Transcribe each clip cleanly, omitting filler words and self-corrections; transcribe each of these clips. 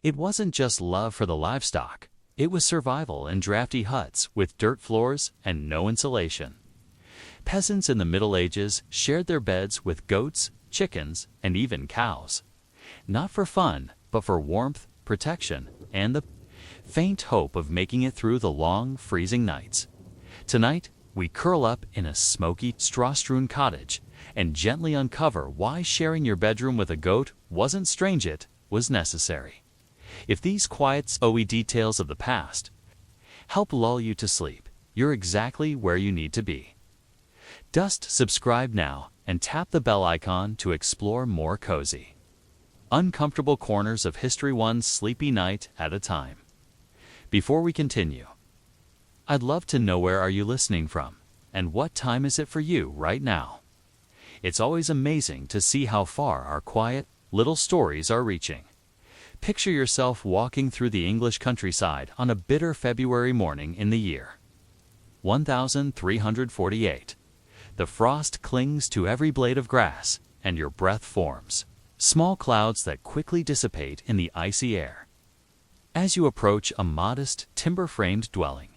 It wasn't just love for the livestock. It was survival in drafty huts with dirt floors and no insulation. Peasants in the Middle Ages shared their beds with goats, chickens, and even cows. Not for fun, but for warmth, protection, and the faint hope of making it through the long, freezing nights. Tonight, we curl up in a smoky, straw-strewn cottage and gently uncover why sharing your bedroom with a goat wasn't strange, it was necessary. If these quiet, snowy details of the past help lull you to sleep, you're exactly where you need to be. Subscribe now and tap the bell icon to explore more cozy, uncomfortable corners of history, one sleepy night at a time. Before we continue, I'd love to know, where are you listening from, and what time is it for you right now? It's always amazing to see how far our quiet, little stories are reaching. Picture yourself walking through the English countryside on a bitter February morning in the year 1348. The frost clings to every blade of grass, and your breath forms small clouds that quickly dissipate in the icy air. As you approach a modest, timber-framed dwelling,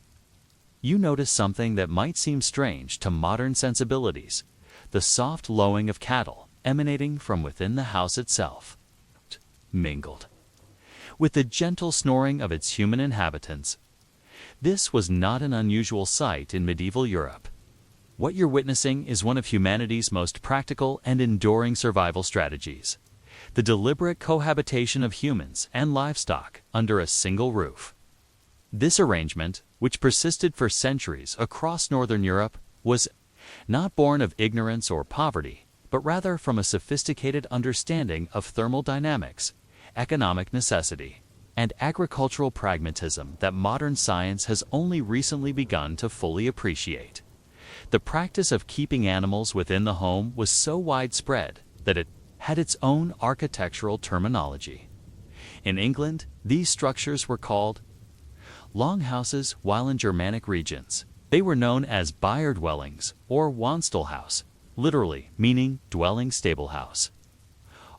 you notice something that might seem strange to modern sensibilities: the soft lowing of cattle emanating from within the house itself, mingled with the gentle snoring of its human inhabitants. This was not an unusual sight in medieval Europe. What you're witnessing is one of humanity's most practical and enduring survival strategies: the deliberate cohabitation of humans and livestock under a single roof. This arrangement, which persisted for centuries across Northern Europe, was not born of ignorance or poverty, but rather from a sophisticated understanding of thermodynamics, economic necessity, and agricultural pragmatism that modern science has only recently begun to fully appreciate. The practice of keeping animals within the home was so widespread that it had its own architectural terminology. In England, these structures were called longhouses, while in Germanic regions, they were known as byre-dwellings or Wonstelhaus, literally meaning dwelling stable house.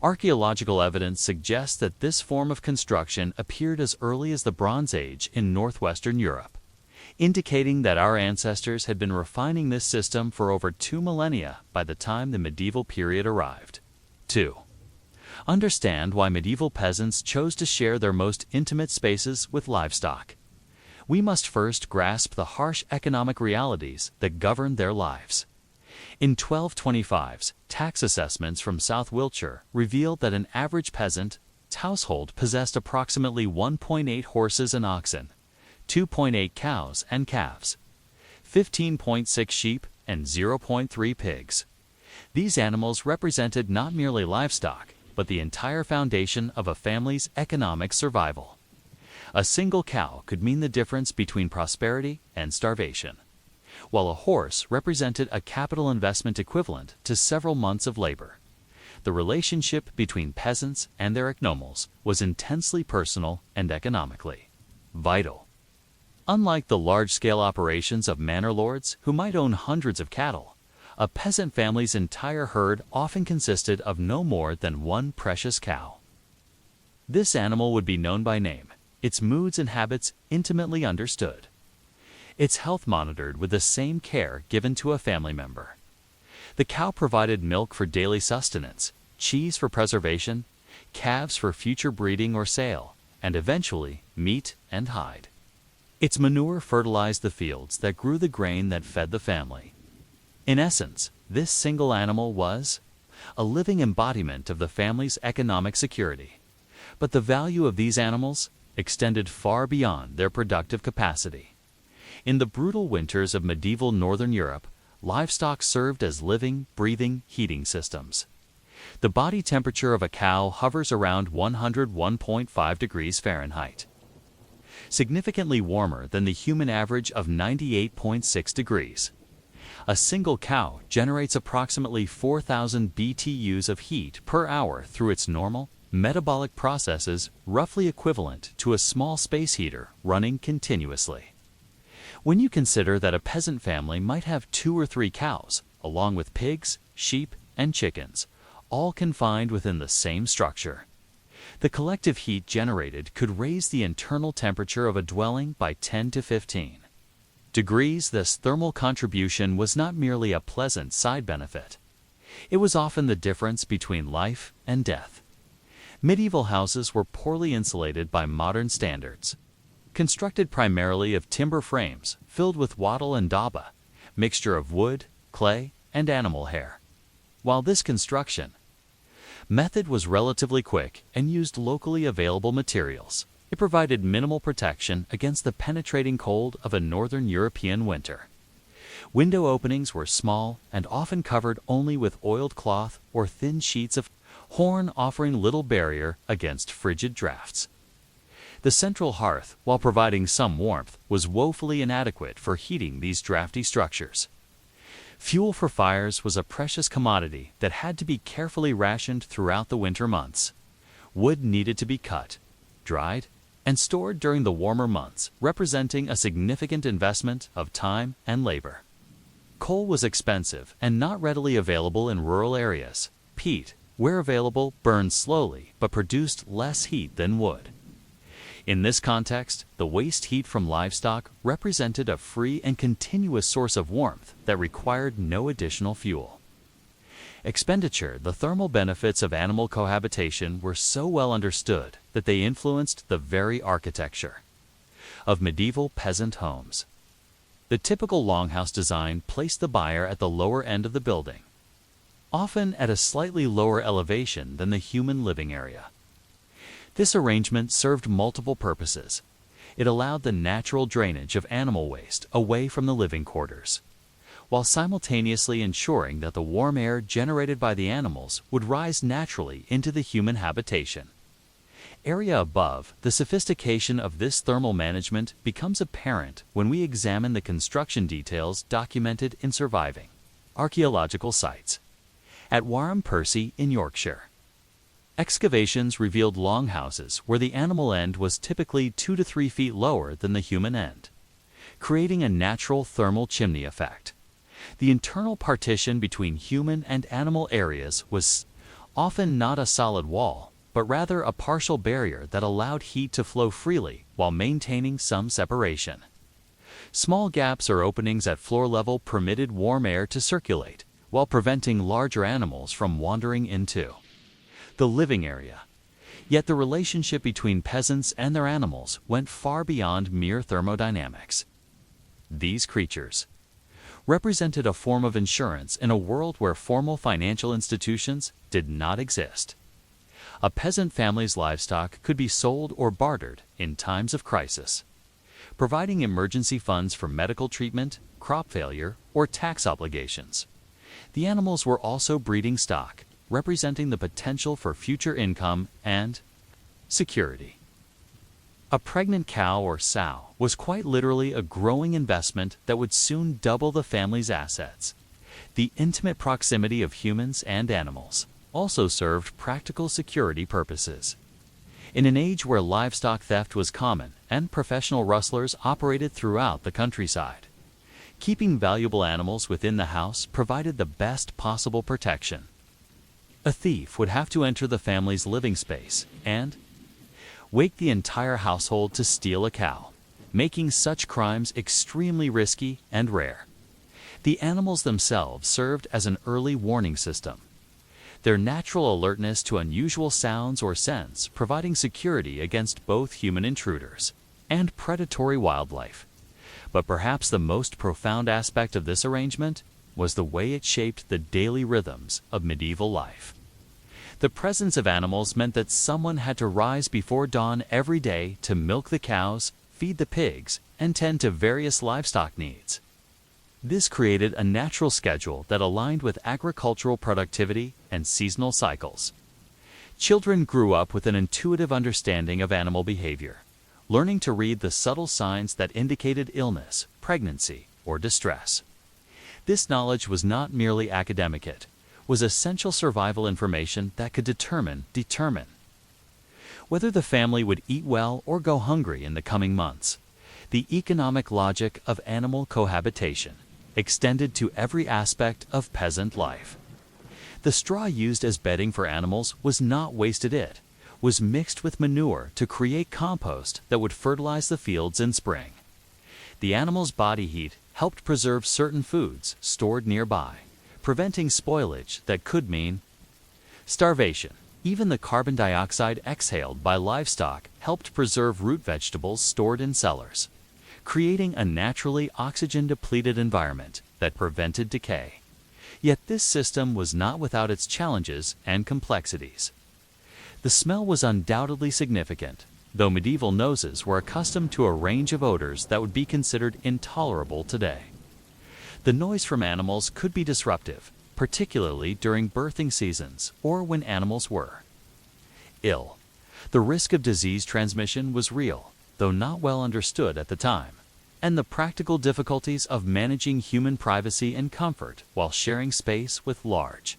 Archaeological evidence suggests that this form of construction appeared as early as the Bronze Age in northwestern Europe, indicating that our ancestors had been refining this system for over 2 millennia by the time the medieval period arrived. 2. Understand why medieval peasants chose to share their most intimate spaces with livestock. We must first grasp the harsh economic realities that governed their lives. In 1225's tax assessments from South Wiltshire revealed that an average peasant household possessed approximately 1.8 horses and oxen, 2.8 cows and calves, 15.6 sheep, and 0.3 pigs. These animals represented not merely livestock, but the entire foundation of a family's economic survival. A single cow could mean the difference between prosperity and starvation, while a horse represented a capital investment equivalent to several months of labor. The relationship between peasants and their animals was intensely personal and economically vital. Unlike the large-scale operations of manor lords who might own hundreds of cattle, a peasant family's entire herd often consisted of no more than one precious cow. This animal would be known by name, its moods and habits intimately understood, its health monitored with the same care given to a family member. The cow provided milk for daily sustenance, cheese for preservation, calves for future breeding or sale, and eventually meat and hide. Its manure fertilized the fields that grew the grain that fed the family. In essence, this single animal was a living embodiment of the family's economic security. But the value of these animals extended far beyond their productive capacity. In the brutal winters of medieval Northern Europe, livestock served as living, breathing heating systems. The body temperature of a cow hovers around 101.5 degrees Fahrenheit, significantly warmer than the human average of 98.6 degrees. A single cow generates approximately 4,000 BTUs of heat per hour through its normal metabolic processes, roughly equivalent to a small space heater running continuously. When you consider that a peasant family might have 2 or 3 cows, along with pigs, sheep, and chickens, all confined within the same structure, The collective heat generated could raise the internal temperature of a dwelling by 10 to 15 degrees. This thermal contribution was not merely a pleasant side benefit. It was often the difference between life and death. Medieval houses were poorly insulated by modern standards. Constructed primarily of timber frames filled with wattle and daba, mixture of wood, clay, and animal hair. While this construction method was relatively quick and used locally available materials, it provided minimal protection against the penetrating cold of a northern European winter. Window openings were small and often covered only with oiled cloth or thin sheets of horn, offering little barrier against frigid drafts. The central hearth, while providing some warmth, was woefully inadequate for heating these drafty structures. Fuel for fires was a precious commodity that had to be carefully rationed throughout the winter months. Wood needed to be cut, dried, and stored during the warmer months, representing a significant investment of time and labor. Coal was expensive and not readily available in rural areas. Peat, where available, burned slowly but produced less heat than wood. In this context, the waste heat from livestock represented a free and continuous source of warmth that required no additional fuel. Expenditure. The thermal benefits of animal cohabitation were so well understood that they influenced the very architecture of medieval peasant homes. The typical longhouse design placed the buyer at the lower end of the building, often at a slightly lower elevation than the human living area. This arrangement served multiple purposes. It allowed the natural drainage of animal waste away from the living quarters, while simultaneously ensuring that the warm air generated by the animals would rise naturally into the human habitation. Area above, the sophistication of this thermal management becomes apparent when we examine the construction details documented in surviving archaeological sites. At Warham Percy in Yorkshire, excavations revealed longhouses where the animal end was typically 2 to 3 feet lower than the human end, creating a natural thermal chimney effect. The internal partition between human and animal areas was often not a solid wall, but rather a partial barrier that allowed heat to flow freely while maintaining some separation. Small gaps or openings at floor level permitted warm air to circulate, while preventing larger animals from wandering into the living area. Yet the relationship between peasants and their animals went far beyond mere thermodynamics. These creatures represented a form of insurance in a world where formal financial institutions did not exist. A peasant family's livestock could be sold or bartered in times of crisis, providing emergency funds for medical treatment, crop failure, or tax obligations. The animals were also breeding stock, representing the potential for future income and security. A pregnant cow or sow was quite literally a growing investment that would soon double the family's assets. The intimate proximity of humans and animals also served practical security purposes. In an age where livestock theft was common and professional rustlers operated throughout the countryside, keeping valuable animals within the house provided the best possible protection. A thief would have to enter the family's living space and wake the entire household to steal a cow, making such crimes extremely risky and rare. The animals themselves served as an early warning system, their natural alertness to unusual sounds or scents providing security against both human intruders and predatory wildlife. But perhaps the most profound aspect of this arrangement was the way it shaped the daily rhythms of medieval life. The presence of animals meant that someone had to rise before dawn every day to milk the cows, feed the pigs, and tend to various livestock needs. This created a natural schedule that aligned with agricultural productivity and seasonal cycles. Children grew up with an intuitive understanding of animal behavior, learning to read the subtle signs that indicated illness, pregnancy, or distress. This knowledge was not merely academic, it was essential survival information that could determine whether the family would eat well or go hungry in the coming months. The economic logic of animal cohabitation extended to every aspect of peasant life. The straw used as bedding for animals was not wasted, it was mixed with manure to create compost that would fertilize the fields in spring. The animal's body heat helped preserve certain foods stored nearby, preventing spoilage that could mean starvation. Even the carbon dioxide exhaled by livestock helped preserve root vegetables stored in cellars, creating a naturally oxygen-depleted environment that prevented decay. Yet this system was not without its challenges and complexities. The smell was undoubtedly significant, though medieval noses were accustomed to a range of odors that would be considered intolerable today. The noise from animals could be disruptive, particularly during birthing seasons or when animals were ill. The risk of disease transmission was real, though not well understood at the time, and the practical difficulties of managing human privacy and comfort while sharing space with large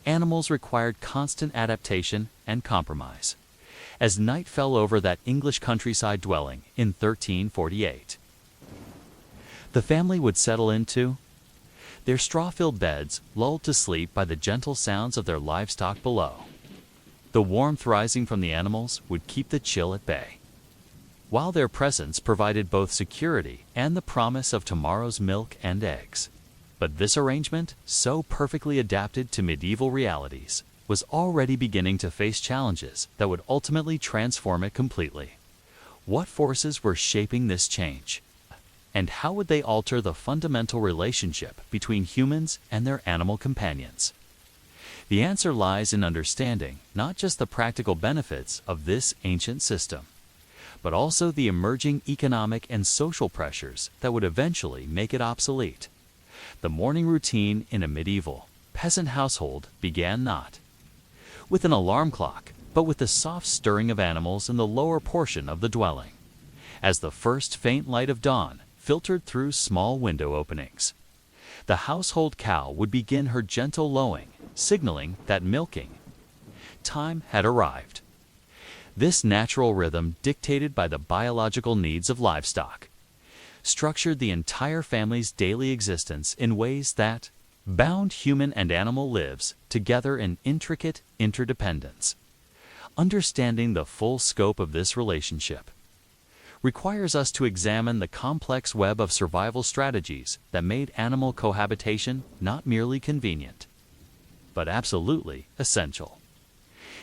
animals required constant adaptation and compromise. As night fell over that English countryside dwelling in 1348, the family would settle into their straw-filled beds, lulled to sleep by the gentle sounds of their livestock below. The warmth rising from the animals would keep the chill at bay, while their presence provided both security and the promise of tomorrow's milk and eggs. But this arrangement, so perfectly adapted to medieval realities, was already beginning to face challenges that would ultimately transform it completely. What forces were shaping this change? And how would they alter the fundamental relationship between humans and their animal companions? The answer lies in understanding not just the practical benefits of this ancient system, but also the emerging economic and social pressures that would eventually make it obsolete. The morning routine in a medieval peasant household began not with an alarm clock, but with the soft stirring of animals in the lower portion of the dwelling, as the first faint light of dawn filtered through small window openings. The household cow would begin her gentle lowing, signaling that milking time had arrived. This natural rhythm, dictated by the biological needs of livestock, structured the entire family's daily existence in ways that bound human and animal lives together in intricate interdependence. Understanding the full scope of this relationship requires us to examine the complex web of survival strategies that made animal cohabitation not merely convenient, but absolutely essential.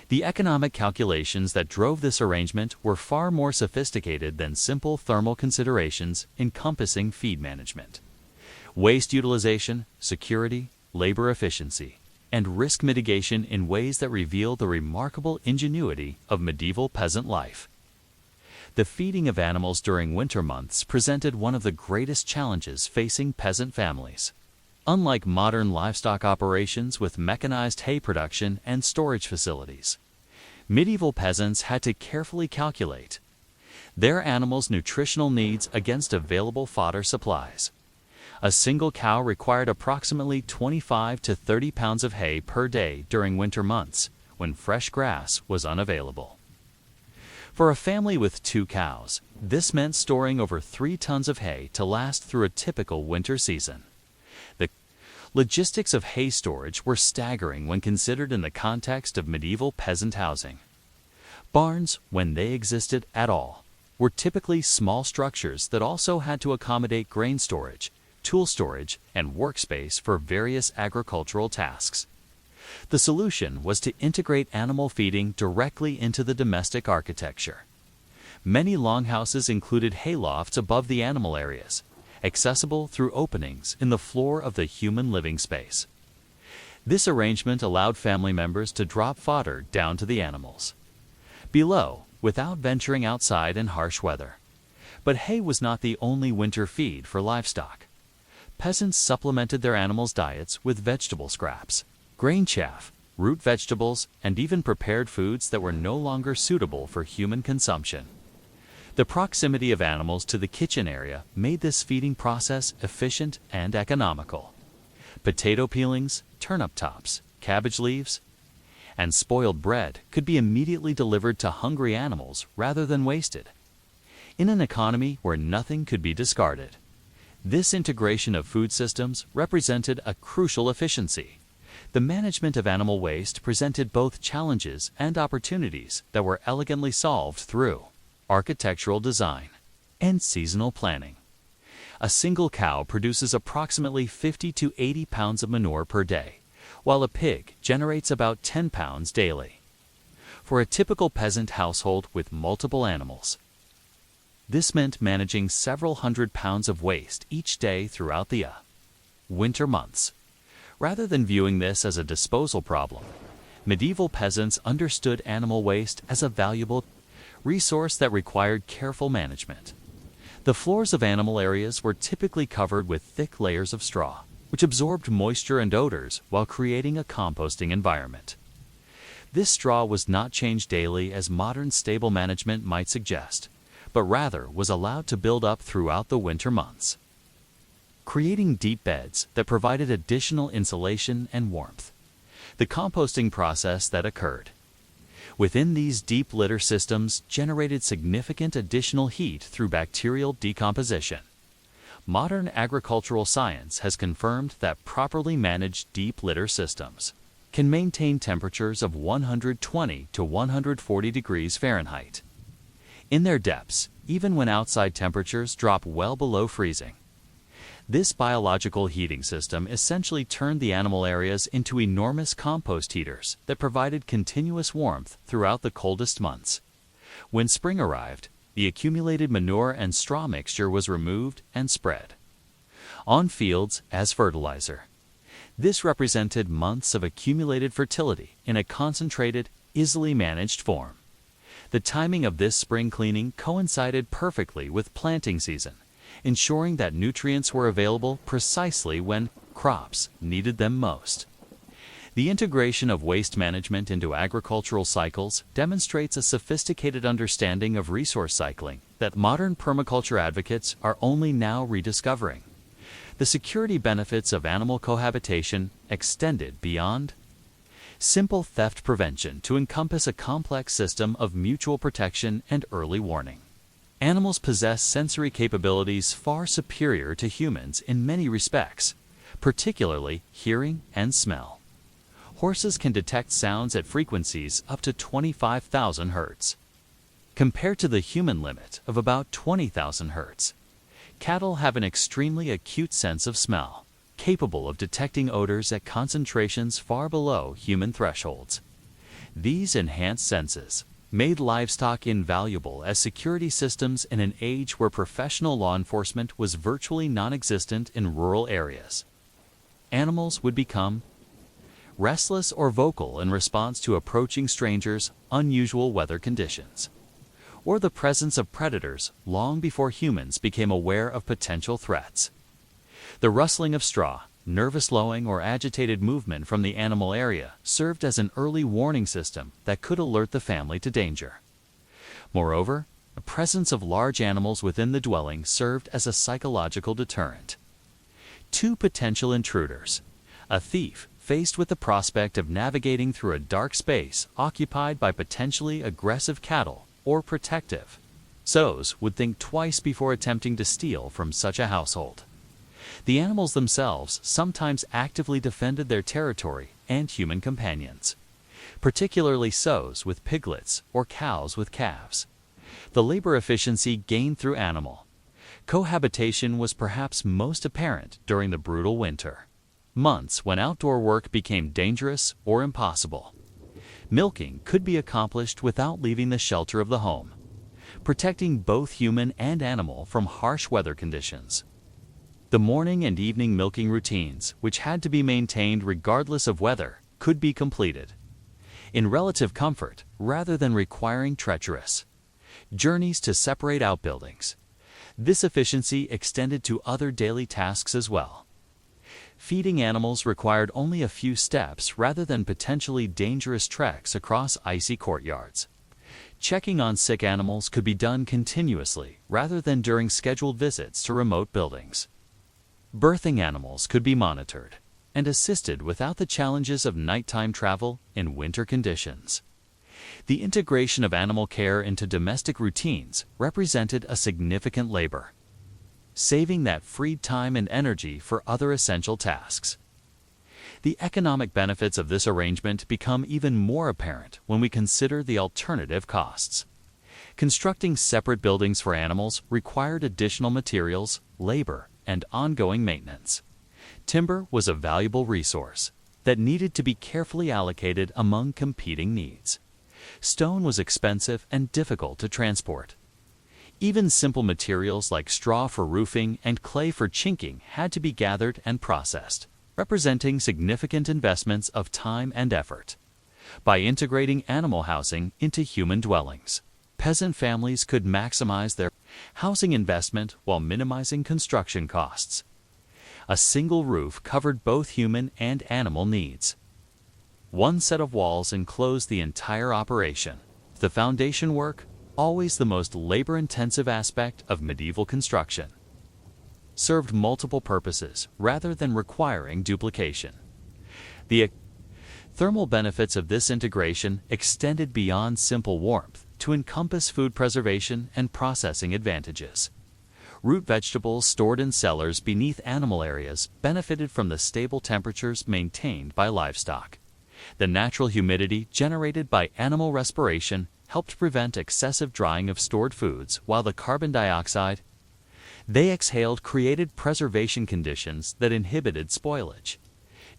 The economic calculations that drove this arrangement were far more sophisticated than simple thermal considerations encompassing feed management, waste utilization, security, labor efficiency, and risk mitigation in ways that reveal the remarkable ingenuity of medieval peasant life. The feeding of animals during winter months presented one of the greatest challenges facing peasant families. Unlike modern livestock operations with mechanized hay production and storage facilities, medieval peasants had to carefully calculate their animals' nutritional needs against available fodder supplies. A single cow required approximately 25 to 30 pounds of hay per day during winter months, when fresh grass was unavailable. For a family with 2 cows, this meant storing over 3 tons of hay to last through a typical winter season. The logistics of hay storage were staggering when considered in the context of medieval peasant housing. Barns, when they existed at all, were typically small structures that also had to accommodate grain storage, tool storage, and workspace for various agricultural tasks. The solution was to integrate animal feeding directly into the domestic architecture. Many longhouses included haylofts above the animal areas, accessible through openings in the floor of the human living space. This arrangement allowed family members to drop fodder down to the animals below without venturing outside in harsh weather. But hay was not the only winter feed for livestock. Peasants supplemented their animals' diets with vegetable scraps, grain chaff, root vegetables, and even prepared foods that were no longer suitable for human consumption. The proximity of animals to the kitchen area made this feeding process efficient and economical. Potato peelings, turnip tops, cabbage leaves, and spoiled bread could be immediately delivered to hungry animals rather than wasted. In an economy where nothing could be discarded, this integration of food systems represented a crucial efficiency. The management of animal waste presented both challenges and opportunities that were elegantly solved through architectural design and seasonal planning. A single cow produces approximately 50 to 80 pounds of manure per day, while a pig generates about 10 pounds daily. For a typical peasant household with multiple animals, this meant managing several hundred pounds of waste each day throughout the winter months. Rather than viewing this as a disposal problem, medieval peasants understood animal waste as a valuable resource that required careful management. The floors of animal areas were typically covered with thick layers of straw, which absorbed moisture and odors while creating a composting environment. This straw was not changed daily as modern stable management might suggest, but rather was allowed to build up throughout the winter months, creating deep beds that provided additional insulation and warmth. The composting process that occurred within these deep litter systems generated significant additional heat through bacterial decomposition. Modern agricultural science has confirmed that properly managed deep litter systems can maintain temperatures of 120 to 140 degrees Fahrenheit in their depths, even when outside temperatures drop well below freezing. This biological heating system essentially turned the animal areas into enormous compost heaters that provided continuous warmth throughout the coldest months. When spring arrived, the accumulated manure and straw mixture was removed and spread on fields as fertilizer. This represented months of accumulated fertility in a concentrated, easily managed form. The timing of this spring cleaning coincided perfectly with planting season, ensuring that nutrients were available precisely when crops needed them most. The integration of waste management into agricultural cycles demonstrates a sophisticated understanding of resource cycling that modern permaculture advocates are only now rediscovering. The security benefits of animal cohabitation extended beyond simple theft prevention to encompass a complex system of mutual protection and early warning. Animals possess sensory capabilities far superior to humans in many respects, particularly hearing and smell. Horses can detect sounds at frequencies up to 25,000 Hz, compared to the human limit of about 20,000 Hz. Cattle have an extremely acute sense of smell, capable of detecting odors at concentrations far below human thresholds. These enhanced senses made livestock invaluable as security systems in an age where professional law enforcement was virtually non-existent in rural areas. Animals would become restless or vocal in response to approaching strangers, unusual weather conditions, or the presence of predators long before humans became aware of potential threats. The rustling of straw, nervous lowing, or agitated movement from the animal area served as an early warning system that could alert the family to danger. Moreover, the presence of large animals within the dwelling served as a psychological deterrent. Two potential intruders, a thief faced with the prospect of navigating through a dark space occupied by potentially aggressive cattle, or protective sows would think twice before attempting to steal from such a household. The animals themselves sometimes actively defended their territory and human companions, particularly sows with piglets or cows with calves. The labor efficiency gained through animal cohabitation was perhaps most apparent during the brutal winter months when outdoor work became dangerous or impossible. Milking could be accomplished without leaving the shelter of the home, protecting both human and animal from harsh weather conditions. The morning and evening milking routines, which had to be maintained regardless of weather, could be completed in relative comfort rather than requiring treacherous journeys to separate outbuildings. This efficiency extended to other daily tasks as well. Feeding animals required only a few steps rather than potentially dangerous treks across icy courtyards. Checking on sick animals could be done continuously rather than during scheduled visits to remote buildings. Birthing animals could be monitored and assisted without the challenges of nighttime travel in winter conditions. The integration of animal care into domestic routines represented a significant labor, saving that freed time and energy for other essential tasks. The economic benefits of this arrangement become even more apparent when we consider the alternative costs. Constructing separate buildings for animals required additional materials, labor, and ongoing maintenance. Timber was a valuable resource that needed to be carefully allocated among competing needs. Stone was expensive and difficult to transport. Even simple materials like straw for roofing and clay for chinking had to be gathered and processed, representing significant investments of time and effort. By integrating animal housing into human dwellings, peasant families could maximize their housing investment while minimizing construction costs. A single roof covered both human and animal needs. One set of walls enclosed the entire operation. The foundation work, always the most labor-intensive aspect of medieval construction, served multiple purposes rather than requiring duplication. The thermal benefits of this integration extended beyond simple warmth to encompass food preservation and processing advantages. Root vegetables stored in cellars beneath animal areas benefited from the stable temperatures maintained by livestock. The natural humidity generated by animal respiration helped prevent excessive drying of stored foods, while the carbon dioxide they exhaled created preservation conditions that inhibited spoilage.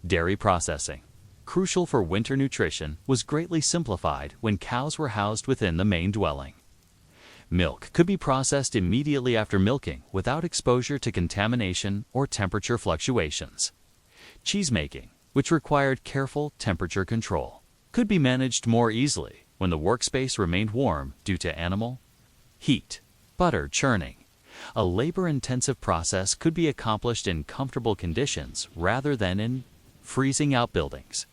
Dairy processing, crucial for winter nutrition, was greatly simplified when cows were housed within the main dwelling. Milk could be processed immediately after milking without exposure to contamination or temperature fluctuations. Cheesemaking, which required careful temperature control, could be managed more easily when the workspace remained warm due to animal heat. Butter churning, a labor-intensive process, could be accomplished in comfortable conditions rather than in freezing out buildings.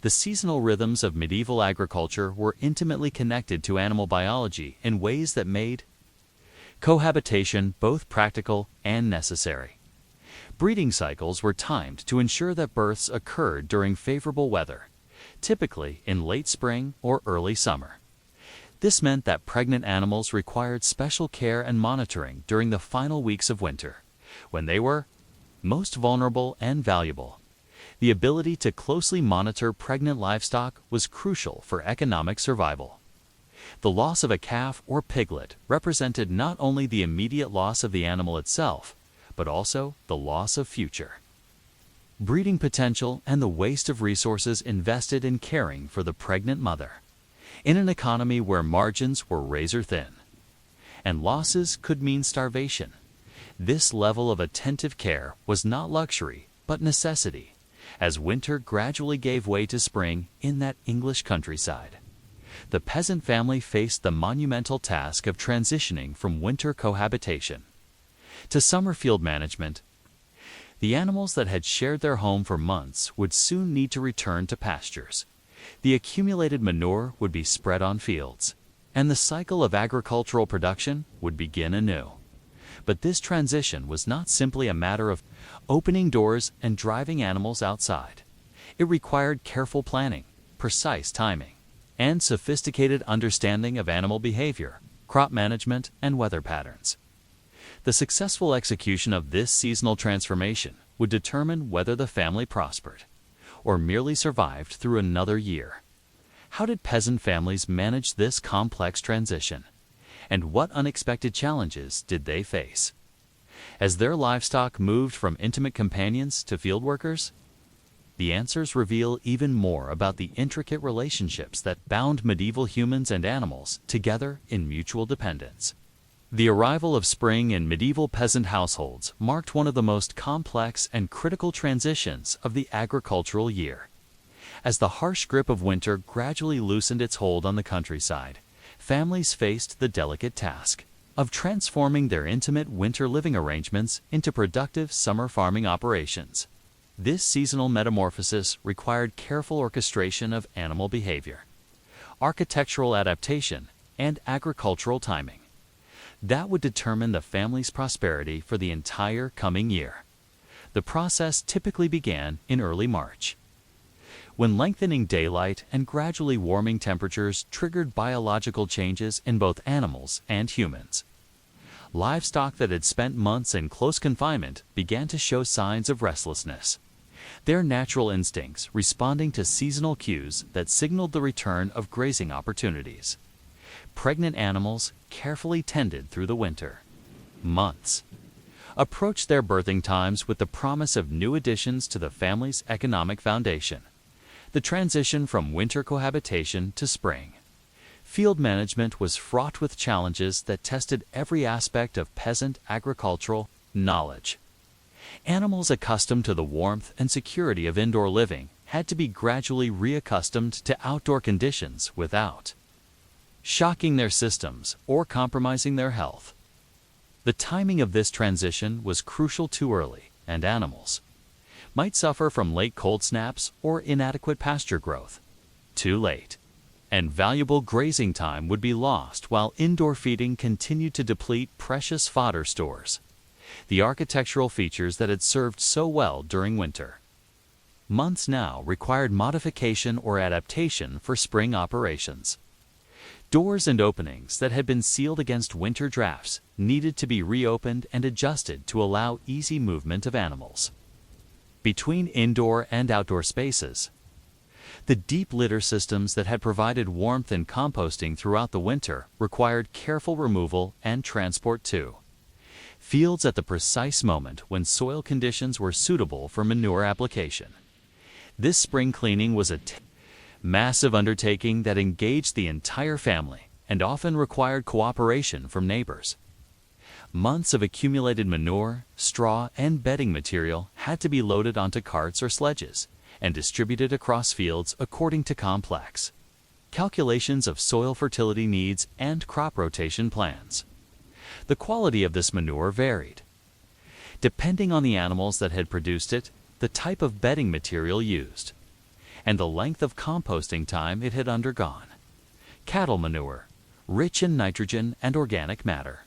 The seasonal rhythms of medieval agriculture were intimately connected to animal biology in ways that made cohabitation both practical and necessary. Breeding cycles were timed to ensure that births occurred during favorable weather, typically in late spring or early summer. This meant that pregnant animals required special care and monitoring during the final weeks of winter, when they were most vulnerable and valuable. The ability to closely monitor pregnant livestock was crucial for economic survival. The loss of a calf or piglet represented not only the immediate loss of the animal itself, but also the loss of future breeding potential and the waste of resources invested in caring for the pregnant mother. In an economy where margins were razor thin, and losses could mean starvation, this level of attentive care was not luxury but necessity, as winter gradually gave way to spring in that English countryside. The peasant family faced the monumental task of transitioning from winter cohabitation to summer field management. The animals that had shared their home for months would soon need to return to pastures. The accumulated manure would be spread on fields, and the cycle of agricultural production would begin anew. But this transition was not simply a matter of opening doors and driving animals outside. It required careful planning, precise timing, and sophisticated understanding of animal behavior, crop management, and weather patterns. The successful execution of this seasonal transformation would determine whether the family prospered or merely survived through another year. How did peasant families manage this complex transition? And what unexpected challenges did they face? As their livestock moved from intimate companions to field workers, the answers reveal even more about the intricate relationships that bound medieval humans and animals together in mutual dependence. The arrival of spring in medieval peasant households marked one of the most complex and critical transitions of the agricultural year. As the harsh grip of winter gradually loosened its hold on the countryside, families faced the delicate task of transforming their intimate winter living arrangements into productive summer farming operations. This seasonal metamorphosis required careful orchestration of animal behavior, architectural adaptation, and agricultural timing that would determine the family's prosperity for the entire coming year. The process typically began in early March, when lengthening daylight and gradually warming temperatures triggered biological changes in both animals and humans. Livestock that had spent months in close confinement began to show signs of restlessness. their natural instincts responding to seasonal cues that signaled the return of grazing opportunities. Pregnant animals, carefully tended through the winter months, approached their birthing times with the promise of new additions to the family's economic foundation. The transition from winter cohabitation to spring field management was fraught with challenges that tested every aspect of peasant agricultural knowledge. Animals accustomed to the warmth and security of indoor living had to be gradually reaccustomed to outdoor conditions without shocking their systems or compromising their health. The timing of this transition was crucial too early, and animals might suffer from late cold snaps or inadequate pasture growth. Too late, and valuable grazing time would be lost while indoor feeding continued to deplete precious fodder stores, the architectural features that had served so well during winter months now required modification or adaptation for spring operations. Doors and openings that had been sealed against winter drafts needed to be reopened and adjusted to allow easy movement of animals between indoor and outdoor spaces. The deep litter systems that had provided warmth and composting throughout the winter required careful removal and transport to fields at the precise moment when soil conditions were suitable for manure application. This spring cleaning was a massive undertaking that engaged the entire family and often required cooperation from neighbors. Months of accumulated manure, straw, and bedding material had to be loaded onto carts or sledges and distributed across fields according to complex calculations of soil fertility needs and crop rotation plans. The quality of this manure varied, depending on the animals that had produced it, the type of bedding material used, and the length of composting time it had undergone. Cattle manure, rich in nitrogen and organic matter,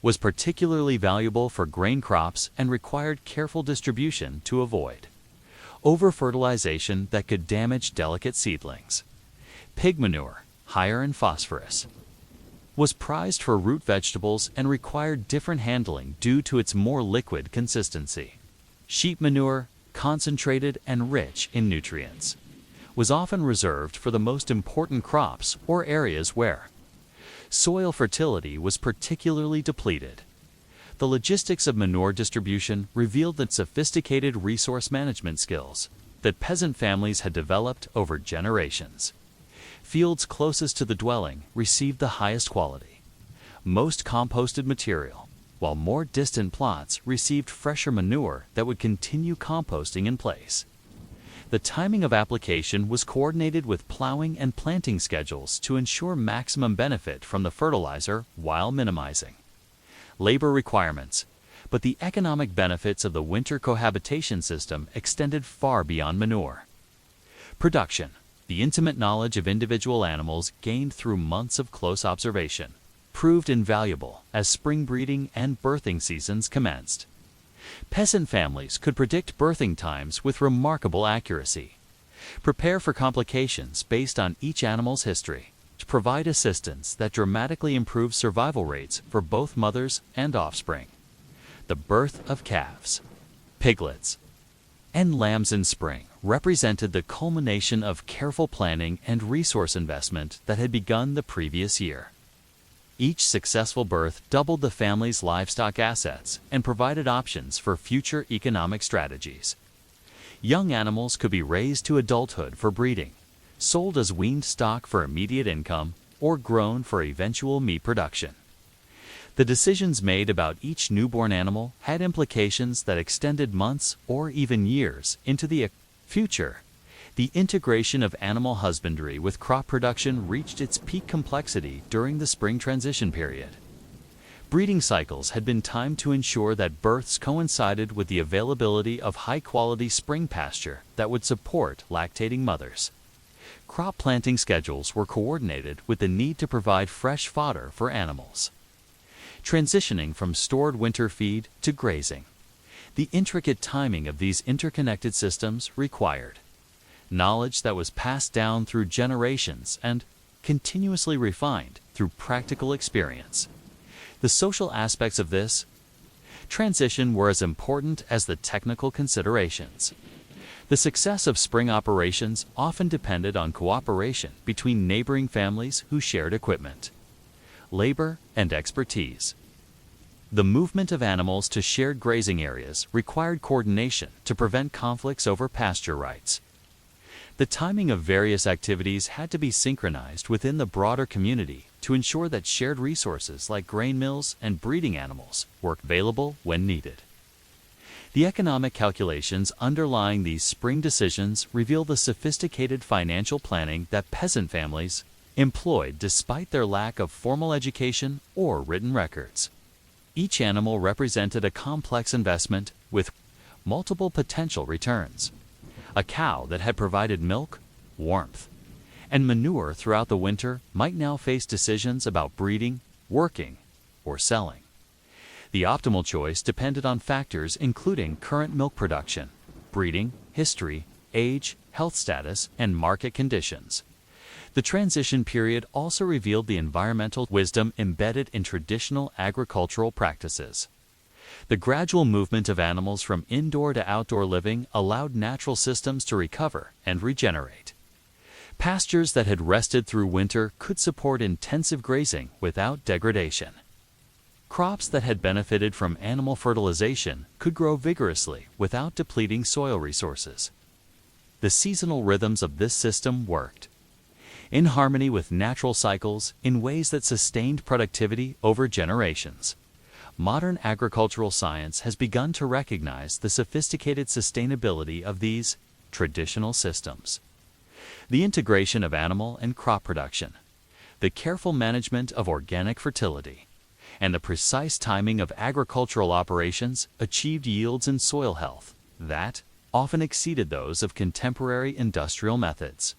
was particularly valuable for grain crops and required careful distribution to avoid over-fertilization that could damage delicate seedlings. Pig manure, higher in phosphorus, was prized for root vegetables and required different handling due to its more liquid consistency. Sheep manure, concentrated and rich in nutrients, was often reserved for the most important crops or areas where soil fertility was particularly depleted. The logistics of manure distribution revealed the sophisticated resource management skills that peasant families had developed over generations. Fields closest to the dwelling received the highest quality, most composted material, while more distant plots received fresher manure that would continue composting in place. The timing of application was coordinated with plowing and planting schedules to ensure maximum benefit from the fertilizer while minimizing labor requirements, but the economic benefits of the winter cohabitation system extended far beyond manure production. The intimate knowledge of individual animals gained through months of close observation proved invaluable as spring breeding and birthing seasons commenced. Peasant families could predict birthing times with remarkable accuracy, prepare for complications based on each animal's history, to provide assistance that dramatically improved survival rates for both mothers and offspring. The birth of calves, piglets, and lambs in spring represented the culmination of careful planning and resource investment that had begun the previous year. Each successful birth doubled the family's livestock assets and provided options for future economic strategies. Young animals could be raised to adulthood for breeding, sold as weaned stock for immediate income, or grown for eventual meat production. The decisions made about each newborn animal had implications that extended months or even years into the future. The integration of animal husbandry with crop production reached its peak complexity during the spring transition period. Breeding cycles had been timed to ensure that births coincided with the availability of high-quality spring pasture that would support lactating mothers. Crop planting schedules were coordinated with the need to provide fresh fodder for animals. Transitioning from stored winter feed to grazing, the intricate timing of these interconnected systems required knowledge that was passed down through generations and continuously refined through practical experience. The social aspects of this transition were as important as the technical considerations. The success of spring operations often depended on cooperation between neighboring families who shared equipment, labor, and expertise. The movement of animals to shared grazing areas required coordination to prevent conflicts over pasture rights. The timing of various activities had to be synchronized within the broader community to ensure that shared resources like grain mills and breeding animals were available when needed. The economic calculations underlying these spring decisions reveal the sophisticated financial planning that peasant families employed despite their lack of formal education or written records. Each animal represented a complex investment with multiple potential returns. A cow that had provided milk, warmth, and manure throughout the winter might now face decisions about breeding, working, or selling. The optimal choice depended on factors including current milk production, breeding, history, age, health status, and market conditions. The transition period also revealed the environmental wisdom embedded in traditional agricultural practices. The gradual movement of animals from indoor to outdoor living allowed natural systems to recover and regenerate. Pastures that had rested through winter could support intensive grazing without degradation. Crops that had benefited from animal fertilization could grow vigorously without depleting soil resources. The seasonal rhythms of this system worked in harmony with natural cycles in ways that sustained productivity over generations. Modern agricultural science has begun to recognize the sophisticated sustainability of these traditional systems. The integration of animal and crop production, the careful management of organic fertility, and the precise timing of agricultural operations achieved yields and soil health that often exceeded those of contemporary industrial methods.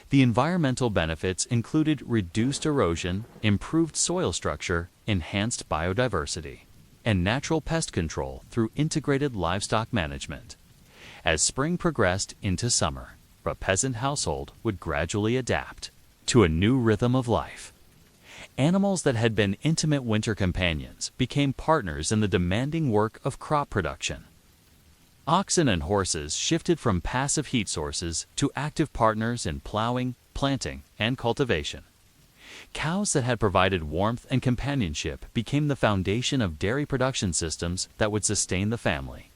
The environmental benefits included reduced erosion, improved soil structure, enhanced biodiversity, and natural pest control through integrated livestock management. As spring progressed into summer, a peasant household would gradually adapt to a new rhythm of life. Animals that had been intimate winter companions became partners in the demanding work of crop production. Oxen and horses shifted from passive heat sources to active partners in plowing, planting, and cultivation. Cows that had provided warmth and companionship became the foundation of dairy production systems that would sustain the family.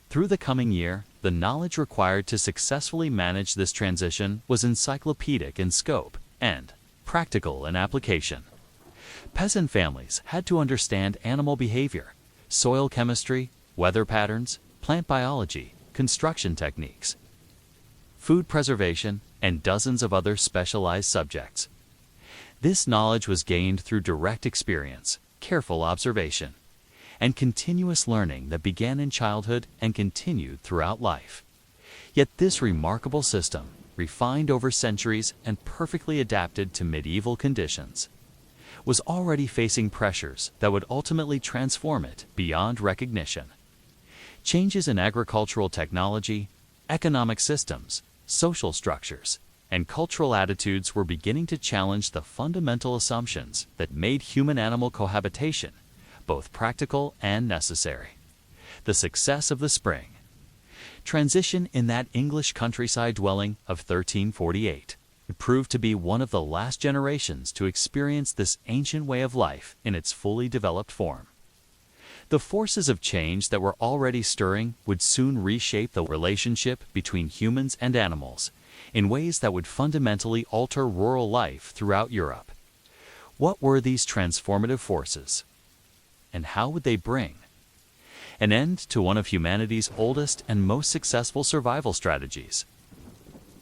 Through the coming year, the knowledge required to successfully manage this transition was encyclopedic in scope and practical in application. Peasant families had to understand animal behavior, soil chemistry, weather patterns, plant biology, construction techniques, food preservation, and dozens of other specialized subjects. This knowledge was gained through direct experience, careful observation, and continuous learning that began in childhood and continued throughout life. Yet this remarkable system, refined over centuries and perfectly adapted to medieval conditions, was already facing pressures that would ultimately transform it beyond recognition. Changes in agricultural technology, economic systems, social structures, and cultural attitudes were beginning to challenge the fundamental assumptions that made human-animal cohabitation both practical and necessary. The success of the spring transition in that English countryside dwelling of 1348 proved to be one of the last generations to experience this ancient way of life in its fully developed form. The forces of change that were already stirring would soon reshape the relationship between humans and animals in ways that would fundamentally alter rural life throughout Europe. What were these transformative forces? And how would they bring an end to one of humanity's oldest and most successful survival strategies?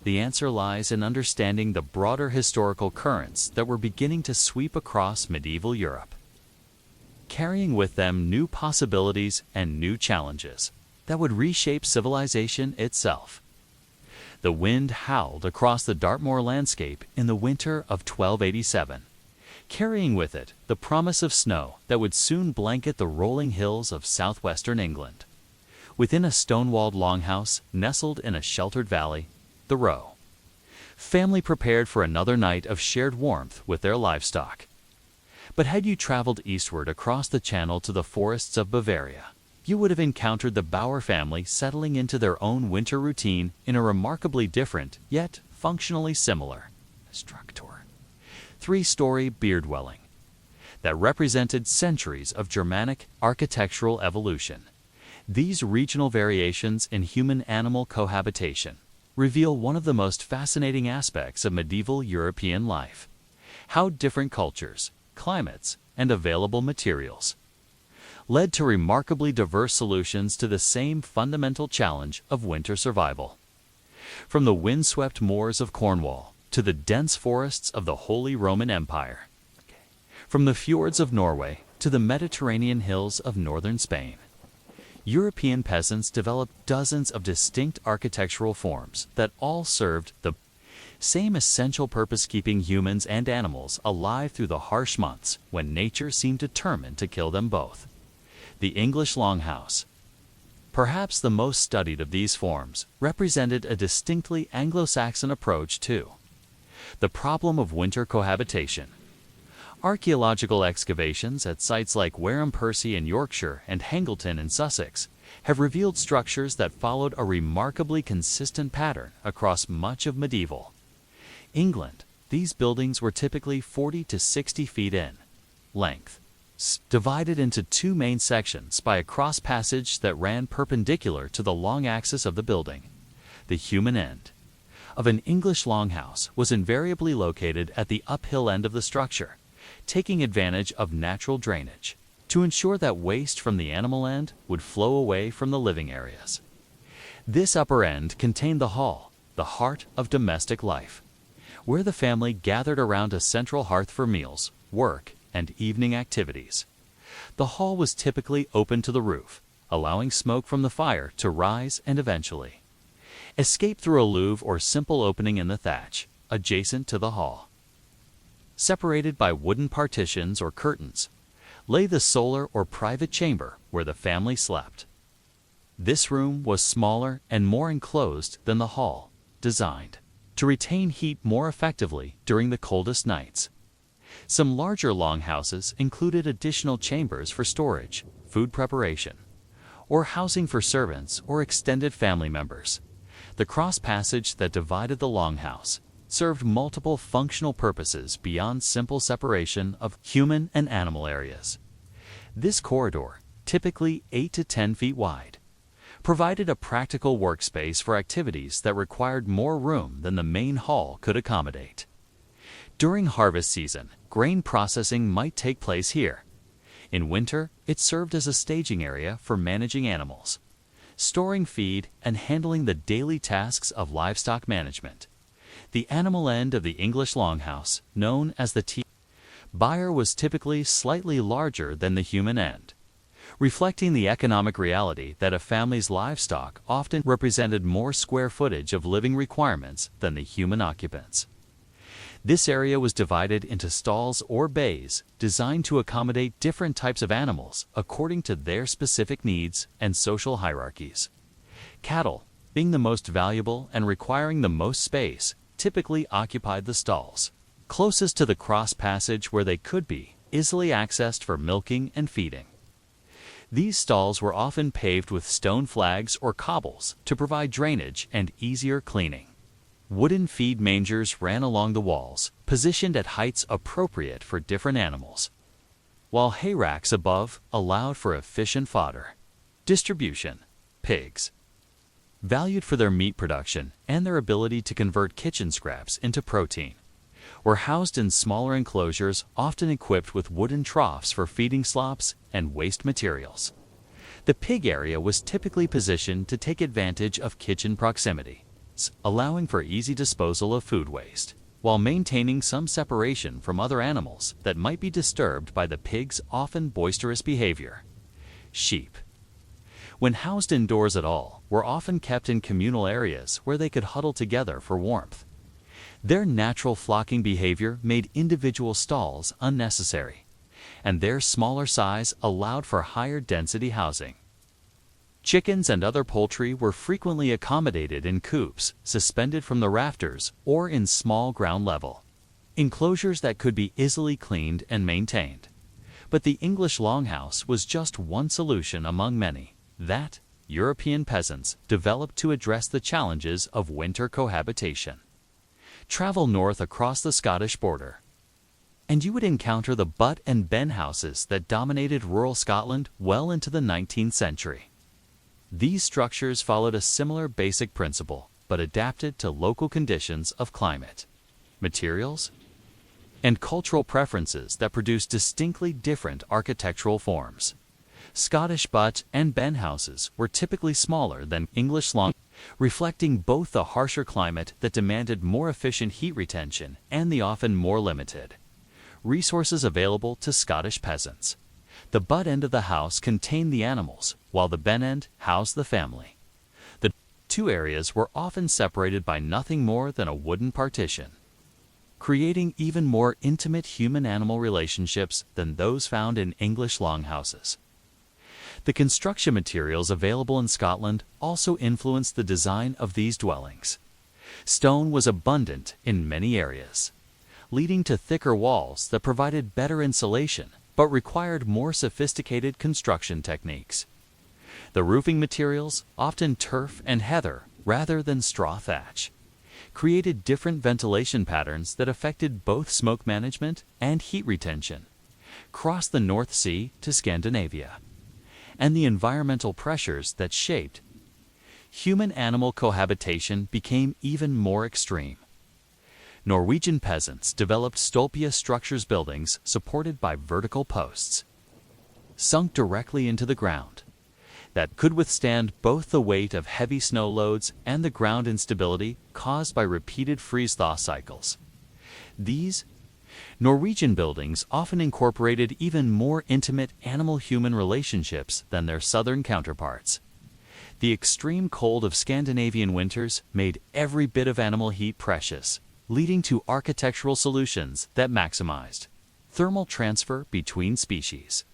The answer lies in understanding the broader historical currents that were beginning to sweep across medieval Europe, carrying with them new possibilities and new challenges that would reshape civilization itself. The wind howled across the Dartmoor landscape in the winter of 1287, carrying with it the promise of snow that would soon blanket the rolling hills of southwestern England. Within a stone-walled longhouse nestled in a sheltered valley, the Row family prepared for another night of shared warmth with their livestock. But had you traveled eastward across the Channel to the forests of Bavaria, you would have encountered the Bauer family settling into their own winter routine in a remarkably different, yet functionally similar, structure. Three-story beer dwelling that represented centuries of Germanic architectural evolution. These regional variations in human-animal cohabitation reveal one of the most fascinating aspects of medieval European life: how different cultures, climates, and available materials led to remarkably diverse solutions to the same fundamental challenge of winter survival. From the windswept moors of Cornwall to the dense forests of the Holy Roman Empire, from the fjords of Norway to the Mediterranean hills of northern Spain, European peasants developed dozens of distinct architectural forms that all served the same essential purpose: keeping humans and animals alive through the harsh months when nature seemed determined to kill them both. The English longhouse, perhaps the most studied of these forms, represented a distinctly Anglo-Saxon approach to the problem of winter cohabitation. Archaeological excavations at sites like Wareham Percy in Yorkshire and Hangleton in Sussex have revealed structures that followed a remarkably consistent pattern across much of medieval England. These buildings were typically 40 to 60 feet in length, divided into two main sections by a cross passage that ran perpendicular to the long axis of the building. The human end of an English longhouse was invariably located at the uphill end of the structure, taking advantage of natural drainage to ensure that waste from the animal end would flow away from the living areas. This upper end contained the hall, the heart of domestic life, where the family gathered around a central hearth for meals, work, and evening activities. The hall was typically open to the roof, allowing smoke from the fire to rise and eventually escape through a louvre or simple opening in the thatch adjacent to the hall. Separated by wooden partitions or curtains, lay the solar or private chamber where the family slept. This room was smaller and more enclosed than the hall, designed to retain heat more effectively during the coldest nights. Some larger longhouses included additional chambers for storage, food preparation, or housing for servants or extended family members. The cross passage that divided the longhouse served multiple functional purposes beyond simple separation of human and animal areas. This corridor, typically 8 to 10 feet wide, provided a practical workspace for activities that required more room than the main hall could accommodate. During harvest season, grain processing might take place here. In winter, it served as a staging area for managing animals, storing feed, and handling the daily tasks of livestock management. The animal end of the English longhouse, known as the byre, was typically slightly larger than the human end, reflecting the economic reality that a family's livestock often represented more square footage of living requirements than the human occupants. This area was divided into stalls or bays designed to accommodate different types of animals according to their specific needs and social hierarchies. Cattle, being the most valuable and requiring the most space, typically occupied the stalls closest to the cross passage where they could be easily accessed for milking and feeding. These stalls were often paved with stone flags or cobbles to provide drainage and easier cleaning. Wooden feed mangers ran along the walls, positioned at heights appropriate for different animals, while hay racks above allowed for efficient fodder distribution. Pigs, valued for their meat production and their ability to convert kitchen scraps into protein, were housed in smaller enclosures often equipped with wooden troughs for feeding slops and waste materials. The pig area was typically positioned to take advantage of kitchen proximity, allowing for easy disposal of food waste, while maintaining some separation from other animals that might be disturbed by the pig's often boisterous behavior. Sheep, when housed indoors at all, were often kept in communal areas where they could huddle together for warmth. Their natural flocking behavior made individual stalls unnecessary, and their smaller size allowed for higher density housing. Chickens and other poultry were frequently accommodated in coops suspended from the rafters or in small ground-level enclosures that could be easily cleaned and maintained. But the English longhouse was just one solution among many. that European peasants developed to address the challenges of winter cohabitation. Travel north across the Scottish border, and you would encounter the butt and ben houses that dominated rural Scotland well into the 19th century. These structures followed a similar basic principle, but adapted to local conditions of climate, materials, and cultural preferences that produced distinctly different architectural forms. Scottish butt and ben houses were typically smaller than English long, reflecting both the harsher climate that demanded more efficient heat retention and the often more limited resources available to Scottish peasants. The butt end of the house contained the animals, while the ben end housed the family. The two areas were often separated by nothing more than a wooden partition, creating even more intimate human-animal relationships than those found in English longhouses. The construction materials available in Scotland also influenced the design of these dwellings. Stone was abundant in many areas, leading to thicker walls that provided better insulation but required more sophisticated construction techniques. The roofing materials, often turf and heather rather than straw thatch, created different ventilation patterns that affected both smoke management and heat retention. Cross the North Sea to Scandinavia, and the environmental pressures that shaped human-animal cohabitation became even more extreme. Norwegian peasants developed stolpia structures, buildings supported by vertical posts, sunk directly into the ground, that could withstand both the weight of heavy snow loads and the ground instability caused by repeated freeze-thaw cycles. These Norwegian buildings often incorporated even more intimate animal-human relationships than their southern counterparts. The extreme cold of Scandinavian winters made every bit of animal heat precious, leading to architectural solutions that maximized thermal transfer between species.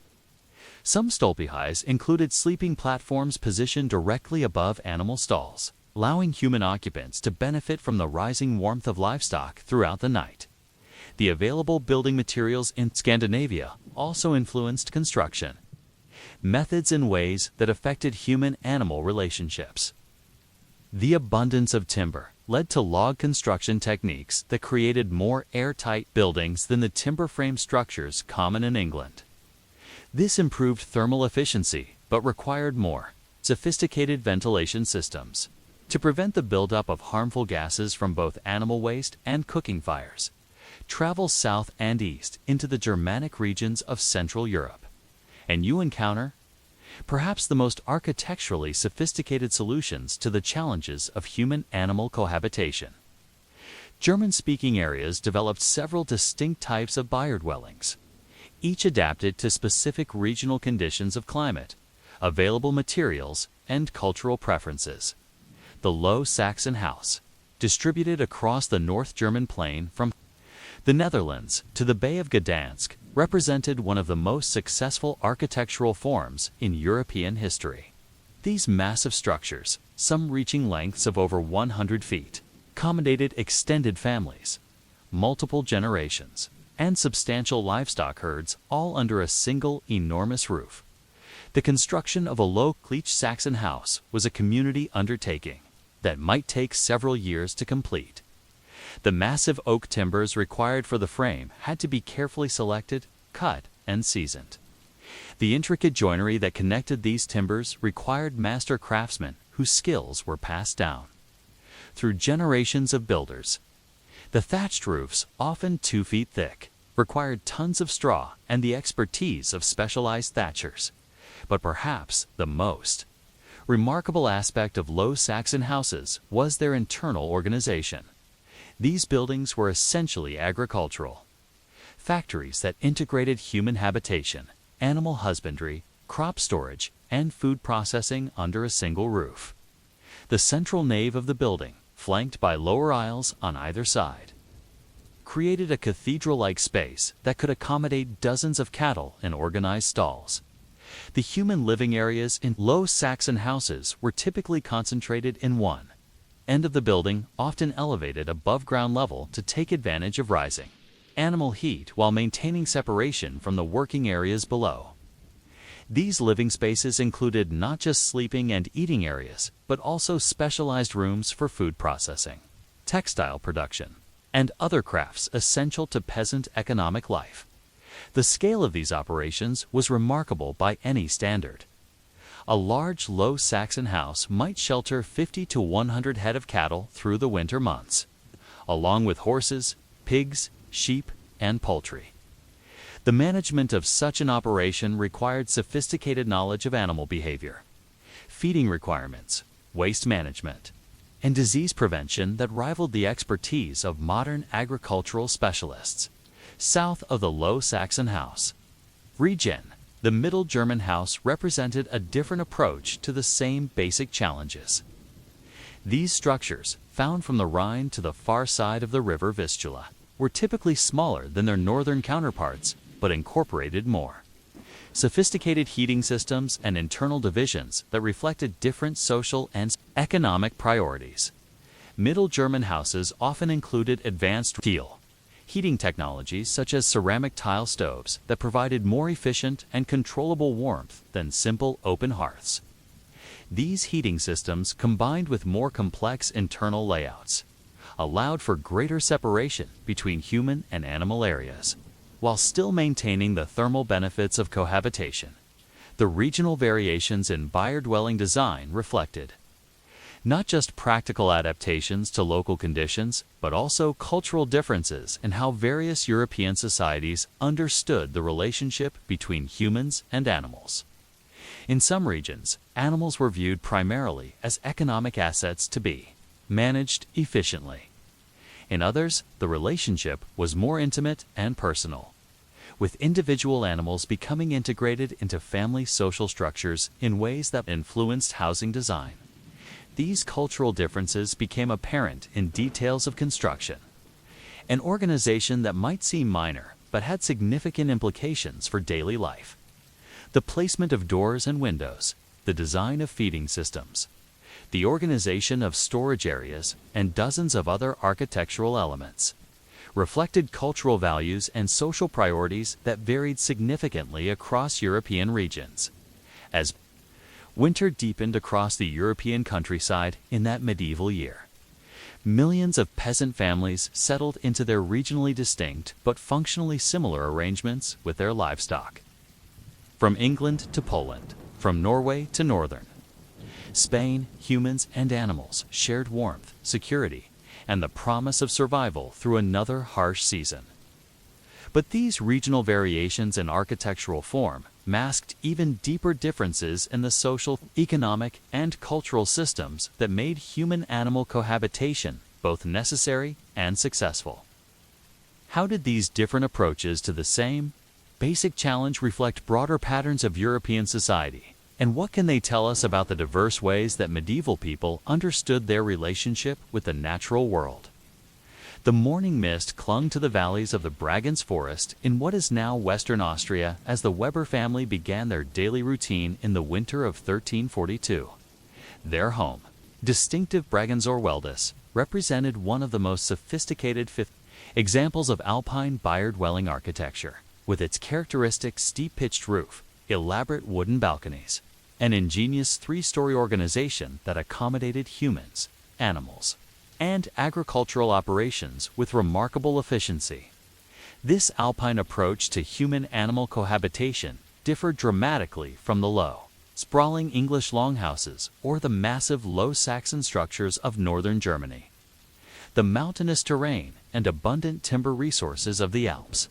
Some stolpihais included sleeping platforms positioned directly above animal stalls, allowing human occupants to benefit from the rising warmth of livestock throughout the night. The available building materials in Scandinavia also influenced construction methods in ways that affected human-animal relationships. The abundance of timber led to log construction techniques that created more airtight buildings than the timber frame structures common in England. This improved thermal efficiency, but required more sophisticated ventilation systems to prevent the buildup of harmful gases from both animal waste and cooking fires. Travel south and east into the Germanic regions of Central Europe, and you encounter perhaps the most architecturally sophisticated solutions to the challenges of human-animal cohabitation. German-speaking areas developed several distinct types of byre dwellings, each adapted to specific regional conditions of climate, available materials, and cultural preferences. The Low Saxon house, distributed across the North German plain from the Netherlands to the Bay of Gdansk, represented one of the most successful architectural forms in European history. These massive structures, some reaching lengths of over 100 feet, accommodated extended families, multiple generations, and substantial livestock herds all under a single enormous roof. The construction of a Low Saxon house was a community undertaking that might take several years to complete. The massive oak timbers required for the frame had to be carefully selected, cut, and seasoned. The intricate joinery that connected these timbers required master craftsmen whose skills were passed down through generations of builders. The thatched roofs, often 2 feet thick, required tons of straw and the expertise of specialized thatchers. But perhaps the most remarkable aspect of Low Saxon houses was their internal organization. These buildings were essentially agricultural factories that integrated human habitation, animal husbandry, crop storage, and food processing under a single roof. The central nave of the building, flanked by lower aisles on either side, created a cathedral-like space that could accommodate dozens of cattle in organized stalls. The human living areas in Low Saxon houses were typically concentrated in one end of the building, often elevated above ground level to take advantage of rising animal heat while maintaining separation from the working areas below. These living spaces included not just sleeping and eating areas, but also specialized rooms for food processing, textile production, and other crafts essential to peasant economic life. The scale of these operations was remarkable by any standard. A large low Saxon house might shelter 50 to 100 head of cattle through the winter months, along with horses, pigs, sheep, and poultry. The management of such an operation required sophisticated knowledge of animal behavior, feeding requirements, waste management, and disease prevention that rivaled the expertise of modern agricultural specialists. South of the Low Saxon House region, the Middle German house represented a different approach to the same basic challenges. These structures, found from the Rhine to the far side of the river Vistula, were typically smaller than their northern counterparts, but incorporated more sophisticated heating systems and internal divisions that reflected different social and economic priorities. Middle German houses often included advanced steel heating technologies such as ceramic tile stoves that provided more efficient and controllable warmth than simple open hearths. These heating systems, combined with more complex internal layouts, allowed for greater separation between human and animal areas, while still maintaining the thermal benefits of cohabitation. The regional variations in byre-dwelling design reflected not just practical adaptations to local conditions, but also cultural differences in how various European societies understood the relationship between humans and animals. In some regions, animals were viewed primarily as economic assets to be managed efficiently. In others, the relationship was more intimate and personal, with individual animals becoming integrated into family social structures in ways that influenced housing design. These cultural differences became apparent in details of construction. An organization that might seem minor, but had significant implications for daily life. The placement of doors and windows, the design of feeding systems, the organization of storage areas, and dozens of other architectural elements reflected cultural values and social priorities that varied significantly across European regions. As winter deepened across the European countryside in that medieval year, millions of peasant families settled into their regionally distinct but functionally similar arrangements with their livestock. From England to Poland, from Norway to Northern Spain, humans and animals shared warmth, security, and the promise of survival through another harsh season. But these regional variations in architectural form masked even deeper differences in the social, economic, and cultural systems that made human-animal cohabitation both necessary and successful. How did these different approaches to the same basic challenge reflect broader patterns of European society? And what can they tell us about the diverse ways that medieval people understood their relationship with the natural world? The morning mist clung to the valleys of the Bregenz forest in what is now Western Austria as the Weber family began their daily routine in the winter of 1342. Their home, distinctive Bregenzer Wäldes, represented one of the most sophisticated examples of alpine byre-dwelling architecture, with its characteristic steep-pitched roof, elaborate wooden balconies, an ingenious three-story organization that accommodated humans, animals, and agricultural operations with remarkable efficiency. This alpine approach to human-animal cohabitation differed dramatically from the low, sprawling English longhouses or the massive low Saxon structures of northern Germany. The mountainous terrain and abundant timber resources of the Alps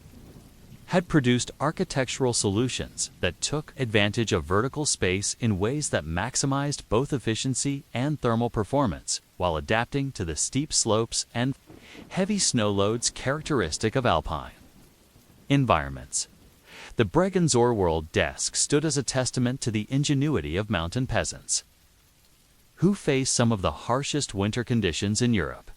had produced architectural solutions that took advantage of vertical space in ways that maximized both efficiency and thermal performance, while adapting to the steep slopes and heavy snow loads characteristic of alpine environments. The Bregenzer World desk stood as a testament to the ingenuity of mountain peasants, who faced some of the harshest winter conditions in Europe.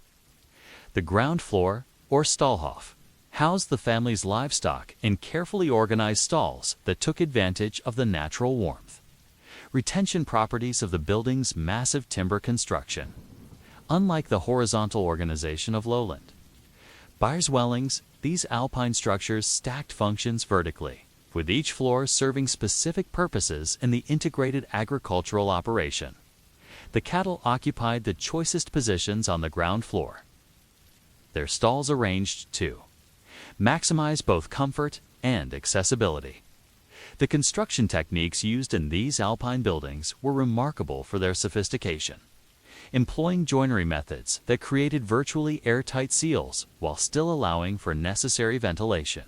The ground floor, or Stallhof, housed the family's livestock in carefully organized stalls that took advantage of the natural warmth. Retention properties of the building's massive timber construction. Unlike the horizontal organization of lowland byre-dwellings, these alpine structures stacked functions vertically, with each floor serving specific purposes in the integrated agricultural operation. The cattle occupied the choicest positions on the ground floor. Their stalls arranged to maximize both comfort and accessibility. The construction techniques used in these alpine buildings were remarkable for their sophistication, employing joinery methods that created virtually airtight seals while still allowing for necessary ventilation.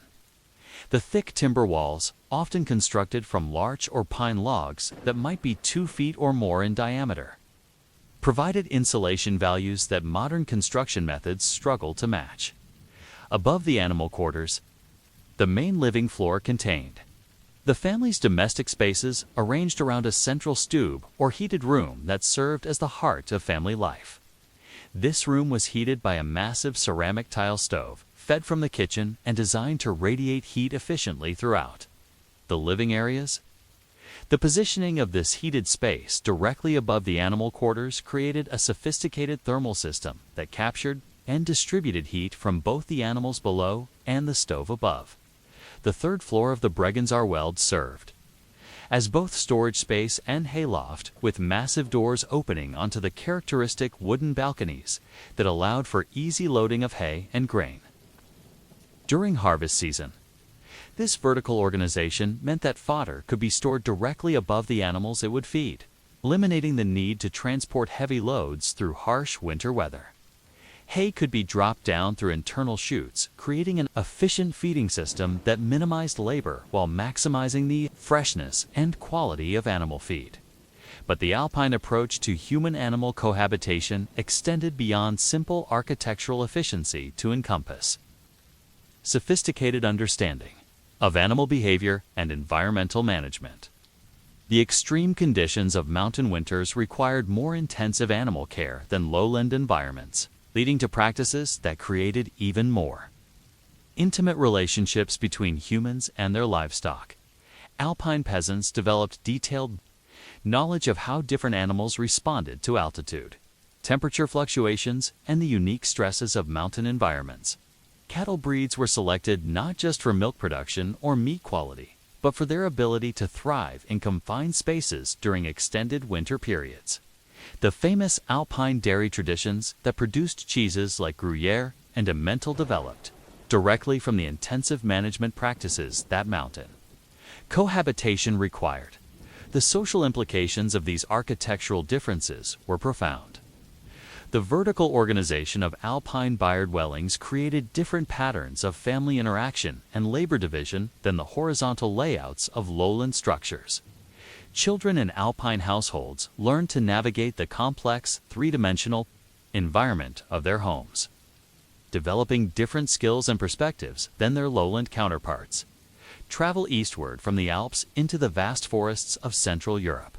The thick timber walls, often constructed from larch or pine logs that might be 2 feet or more in diameter, provided insulation values that modern construction methods struggle to match. Above the animal quarters, the main living floor contained the family's domestic spaces arranged around a central stube or heated room that served as the heart of family life. This room was heated by a massive ceramic tile stove, fed from the kitchen and designed to radiate heat efficiently throughout. The living areas? The positioning of this heated space directly above the animal quarters created a sophisticated thermal system that captured and distributed heat from both the animals below and the stove above. The third floor of the Bregenzerwald served as both storage space and hayloft, with massive doors opening onto the characteristic wooden balconies that allowed for easy loading of hay and grain. During harvest season, this vertical organization meant that fodder could be stored directly above the animals it would feed, eliminating the need to transport heavy loads through harsh winter weather. Hay could be dropped down through internal chutes, creating an efficient feeding system that minimized labor while maximizing the freshness and quality of animal feed. But the alpine approach to human-animal cohabitation extended beyond simple architectural efficiency to encompass sophisticated understanding of animal behavior and environmental management. The extreme conditions of mountain winters required more intensive animal care than lowland environments, leading to practices that created even more intimate relationships between humans and their livestock. Alpine peasants developed detailed knowledge of how different animals responded to altitude, temperature fluctuations, and the unique stresses of mountain environments. Cattle breeds were selected not just for milk production or meat quality, but for their ability to thrive in confined spaces during extended winter periods. The famous alpine dairy traditions that produced cheeses like Gruyere and Emmental developed directly from the intensive management practices that mountain cohabitation required. The social implications of these architectural differences were profound. The vertical organization of alpine byre dwellings created different patterns of family interaction and labor division than the horizontal layouts of lowland structures. Children in alpine households learned to navigate the complex, three-dimensional environment of their homes, developing different skills and perspectives than their lowland counterparts. Travel eastward from the Alps into the vast forests of Central Europe,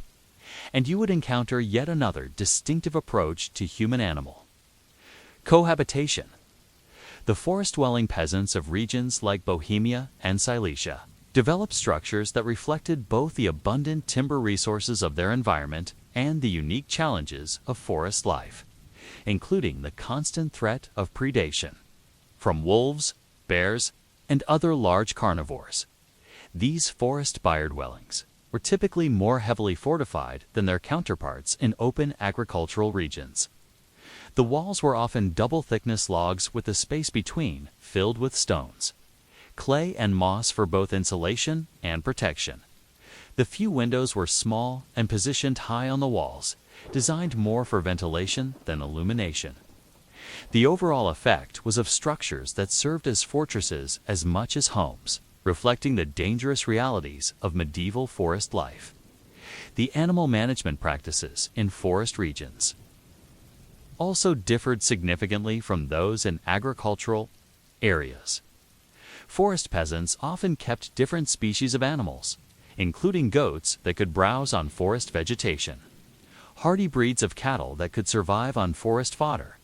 and you would encounter yet another distinctive approach to human-animal cohabitation. The forest-dwelling peasants of regions like Bohemia and Silesia developed structures that reflected both the abundant timber resources of their environment and the unique challenges of forest life, including the constant threat of predation from wolves, bears, and other large carnivores. These forest byre dwellings were typically more heavily fortified than their counterparts in open agricultural regions. The walls were often double-thickness logs with the space between filled with stones, clay, and moss for both insulation and protection. The few windows were small and positioned high on the walls, designed more for ventilation than illumination. The overall effect was of structures that served as fortresses as much as homes, reflecting the dangerous realities of medieval forest life. The animal management practices in forest regions also differed significantly from those in agricultural areas. Forest peasants often kept different species of animals, including goats that could browse on forest vegetation, hardy breeds of cattle that could survive on forest fodder,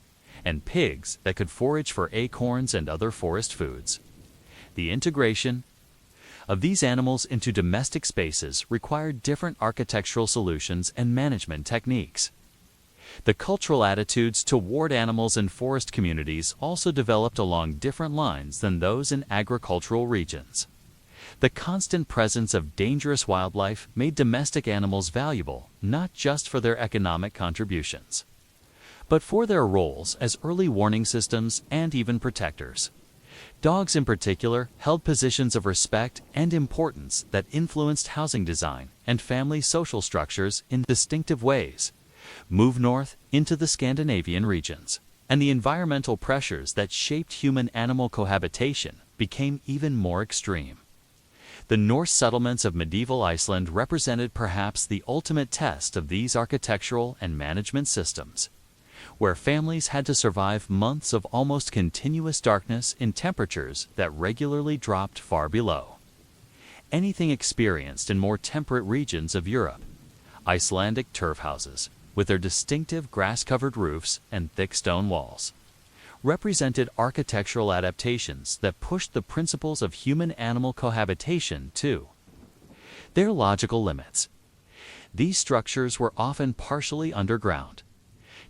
and pigs that could forage for acorns and other forest foods. The integration of these animals into domestic spaces required different architectural solutions and management techniques. The cultural attitudes toward animals in forest communities also developed along different lines than those in agricultural regions. The constant presence of dangerous wildlife made domestic animals valuable not just for their economic contributions, but for their roles as early warning systems and even protectors. Dogs in particular held positions of respect and importance that influenced housing design and family social structures in distinctive ways. Move north into the Scandinavian regions, and the environmental pressures that shaped human-animal cohabitation became even more extreme. The Norse settlements of medieval Iceland represented perhaps the ultimate test of these architectural and management systems, where families had to survive months of almost continuous darkness in temperatures that regularly dropped far below anything experienced in more temperate regions of Europe. Icelandic turf houses, with their distinctive grass-covered roofs and thick stone walls, represented architectural adaptations that pushed the principles of human-animal cohabitation to their logical limits. These structures were often partially underground,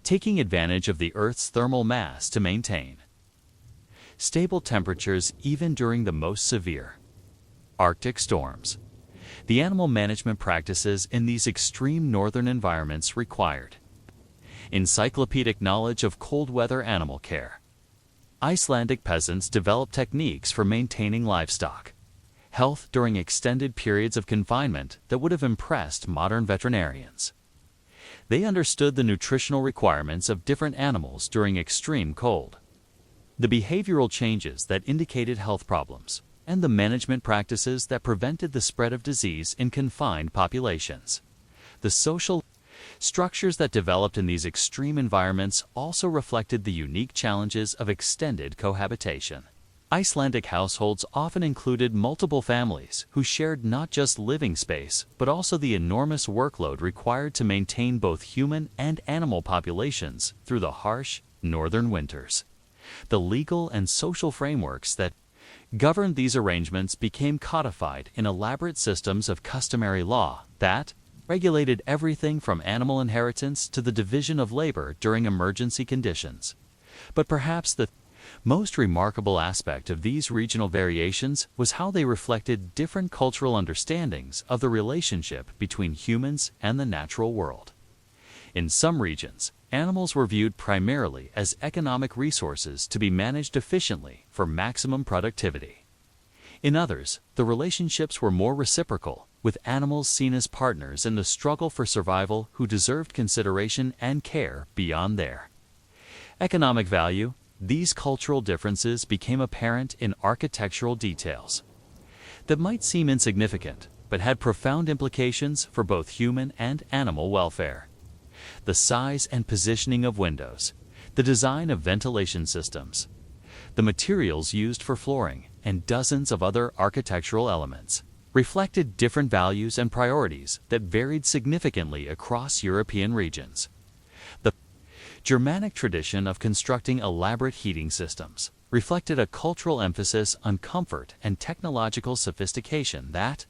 taking advantage of the Earth's thermal mass to maintain stable temperatures even during the most severe Arctic storms. The animal management practices in these extreme northern environments required encyclopedic knowledge of cold weather animal care. Icelandic peasants developed techniques for maintaining livestock health during extended periods of confinement that would have impressed modern veterinarians. They understood the nutritional requirements of different animals during extreme cold, the behavioral changes that indicated health problems, and the management practices that prevented the spread of disease in confined populations. The social structures that developed in these extreme environments also reflected the unique challenges of extended cohabitation. Icelandic households often included multiple families who shared not just living space, but also the enormous workload required to maintain both human and animal populations through the harsh northern winters. The legal and social frameworks that governed these arrangements became codified in elaborate systems of customary law that regulated everything from animal inheritance to the division of labor during emergency conditions. But perhaps the most remarkable aspect of these regional variations was how they reflected different cultural understandings of the relationship between humans and the natural world. In some regions, animals were viewed primarily as economic resources to be managed efficiently for maximum productivity. In others, the relationships were more reciprocal, with animals seen as partners in the struggle for survival who deserved consideration and care beyond their economic value. These cultural differences became apparent in architectural details that might seem insignificant, but had profound implications for both human and animal welfare. The size and positioning of windows, the design of ventilation systems, the materials used for flooring, and dozens of other architectural elements reflected different values and priorities that varied significantly across European regions. The Germanic tradition of constructing elaborate heating systems reflected a cultural emphasis on comfort and technological sophistication that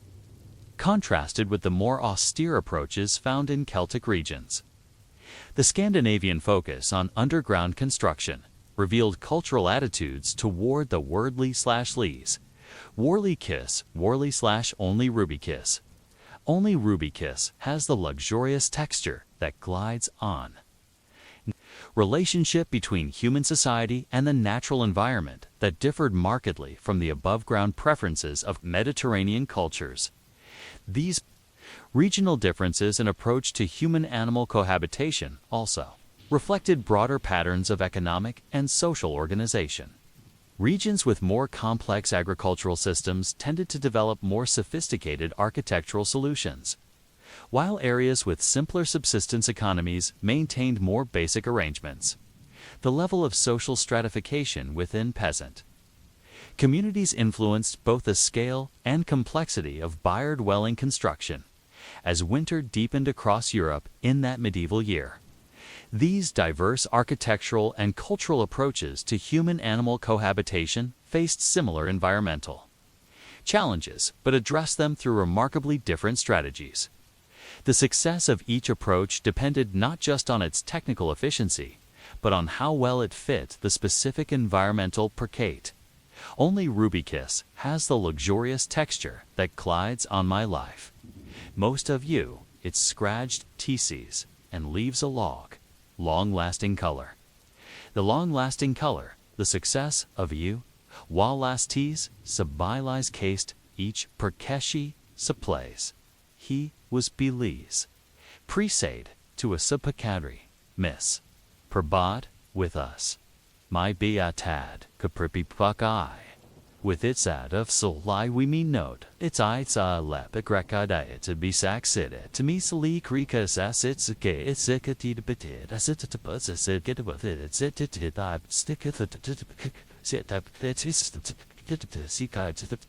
contrasted with the more austere approaches found in Celtic regions. The Scandinavian focus on underground construction revealed cultural attitudes toward the wordly/lees. Warly kiss, warly/only ruby kiss. Only ruby kiss has the luxurious texture that glides on. Relationship between human society and the natural environment that differed markedly from the above-ground preferences of Mediterranean cultures. These regional differences in approach to human-animal cohabitation also reflected broader patterns of economic and social organization. Regions with more complex agricultural systems tended to develop more sophisticated architectural solutions, while areas with simpler subsistence economies maintained more basic arrangements. The level of social stratification within peasant communities influenced both the scale and complexity of byre-dwelling construction as winter deepened across Europe in that medieval year. These diverse architectural and cultural approaches to human-animal cohabitation faced similar environmental challenges, but addressed them through remarkably different strategies. The success of each approach depended not just on its technical efficiency, but on how well it fit the specific environmental percate. Only Ruby Kiss has the luxurious texture that glides on my life. Most of you, it's scratched TCs and leaves a long-lasting color. The long-lasting color, the success of you, while last teas, subbilize cased each perkeshi supplays. He was Belize. Presade to a subpacadri, miss. Perbad with us. My beatad, capripi puck eye. With its ad of solai we mean note. Its it's a lep agrekada to be saxid to me sali krikas as it's a gay it's a catid betid as it to buzz as it get with it it's it to the stick it sit up it is to see guide to the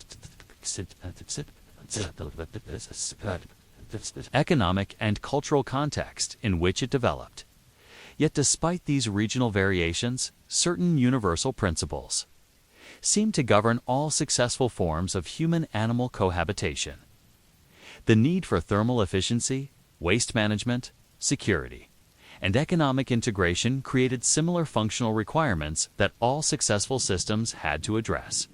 economic and cultural context in which it developed. Yet despite these regional variations, certain universal principles seem to govern all successful forms of human-animal cohabitation. The need for thermal efficiency, waste management, security, and economic integration created similar functional requirements that all successful systems had to address,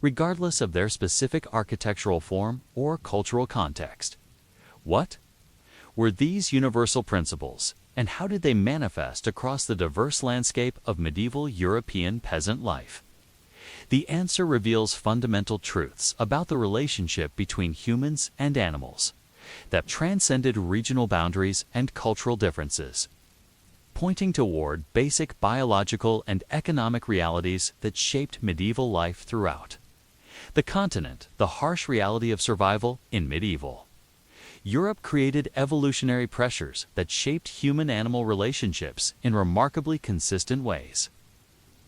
regardless of their specific architectural form or cultural context. What were these universal principles, and how did they manifest across the diverse landscape of medieval European peasant life? The answer reveals fundamental truths about the relationship between humans and animals that transcended regional boundaries and cultural differences, pointing toward basic biological and economic realities that shaped medieval life throughout the continent. The harsh reality of survival in medieval Europe created evolutionary pressures that shaped human-animal relationships in remarkably consistent ways.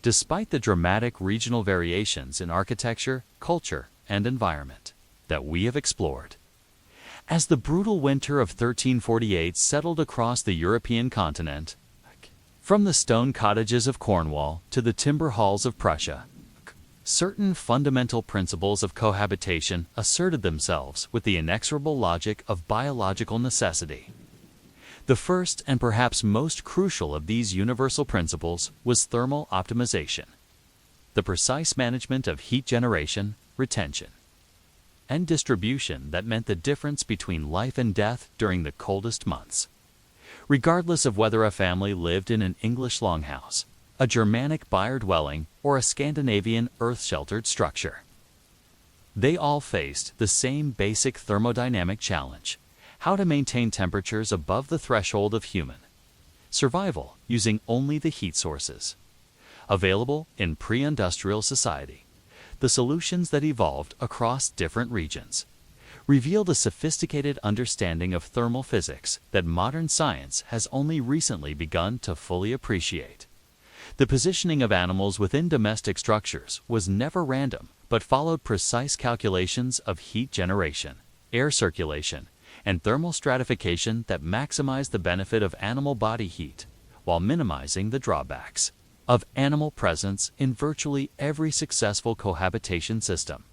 Despite the dramatic regional variations in architecture, culture, and environment that we have explored, as the brutal winter of 1348 settled across the European continent, from the stone cottages of Cornwall to the timber halls of Prussia, certain fundamental principles of cohabitation asserted themselves with the inexorable logic of biological necessity. The first and perhaps most crucial of these universal principles was thermal optimization, the precise management of heat generation, retention, and distribution that meant the difference between life and death during the coldest months. Regardless of whether a family lived in an English longhouse, a Germanic byre dwelling, or a Scandinavian earth-sheltered structure, they all faced the same basic thermodynamic challenge: how to maintain temperatures above the threshold of human survival using only the heat sources available in pre-industrial society. The solutions that evolved across different regions revealed a sophisticated understanding of thermal physics that modern science has only recently begun to fully appreciate. The positioning of animals within domestic structures was never random, but followed precise calculations of heat generation, air circulation, and thermal stratification that maximize the benefit of animal body heat while minimizing the drawbacks of animal presence in virtually every successful cohabitation system.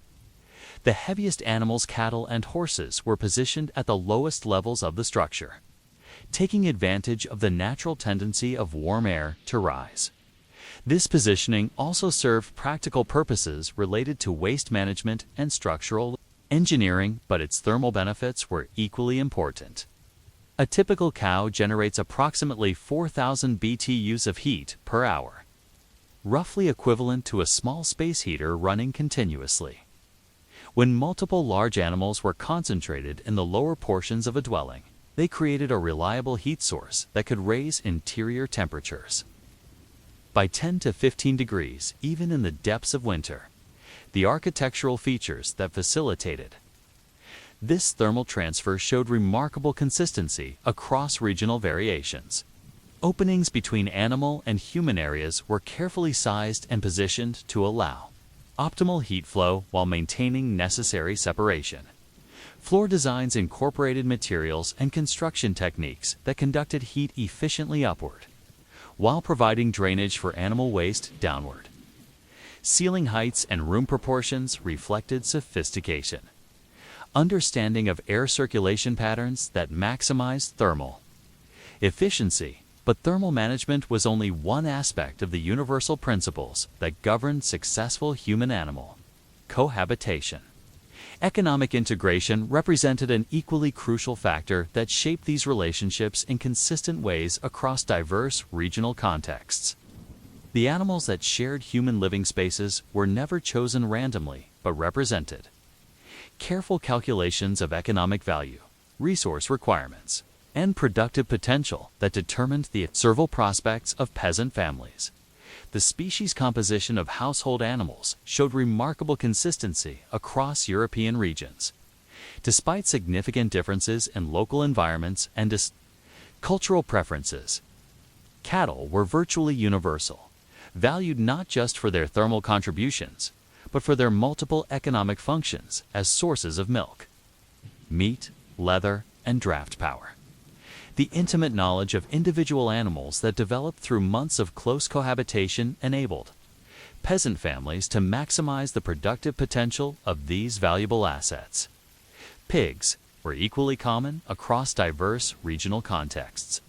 The heaviest animals, cattle and horses, were positioned at the lowest levels of the structure, taking advantage of the natural tendency of warm air to rise. This positioning also served practical purposes related to waste management and structural engineering, but its thermal benefits were equally important. A typical cow generates approximately 4,000 BTUs of heat per hour, roughly equivalent to a small space heater running continuously. When multiple large animals were concentrated in the lower portions of a dwelling, they created a reliable heat source that could raise interior temperatures by 10 to 15 degrees even in the depths of winter. The architectural features that facilitated this thermal transfer showed remarkable consistency across regional variations. Openings between animal and human areas were carefully sized and positioned to allow optimal heat flow while maintaining necessary separation. Floor designs incorporated materials and construction techniques that conducted heat efficiently upward, while providing drainage for animal waste downward. Ceiling heights and room proportions reflected sophistication, understanding of air circulation patterns that maximize thermal efficiency But thermal management was only one aspect of the universal principles that governed successful human-animal cohabitation. Economic integration represented an equally crucial factor that shaped these relationships in consistent ways across diverse regional contexts. The animals that shared human living spaces were never chosen randomly, but represented careful calculations of economic value, resource requirements, and productive potential that determined the survival prospects of peasant families. The species composition of household animals showed remarkable consistency across European regions. Despite significant differences in local environments and cultural preferences, cattle were virtually universal, valued not just for their thermal contributions, but for their multiple economic functions as sources of milk, meat, leather, and draft power. The intimate knowledge of individual animals that developed through months of close cohabitation enabled peasant families to maximize the productive potential of these valuable assets. Pigs were equally common across diverse regional contexts,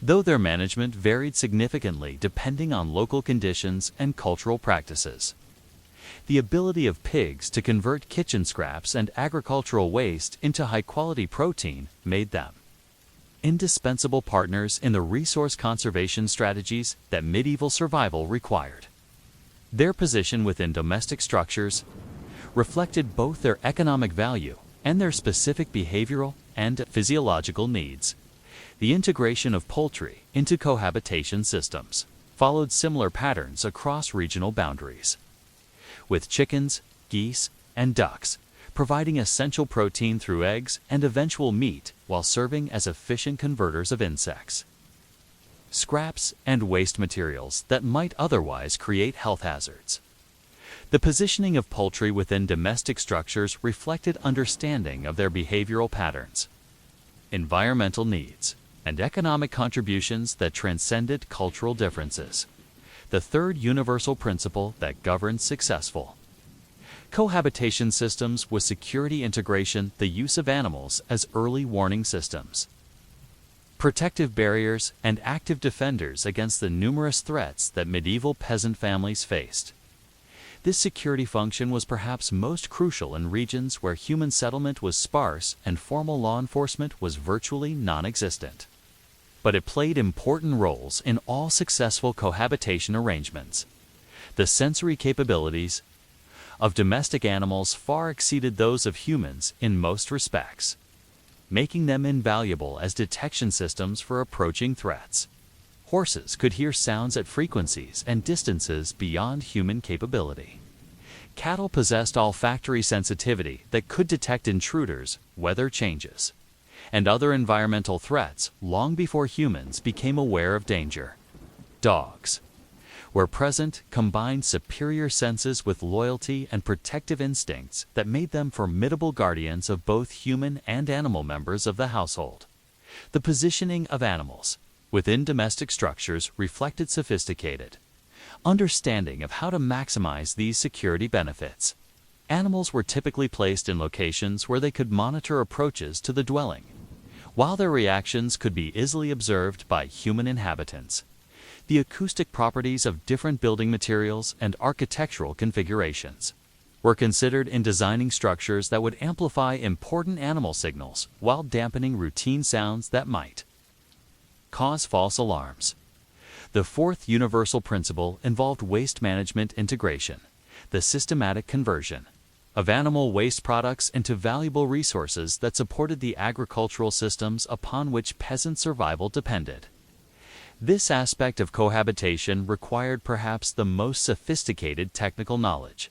though their management varied significantly depending on local conditions and cultural practices. The ability of pigs to convert kitchen scraps and agricultural waste into high-quality protein made them indispensable partners in the resource conservation strategies that medieval survival required. Their position within domestic structures reflected both their economic value and their specific behavioral and physiological needs. The integration of poultry into cohabitation systems followed similar patterns across regional boundaries, with chickens, geese, and ducks providing essential protein through eggs and eventual meat while serving as efficient converters of insects, scraps, and waste materials that might otherwise create health hazards. The positioning of poultry within domestic structures reflected understanding of their behavioral patterns, environmental needs, and economic contributions that transcended cultural differences. The third universal principle that governs successful cohabitation systems was security integration, the use of animals as early warning systems, protective barriers, and active defenders against the numerous threats that medieval peasant families faced. This security function was perhaps most crucial in regions where human settlement was sparse and formal law enforcement was virtually non-existent. But it played important roles in all successful cohabitation arrangements. The sensory capabilities of domestic animals far exceeded those of humans in most respects, making them invaluable as detection systems for approaching threats. Horses could hear sounds at frequencies and distances beyond human capability. Cattle possessed olfactory sensitivity that could detect intruders, weather changes, and other environmental threats long before humans became aware of danger. Dogs, where present, combined superior senses with loyalty and protective instincts that made them formidable guardians of both human and animal members of the household. The positioning of animals within domestic structures reflected sophisticated understanding of how to maximize these security benefits. Animals were typically placed in locations where they could monitor approaches to the dwelling, while their reactions could be easily observed by human inhabitants. The acoustic properties of different building materials and architectural configurations were considered in designing structures that would amplify important animal signals while dampening routine sounds that might cause false alarms. The fourth universal principle involved waste management integration, the systematic conversion of animal waste products into valuable resources that supported the agricultural systems upon which peasant survival depended. This aspect of cohabitation required perhaps the most sophisticated technical knowledge,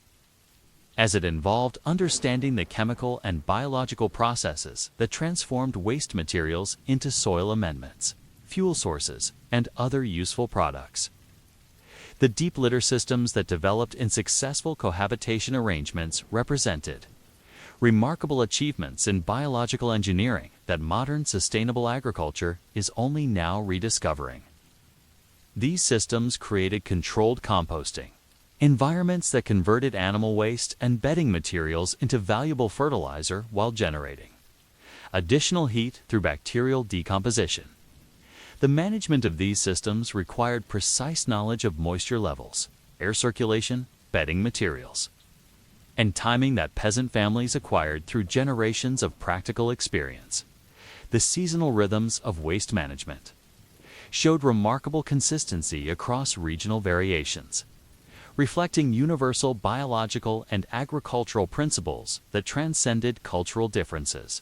as it involved understanding the chemical and biological processes that transformed waste materials into soil amendments, fuel sources, and other useful products. The deep litter systems that developed in successful cohabitation arrangements represented remarkable achievements in biological engineering that modern sustainable agriculture is only now rediscovering. These systems created controlled composting, environments that converted animal waste and bedding materials into valuable fertilizer while generating additional heat through bacterial decomposition. The management of these systems required precise knowledge of moisture levels, air circulation, bedding materials, and timing that peasant families acquired through generations of practical experience. The seasonal rhythms of waste management showed remarkable consistency across regional variations, reflecting universal biological and agricultural principles that transcended cultural differences.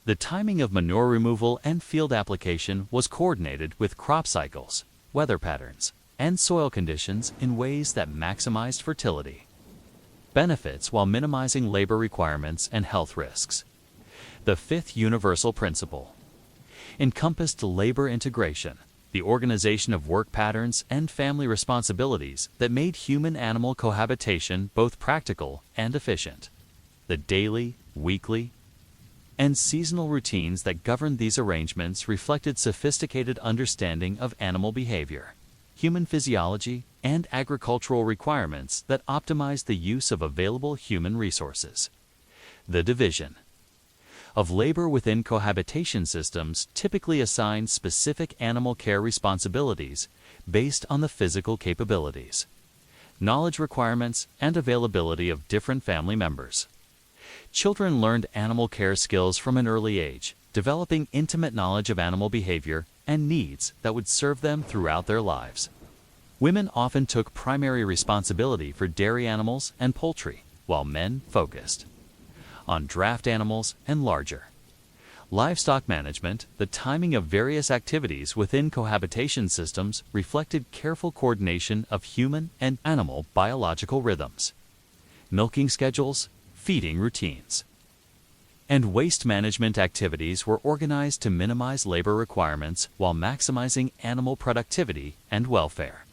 The timing of manure removal and field application was coordinated with crop cycles, weather patterns, and soil conditions in ways that maximized fertility benefits while minimizing labor requirements and health risks. The fifth universal principle encompassed labor integration, the organization of work patterns and family responsibilities that made human-animal cohabitation both practical and efficient. The daily, weekly, and seasonal routines that governed these arrangements reflected sophisticated understanding of animal behavior, human physiology, and agricultural requirements that optimized the use of available human resources. The division of labor within cohabitation systems typically assigned specific animal care responsibilities based on the physical capabilities, knowledge requirements, and availability of different family members. Children learned animal care skills from an early age, developing intimate knowledge of animal behavior and needs that would serve them throughout their lives. Women often took primary responsibility for dairy animals and poultry, while men focused on draft animals and larger livestock management. The timing of various activities within cohabitation systems reflected careful coordination of human and animal biological rhythms, milking schedules, feeding routines, and waste management activities were organized to minimize labor requirements while maximizing animal productivity and welfare.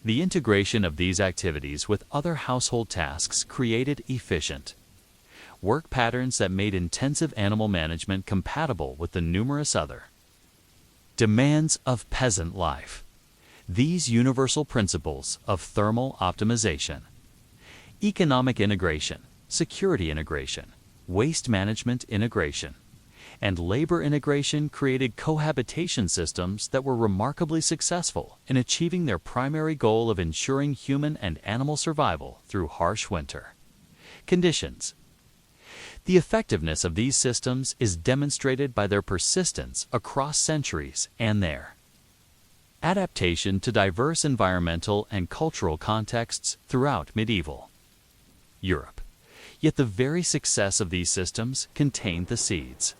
The integration of these activities with other household tasks created efficient work patterns that made intensive animal management compatible with the numerous other demands of peasant life. These universal principles of thermal optimization, economic integration, security integration, waste management integration, and labor integration created cohabitation systems that were remarkably successful in achieving their primary goal of ensuring human and animal survival through harsh winter conditions. The effectiveness of these systems is demonstrated by their persistence across centuries and their adaptation to diverse environmental and cultural contexts throughout medieval Europe. Yet the very success of these systems contained the seeds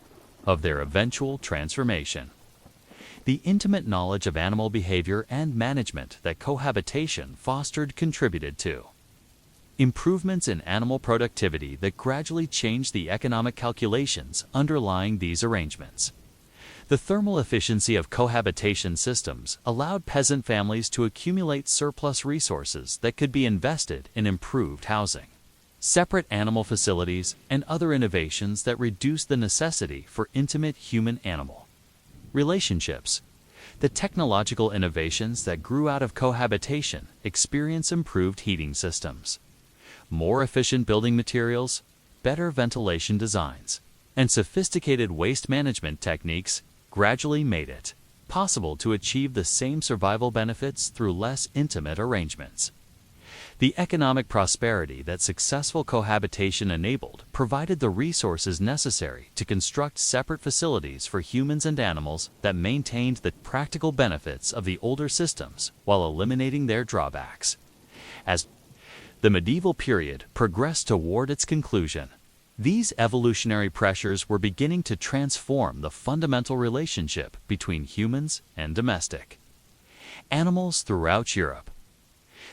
of their eventual transformation. The intimate knowledge of animal behavior and management that cohabitation fostered contributed to improvements in animal productivity that gradually changed the economic calculations underlying these arrangements. The thermal efficiency of cohabitation systems allowed peasant families to accumulate surplus resources that could be invested in improved housing, separate animal facilities, and other innovations that reduce the necessity for intimate human-animal relationships. The technological innovations that grew out of cohabitation experience improved heating systems, more efficient building materials, better ventilation designs, and sophisticated waste management techniques gradually made it possible to achieve the same survival benefits through less intimate arrangements. The economic prosperity that successful cohabitation enabled provided the resources necessary to construct separate facilities for humans and animals that maintained the practical benefits of the older systems while eliminating their drawbacks. As the medieval period progressed toward its conclusion, these evolutionary pressures were beginning to transform the fundamental relationship between humans and domestic animals throughout Europe.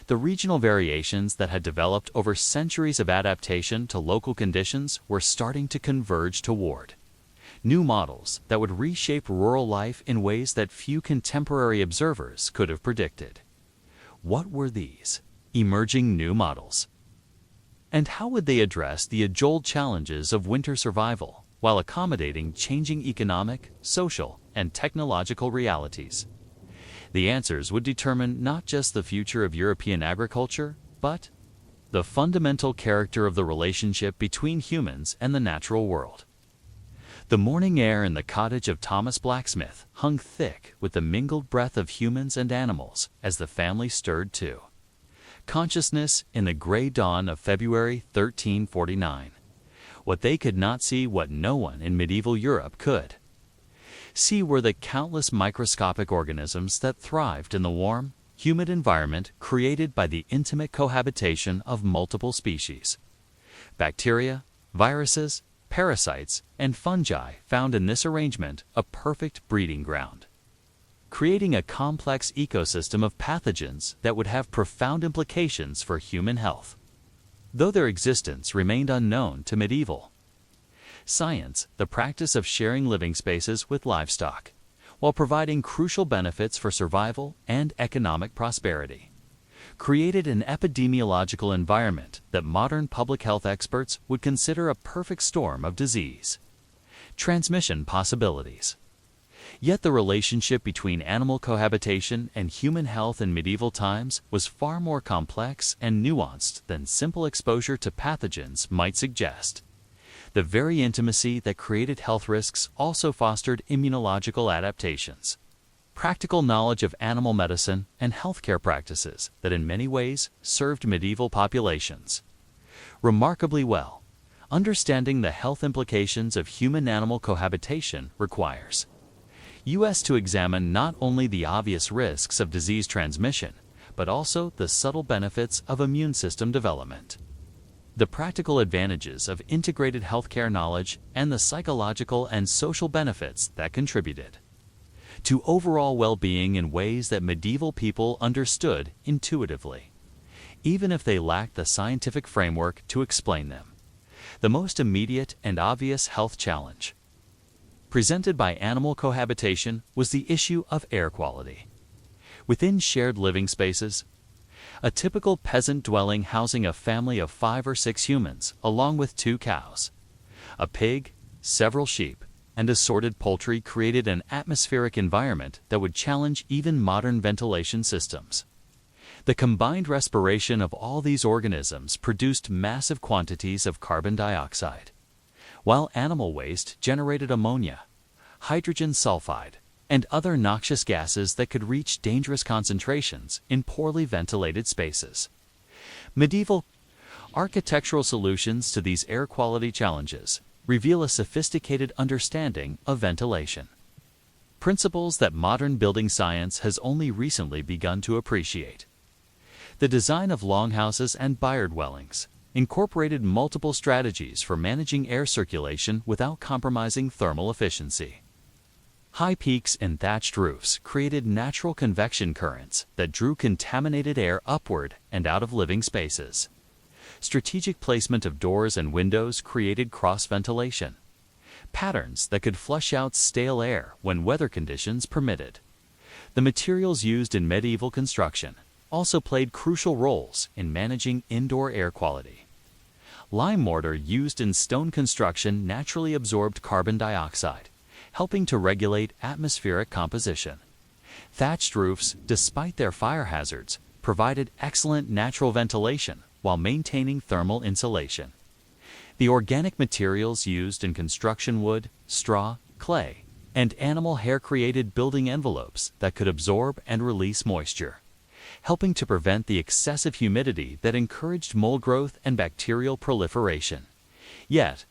The regional variations that had developed over centuries of adaptation to local conditions were starting to converge toward new models that would reshape rural life in ways that few contemporary observers could have predicted. What were these emerging new models? And how would they address the age-old challenges of winter survival while accommodating changing economic, social, and technological realities? The answers would determine not just the future of European agriculture, but the fundamental character of the relationship between humans and the natural world. The morning air in the cottage of Thomas Blacksmith hung thick with the mingled breath of humans and animals as the family stirred to consciousness in the gray dawn of February 1349. What they could not see, what no one in medieval Europe could see, were the countless microscopic organisms that thrived in the warm, humid environment created by the intimate cohabitation of multiple species. Bacteria, viruses, parasites, and fungi found in this arrangement a perfect breeding ground, creating a complex ecosystem of pathogens that would have profound implications for human health, though their existence remained unknown to medieval science. The practice of sharing living spaces with livestock, while providing crucial benefits for survival and economic prosperity, created an epidemiological environment that modern public health experts would consider a perfect storm of disease transmission possibilities. Yet the relationship between animal cohabitation and human health in medieval times was far more complex and nuanced than simple exposure to pathogens might suggest. The very intimacy that created health risks also fostered immunological adaptations, practical knowledge of animal medicine and healthcare practices that in many ways served medieval populations remarkably well. Understanding the health implications of human-animal cohabitation requires us to examine not only the obvious risks of disease transmission, but also the subtle benefits of immune system development, the practical advantages of integrated healthcare knowledge, and the psychological and social benefits that contributed to overall well-being in ways that medieval people understood intuitively, even if they lacked the scientific framework to explain them. The most immediate and obvious health challenge presented by animal cohabitation was the issue of air quality. Within shared living spaces, a typical peasant dwelling housing a family of 5 or 6 humans, along with 2 cows, a pig, several sheep, and assorted poultry, created an atmospheric environment that would challenge even modern ventilation systems. The combined respiration of all these organisms produced massive quantities of carbon dioxide, while animal waste generated ammonia, hydrogen sulfide, and other noxious gases that could reach dangerous concentrations in poorly ventilated spaces. Medieval architectural solutions to these air quality challenges reveal a sophisticated understanding of ventilation, principles that modern building science has only recently begun to appreciate. The design of longhouses and byre dwellings incorporated multiple strategies for managing air circulation without compromising thermal efficiency. High peaks and thatched roofs created natural convection currents that drew contaminated air upward and out of living spaces. Strategic placement of doors and windows created cross-ventilation patterns that could flush out stale air when weather conditions permitted. The materials used in medieval construction also played crucial roles in managing indoor air quality. Lime mortar used in stone construction naturally absorbed carbon dioxide, helping to regulate atmospheric composition. Thatched roofs, despite their fire hazards, provided excellent natural ventilation while maintaining thermal insulation. The organic materials used in construction, wood, straw, clay, and animal hair, created building envelopes that could absorb and release moisture, helping to prevent the excessive humidity that encouraged mold growth and bacterial proliferation. Yet,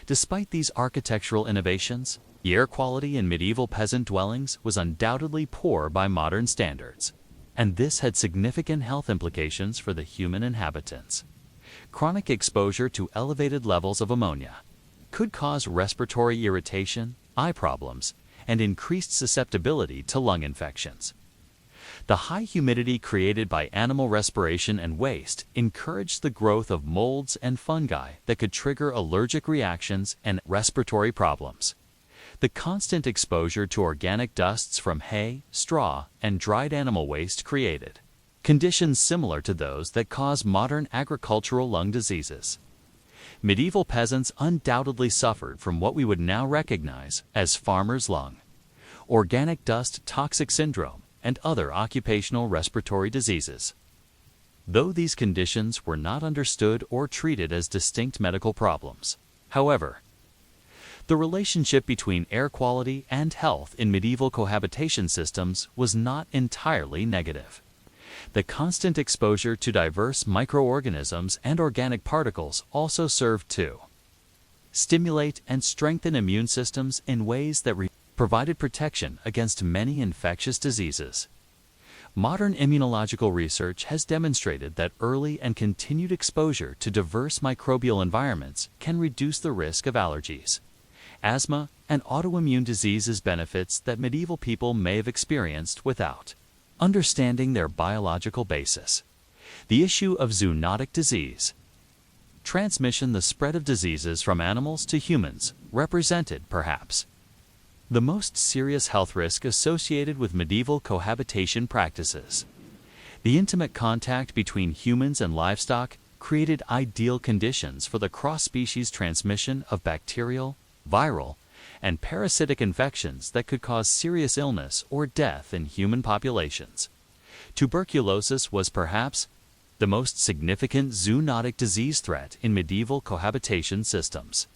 despite these architectural innovations, the air quality in medieval peasant dwellings was undoubtedly poor by modern standards, and this had significant health implications for the human inhabitants. Chronic exposure to elevated levels of ammonia could cause respiratory irritation, eye problems, and increased susceptibility to lung infections. The high humidity created by animal respiration and waste encouraged the growth of molds and fungi that could trigger allergic reactions and respiratory problems. The constant exposure to organic dusts from hay, straw, and dried animal waste created conditions similar to those that cause modern agricultural lung diseases. Medieval peasants undoubtedly suffered from what we would now recognize as farmer's lung, organic dust toxic syndrome, and other occupational respiratory diseases. Though these conditions were not understood or treated as distinct medical problems, however, The relationship between air quality and health in medieval cohabitation systems was not entirely negative. The constant exposure to diverse microorganisms and organic particles also served to stimulate and strengthen immune systems in ways that provided protection against many infectious diseases. Modern immunological research has demonstrated that early and continued exposure to diverse microbial environments can reduce the risk of allergies, asthma, and autoimmune diseases, benefits that medieval people may have experienced without understanding their biological basis. The issue of zoonotic disease. Transmission, the spread of diseases from animals to humans, represented, perhaps, the most serious health risk associated with medieval cohabitation practices. The intimate contact between humans and livestock created ideal conditions for the cross-species transmission of bacterial, viral, and parasitic infections that could cause serious illness or death in human populations. Tuberculosis was perhaps the most significant zoonotic disease threat in medieval cohabitation systems.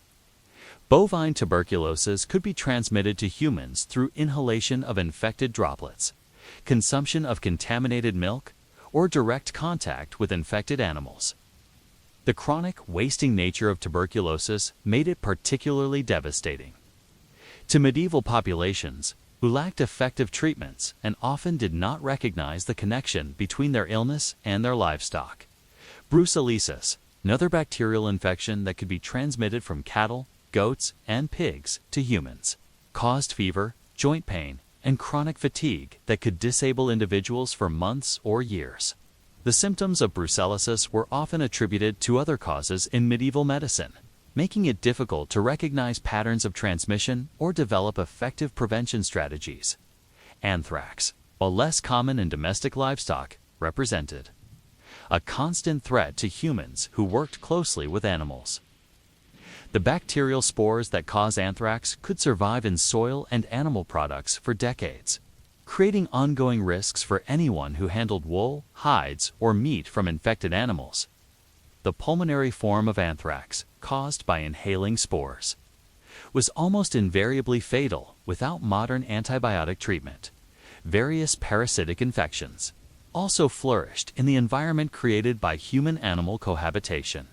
Bovine tuberculosis could be transmitted to humans through inhalation of infected droplets, consumption of contaminated milk, or direct contact with infected animals. The chronic, wasting nature of tuberculosis made it particularly devastating to medieval populations who lacked effective treatments and often did not recognize the connection between their illness and their livestock. Brucellosis, another bacterial infection that could be transmitted from cattle, goats, and pigs to humans, caused fever, joint pain, and chronic fatigue that could disable individuals for months or years. The symptoms of brucellosis were often attributed to other causes in medieval medicine, making it difficult to recognize patterns of transmission or develop effective prevention strategies. Anthrax, while less common in domestic livestock, represented a constant threat to humans who worked closely with animals. The bacterial spores that cause anthrax could survive in soil and animal products for decades, creating ongoing risks for anyone who handled wool, hides, or meat from infected animals. The pulmonary form of anthrax, caused by inhaling spores, was almost invariably fatal without modern antibiotic treatment. Various parasitic infections also flourished in the environment created by human-animal cohabitation.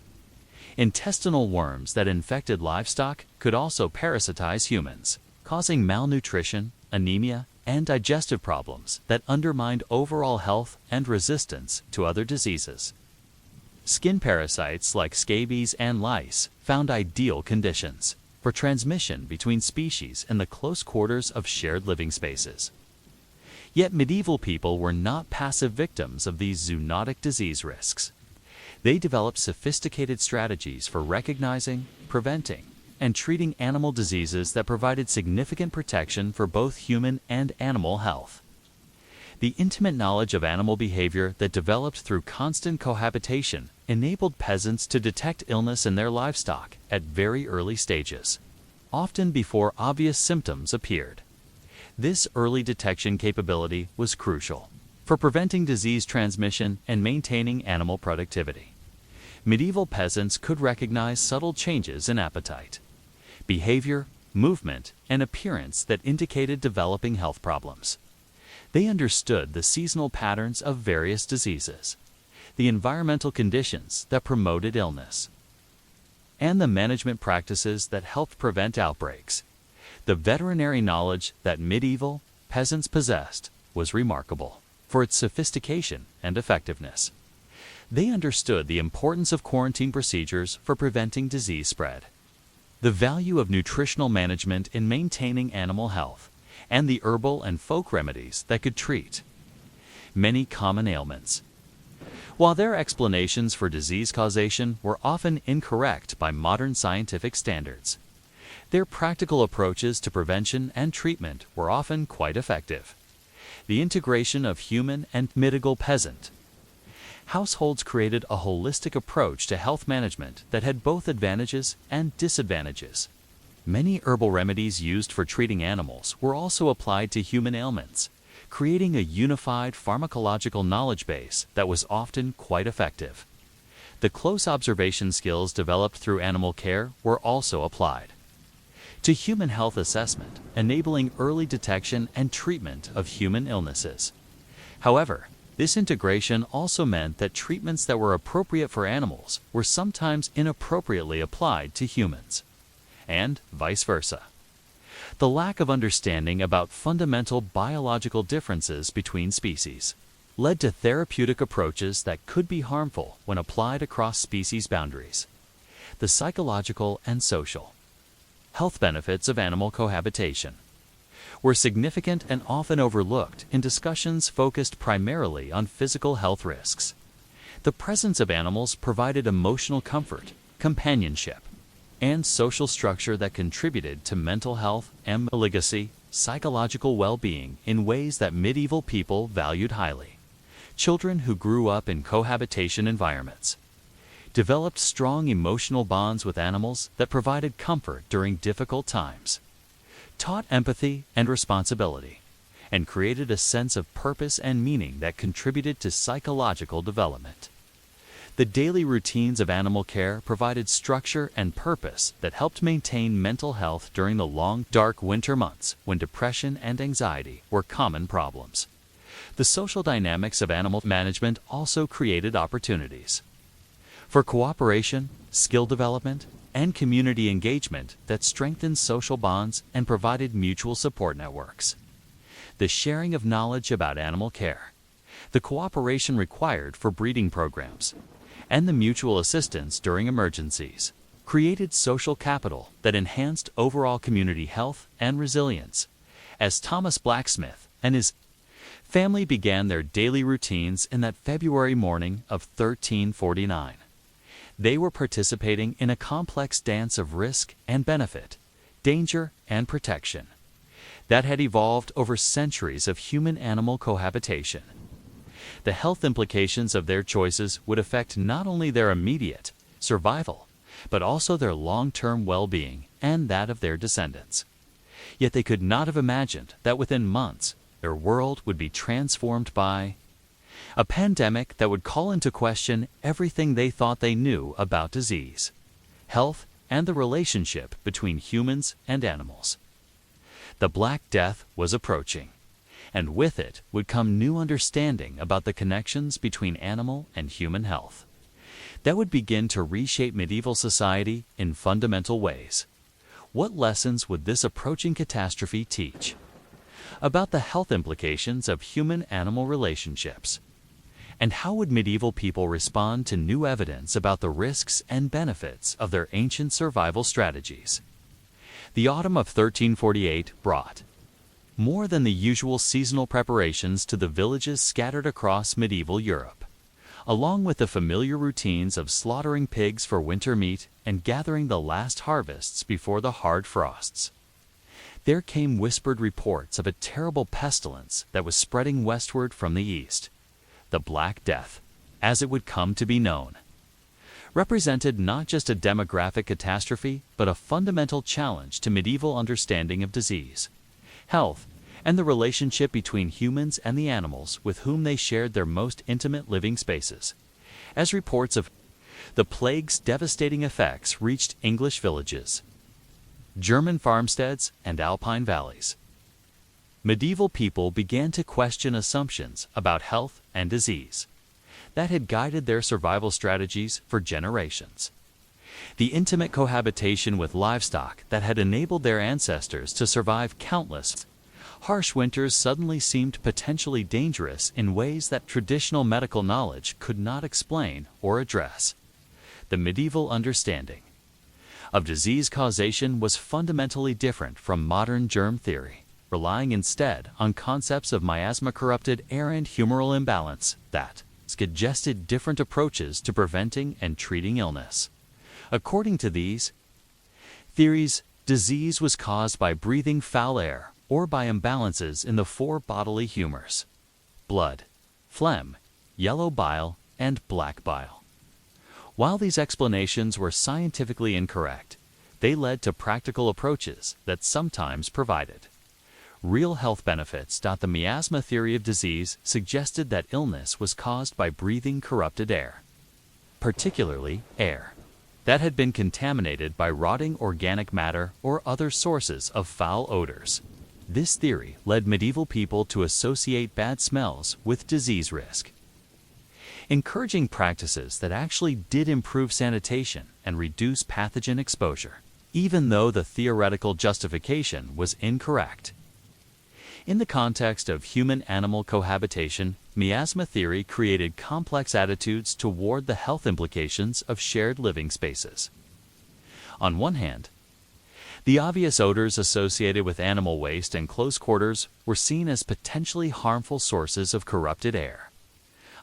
Intestinal worms that infected livestock could also parasitize humans, causing malnutrition, anemia, and digestive problems that undermined overall health and resistance to other diseases. Skin parasites like scabies and lice found ideal conditions for transmission between species in the close quarters of shared living spaces. Yet medieval people were not passive victims of these zoonotic disease risks. They developed sophisticated strategies for recognizing, preventing, and treating animal diseases that provided significant protection for both human and animal health. The intimate knowledge of animal behavior that developed through constant cohabitation enabled peasants to detect illness in their livestock at very early stages, often before obvious symptoms appeared. This early detection capability was crucial for preventing disease transmission and maintaining animal productivity. Medieval peasants could recognize subtle changes in appetite, behavior, movement, and appearance that indicated developing health problems. They understood the seasonal patterns of various diseases, the environmental conditions that promoted illness, and the management practices that helped prevent outbreaks. The veterinary knowledge that medieval peasants possessed was remarkable for its sophistication and effectiveness. They understood the importance of quarantine procedures for preventing disease spread, the value of nutritional management in maintaining animal health, and the herbal and folk remedies that could treat many common ailments. While their explanations for disease causation were often incorrect by modern scientific standards, their practical approaches to prevention and treatment were often quite effective. The integration of human and medieval peasant households created a holistic approach to health management that had both advantages and disadvantages. Many herbal remedies used for treating animals were also applied to human ailments, creating a unified pharmacological knowledge base that was often quite effective. The close observation skills developed through animal care were also applied to human health assessment, enabling early detection and treatment of human illnesses. However, this integration also meant that treatments that were appropriate for animals were sometimes inappropriately applied to humans, and vice versa. The lack of understanding about fundamental biological differences between species led to therapeutic approaches that could be harmful when applied across species boundaries. The psychological and social health benefits of animal cohabitation were significant and often overlooked in discussions focused primarily on physical health risks. The presence of animals provided emotional comfort, companionship, and social structure that contributed to mental health and legacy, psychological well-being in ways that medieval people valued highly. Children who grew up in cohabitation environments developed strong emotional bonds with animals that provided comfort during difficult times, taught empathy and responsibility, and created a sense of purpose and meaning that contributed to psychological development. The daily routines of animal care provided structure and purpose that helped maintain mental health during the long, dark winter months when depression and anxiety were common problems. The social dynamics of animal management also created opportunities for cooperation, skill development, and community engagement that strengthened social bonds and provided mutual support networks. The sharing of knowledge about animal care, the cooperation required for breeding programs, and the mutual assistance during emergencies created social capital that enhanced overall community health and resilience. As Thomas Blacksmith and his family began their daily routines in that February morning of 1349, they were participating in a complex dance of risk and benefit, danger and protection, that had evolved over centuries of human-animal cohabitation. The health implications of their choices would affect not only their immediate survival, but also their long-term well-being and that of their descendants. Yet they could not have imagined that within months, their world would be transformed by a pandemic that would call into question everything they thought they knew about disease, health, and the relationship between humans and animals. The Black Death was approaching, and with it would come new understanding about the connections between animal and human health that would begin to reshape medieval society in fundamental ways. What lessons would this approaching catastrophe teach about the health implications of human-animal relationships? And how would medieval people respond to new evidence about the risks and benefits of their ancient survival strategies? The autumn of 1348 brought more than the usual seasonal preparations to the villages scattered across medieval Europe, along with the familiar routines of slaughtering pigs for winter meat and gathering the last harvests before the hard frosts. There came whispered reports of a terrible pestilence that was spreading westward from the east. The Black Death, as it would come to be known, represented not just a demographic catastrophe, but a fundamental challenge to medieval understanding of disease, health, and the relationship between humans and the animals with whom they shared their most intimate living spaces. As reports of the plague's devastating effects reached English villages, German farmsteads, and Alpine valleys, medieval people began to question assumptions about health and disease that had guided their survival strategies for generations. The intimate cohabitation with livestock that had enabled their ancestors to survive countless harsh winters suddenly seemed potentially dangerous in ways that traditional medical knowledge could not explain or address. The medieval understanding of disease causation was fundamentally different from modern germ theory, relying instead on concepts of miasma-corrupted air and humoral imbalance that suggested different approaches to preventing and treating illness. According to these theories, disease was caused by breathing foul air or by imbalances in the four bodily humors: blood, phlegm, yellow bile, and black bile. While these explanations were scientifically incorrect, they led to practical approaches that sometimes provided real health benefits. The miasma theory of disease suggested that illness was caused by breathing corrupted air, particularly air that had been contaminated by rotting organic matter or other sources of foul odors. This theory led medieval people to associate bad smells with disease risk, encouraging practices that actually did improve sanitation and reduce pathogen exposure, even though the theoretical justification was incorrect. In the context of human-animal cohabitation, miasma theory created complex attitudes toward the health implications of shared living spaces. On one hand, the obvious odors associated with animal waste and close quarters were seen as potentially harmful sources of corrupted air.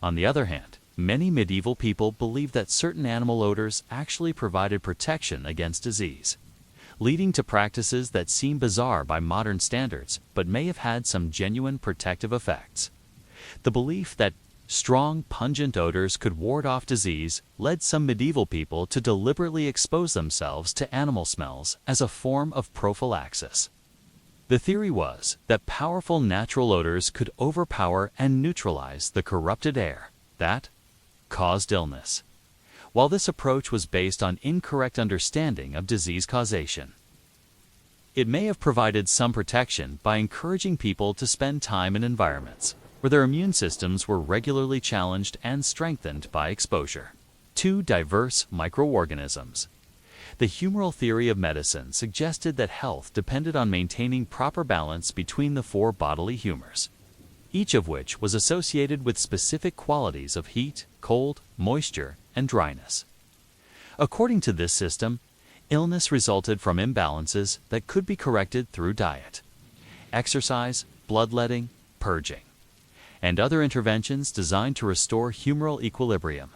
On the other hand, many medieval people believed that certain animal odors actually provided protection against disease, leading to practices that seem bizarre by modern standards but may have had some genuine protective effects. The belief that strong, pungent odors could ward off disease led some medieval people to deliberately expose themselves to animal smells as a form of prophylaxis. The theory was that powerful natural odors could overpower and neutralize the corrupted air that caused illness, while this approach was based on incorrect understanding of disease causation. It may have provided some protection by encouraging people to spend time in environments where their immune systems were regularly challenged and strengthened by exposure to diverse microorganisms. The humoral theory of medicine suggested that health depended on maintaining proper balance between the four bodily humors, each of which was associated with specific qualities of heat, cold, moisture, and dryness. According to this system, illness resulted from imbalances that could be corrected through diet, exercise, bloodletting, purging, and other interventions designed to restore humoral equilibrium.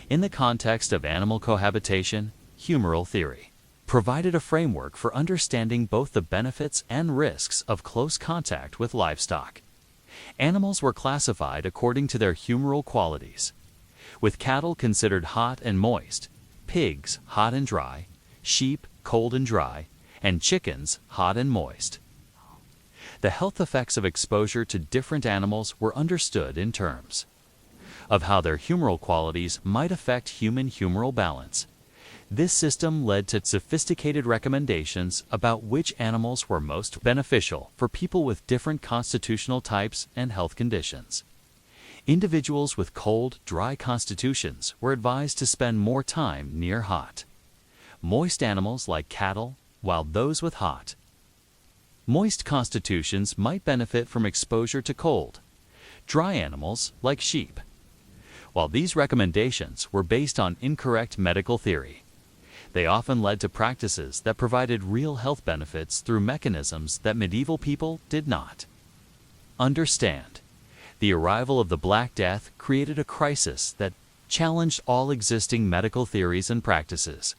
In the context of animal cohabitation, humoral theory provided a framework for understanding both the benefits and risks of close contact with livestock. Animals were classified according to their humoral qualities, with cattle considered hot and moist, pigs hot and dry, sheep cold and dry, and chickens hot and moist. The health effects of exposure to different animals were understood in terms of how their humoral qualities might affect human humoral balance. This system led to sophisticated recommendations about which animals were most beneficial for people with different constitutional types and health conditions. Individuals with cold, dry constitutions were advised to spend more time near hot, moist animals like cattle, while those with hot, moist constitutions might benefit from exposure to cold, dry animals like sheep. While these recommendations were based on incorrect medical theory, they often led to practices that provided real health benefits through mechanisms that medieval people did not understand. The arrival of the Black Death created a crisis that challenged all existing medical theories and practices.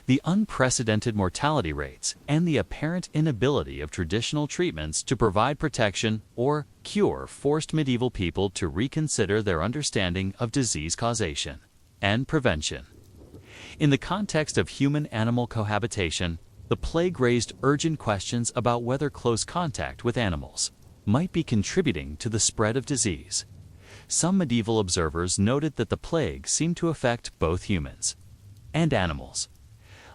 The unprecedented mortality rates and the apparent inability of traditional treatments to provide protection or cure forced medieval people to reconsider their understanding of disease causation and prevention. In the context of human-animal cohabitation, the plague raised urgent questions about whether close contact with animals might be contributing to the spread of disease. Some medieval observers noted that the plague seemed to affect both humans and animals,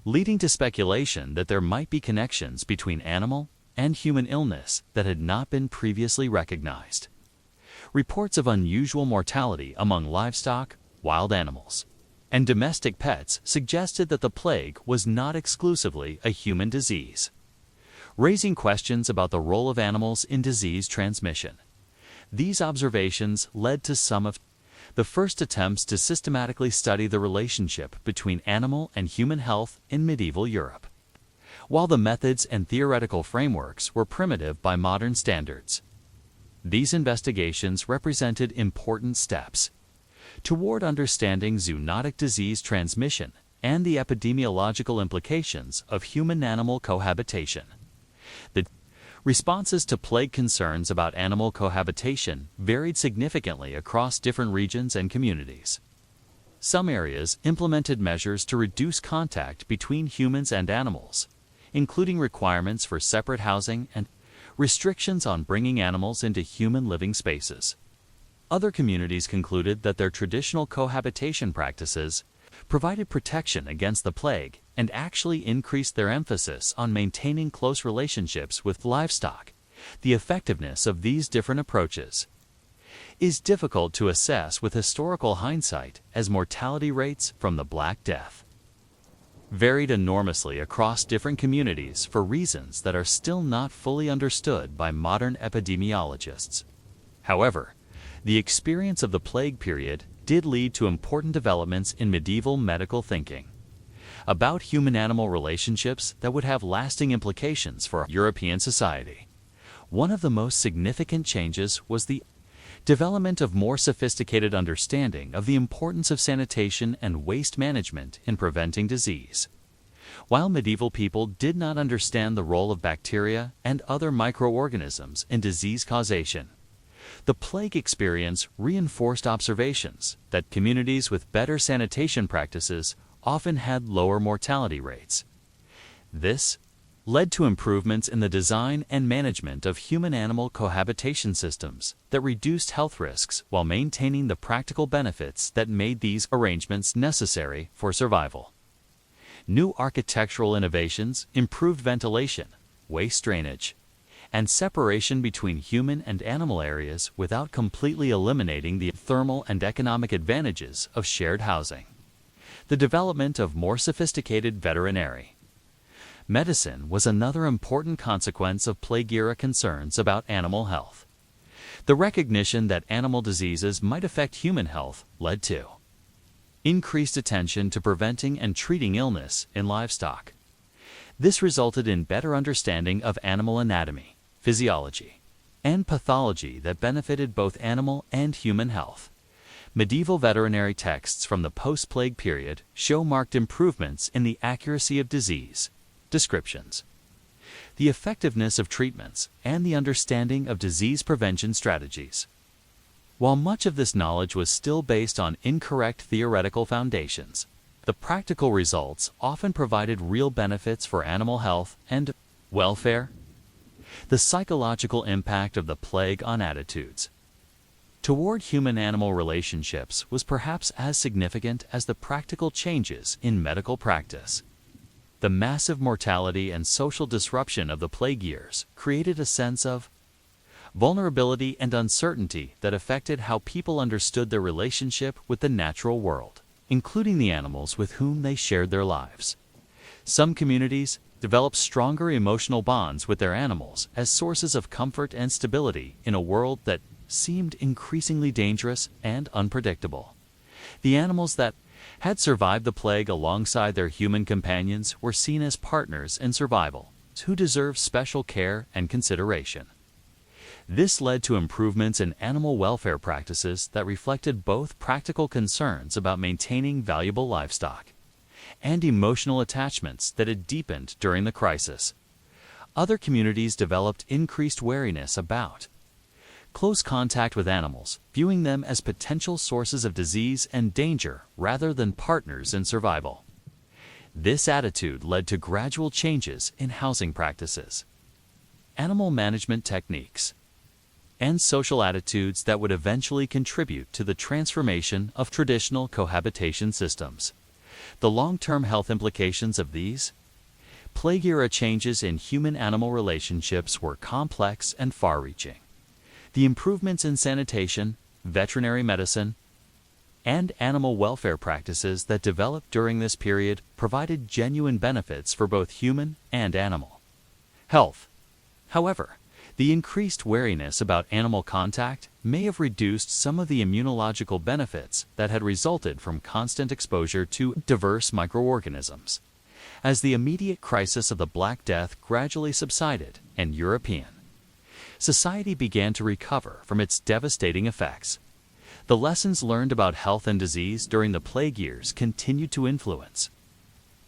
leading to speculation that there might be connections between animal and human illness that had not been previously recognized. Reports of unusual mortality among livestock, wild animals, and domestic pets suggested that the plague was not exclusively a human disease, raising questions about the role of animals in disease transmission. These observations led to some of the first attempts to systematically study the relationship between animal and human health in medieval Europe. While the methods and theoretical frameworks were primitive by modern standards, these investigations represented important steps toward understanding zoonotic disease transmission and the epidemiological implications of human-animal cohabitation. The responses to plague concerns about animal cohabitation varied significantly across different regions and communities. Some areas implemented measures to reduce contact between humans and animals, including requirements for separate housing and restrictions on bringing animals into human living spaces. Other communities concluded that their traditional cohabitation practices provided protection against the plague, and actually increased their emphasis on maintaining close relationships with livestock. The effectiveness of these different approaches is difficult to assess with historical hindsight, as mortality rates from the Black Death varied enormously across different communities for reasons that are still not fully understood by modern epidemiologists. However, the experience of the plague period did lead to important developments in medieval medical thinking about human-animal relationships that would have lasting implications for European society. One of the most significant changes was the development of more sophisticated understanding of the importance of sanitation and waste management in preventing disease. While medieval people did not understand the role of bacteria and other microorganisms in disease causation, the plague experience reinforced observations that communities with better sanitation practices often had lower mortality rates. This led to improvements in the design and management of human-animal cohabitation systems that reduced health risks while maintaining the practical benefits that made these arrangements necessary for survival. New architectural innovations improved ventilation, waste drainage, and separation between human and animal areas without completely eliminating the thermal and economic advantages of shared housing. The development of more sophisticated veterinary medicine was another important consequence of plague-era concerns about animal health. The recognition that animal diseases might affect human health led to increased attention to preventing and treating illness in livestock. This resulted in better understanding of animal anatomy, physiology, and pathology that benefited both animal and human health. Medieval veterinary texts from the post-plague period show marked improvements in the accuracy of disease descriptions, the effectiveness of treatments, and the understanding of disease prevention strategies. While much of this knowledge was still based on incorrect theoretical foundations, the practical results often provided real benefits for animal health and welfare. The psychological impact of the plague on attitudes toward human-animal relationships was perhaps as significant as the practical changes in medical practice. The massive mortality and social disruption of the plague years created a sense of vulnerability and uncertainty that affected how people understood their relationship with the natural world, including the animals with whom they shared their lives. Some communities developed stronger emotional bonds with their animals as sources of comfort and stability in a world that seemed increasingly dangerous and unpredictable. The animals that had survived the plague alongside their human companions were seen as partners in survival, who deserved special care and consideration. This led to improvements in animal welfare practices that reflected both practical concerns about maintaining valuable livestock and emotional attachments that had deepened during the crisis. Other communities developed increased wariness about close contact with animals, viewing them as potential sources of disease and danger rather than partners in survival. This attitude led to gradual changes in housing practices, animal management techniques, and social attitudes that would eventually contribute to the transformation of traditional cohabitation systems. The long-term health implications of these plague-era changes in human-animal relationships were complex and far-reaching. The improvements in sanitation, veterinary medicine, and animal welfare practices that developed during this period provided genuine benefits for both human and animal health. However, the increased wariness about animal contact may have reduced some of the immunological benefits that had resulted from constant exposure to diverse microorganisms. As the immediate crisis of the Black Death gradually subsided and European society began to recover from its devastating effects, the lessons learned about health and disease during the plague years continued to influence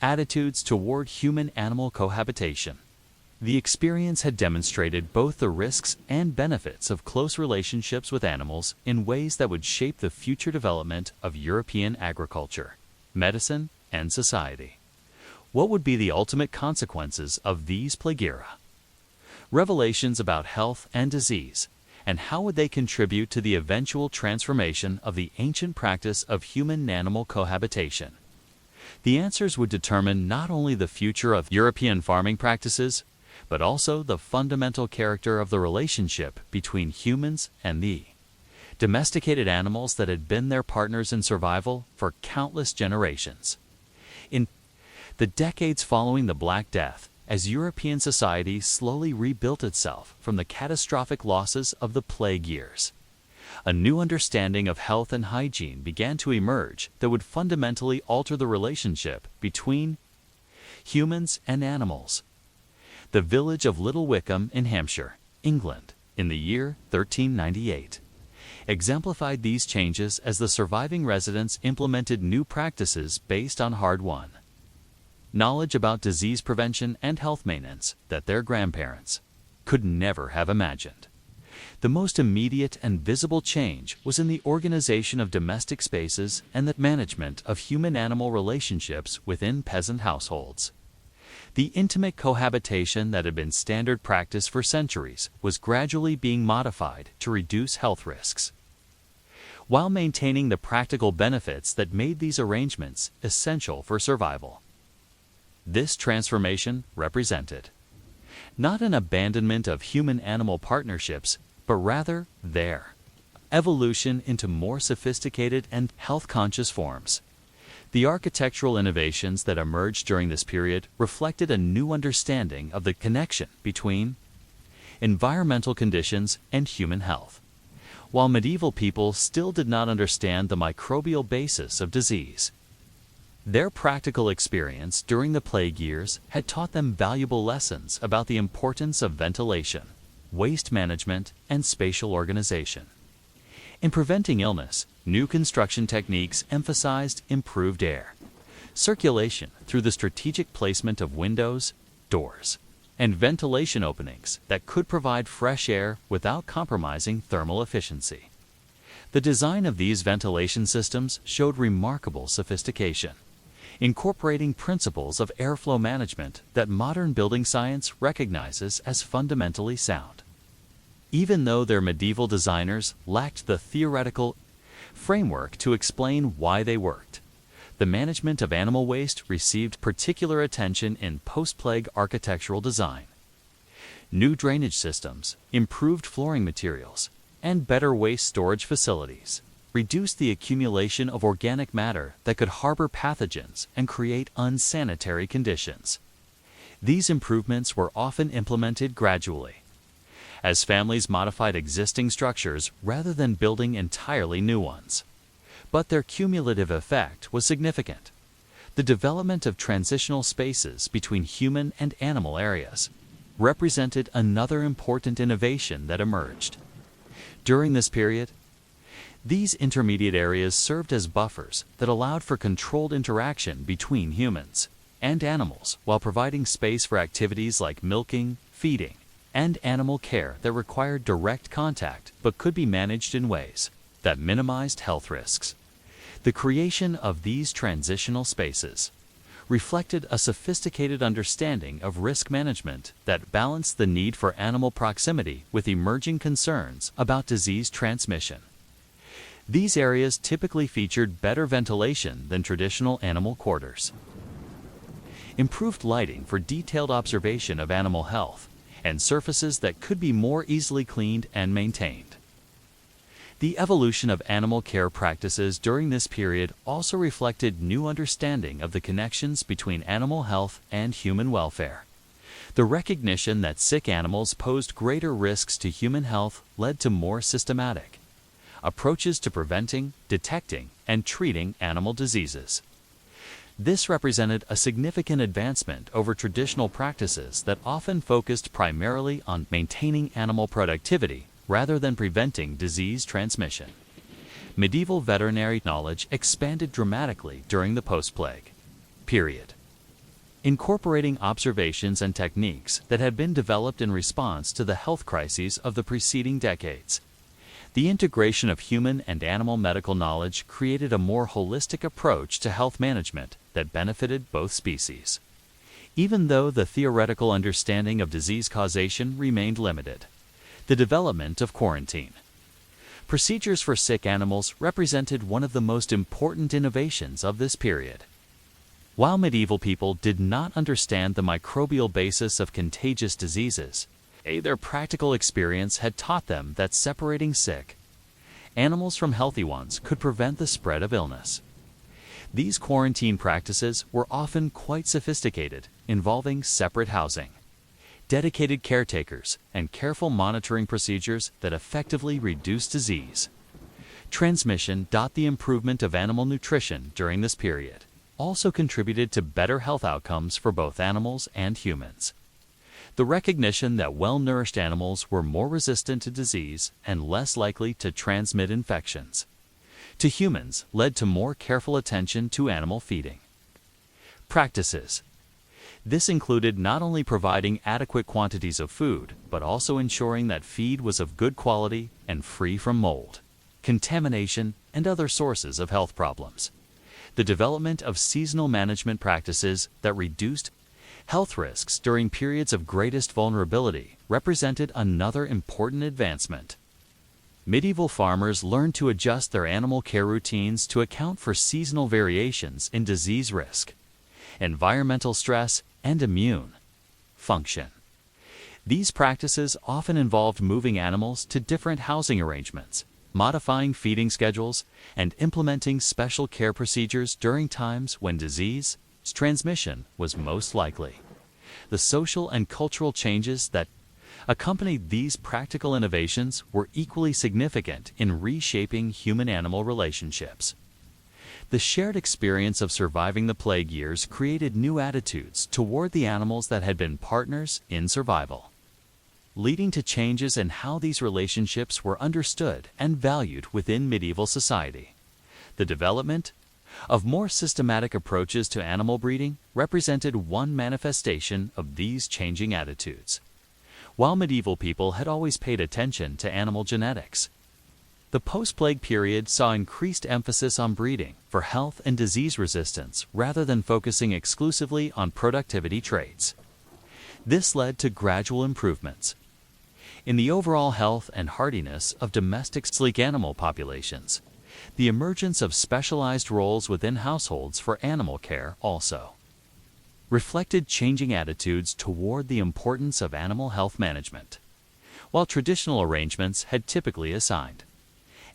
attitudes toward human-animal cohabitation. The experience had demonstrated both the risks and benefits of close relationships with animals in ways that would shape the future development of European agriculture, medicine, and society. What would be the ultimate consequences of these plague-era revelations about health and disease, and how would they contribute to the eventual transformation of the ancient practice of human-animal cohabitation? The answers would determine not only the future of European farming practices, but also the fundamental character of the relationship between humans and the domesticated animals that had been their partners in survival for countless generations. In the decades following the Black Death, as European society slowly rebuilt itself from the catastrophic losses of the plague years, a new understanding of health and hygiene began to emerge that would fundamentally alter the relationship between humans and animals. The village of Little Wickham in Hampshire, England, in the year 1398, exemplified these changes as the surviving residents implemented new practices based on hard-won knowledge about disease prevention and health maintenance that their grandparents could never have imagined. The most immediate and visible change was in the organization of domestic spaces and the management of human-animal relationships within peasant households. The intimate cohabitation that had been standard practice for centuries was gradually being modified to reduce health risks, while maintaining the practical benefits that made these arrangements essential for survival. This transformation represented not an abandonment of human-animal partnerships, but rather their evolution into more sophisticated and health-conscious forms. The architectural innovations that emerged during this period reflected a new understanding of the connection between environmental conditions and human health. While medieval people still did not understand the microbial basis of disease, their practical experience during the plague years had taught them valuable lessons about the importance of ventilation, waste management, and spatial organization. In preventing illness, new construction techniques emphasized improved air circulation through the strategic placement of windows, doors, and ventilation openings that could provide fresh air without compromising thermal efficiency. The design of these ventilation systems showed remarkable sophistication, incorporating principles of airflow management that modern building science recognizes as fundamentally sound. Even though their medieval designers lacked the theoretical framework to explain why they worked, the management of animal waste received particular attention in post-plague architectural design. New drainage systems, improved flooring materials, and better waste storage facilities reduced the accumulation of organic matter that could harbor pathogens and create unsanitary conditions. These improvements were often implemented gradually, as families modified existing structures rather than building entirely new ones. But their cumulative effect was significant. The development of transitional spaces between human and animal areas represented another important innovation that emerged. During this period, these intermediate areas served as buffers that allowed for controlled interaction between humans and animals while providing space for activities like milking, feeding, and animal care that required direct contact but could be managed in ways that minimized health risks. The creation of these transitional spaces reflected a sophisticated understanding of risk management that balanced the need for animal proximity with emerging concerns about disease transmission. These areas typically featured better ventilation than traditional animal quarters, improved lighting for detailed observation of animal health, and surfaces that could be more easily cleaned and maintained. The evolution of animal care practices during this period also reflected new understanding of the connections between animal health and human welfare. The recognition that sick animals posed greater risks to human health led to more systematic approaches to preventing, detecting, and treating animal diseases. This represented a significant advancement over traditional practices that often focused primarily on maintaining animal productivity rather than preventing disease transmission. Medieval veterinary knowledge expanded dramatically during the post-plague period, incorporating observations and techniques that had been developed in response to the health crises of the preceding decades. The integration of human and animal medical knowledge created a more holistic approach to health management that benefited both species. Even though the theoretical understanding of disease causation remained limited, the development of quarantine procedures for sick animals represented one of the most important innovations of this period. While medieval people did not understand the microbial basis of contagious diseases, their practical experience had taught them that separating sick animals from healthy ones could prevent the spread of illness. These quarantine practices were often quite sophisticated, involving separate housing, dedicated caretakers, and careful monitoring procedures that effectively reduce disease transmission. The improvement of animal nutrition during this period also contributed to better health outcomes for both animals and humans. The recognition that well-nourished animals were more resistant to disease and less likely to transmit infections to humans led to more careful attention to animal feeding practices. This included not only providing adequate quantities of food, but also ensuring that feed was of good quality and free from mold, contamination, and other sources of health problems. The development of seasonal management practices that reduced health risks during periods of greatest vulnerability represented another important advancement. Medieval farmers learned to adjust their animal care routines to account for seasonal variations in disease risk, environmental stress, and immune function. These practices often involved moving animals to different housing arrangements, modifying feeding schedules, and implementing special care procedures during times when disease transmission was most likely. The social and cultural changes that accompanied these practical innovations were equally significant in reshaping human-animal relationships. The shared experience of surviving the plague years created new attitudes toward the animals that had been partners in survival, leading to changes in how these relationships were understood and valued within medieval society. The development of more systematic approaches to animal breeding represented one manifestation of these changing attitudes. While medieval people had always paid attention to animal genetics, the post-plague period saw increased emphasis on breeding for health and disease resistance rather than focusing exclusively on productivity traits. This led to gradual improvements in the overall health and hardiness of domestic sleek animal populations. The emergence of specialized roles within households for animal care also reflected changing attitudes toward the importance of animal health management. While traditional arrangements had typically assigned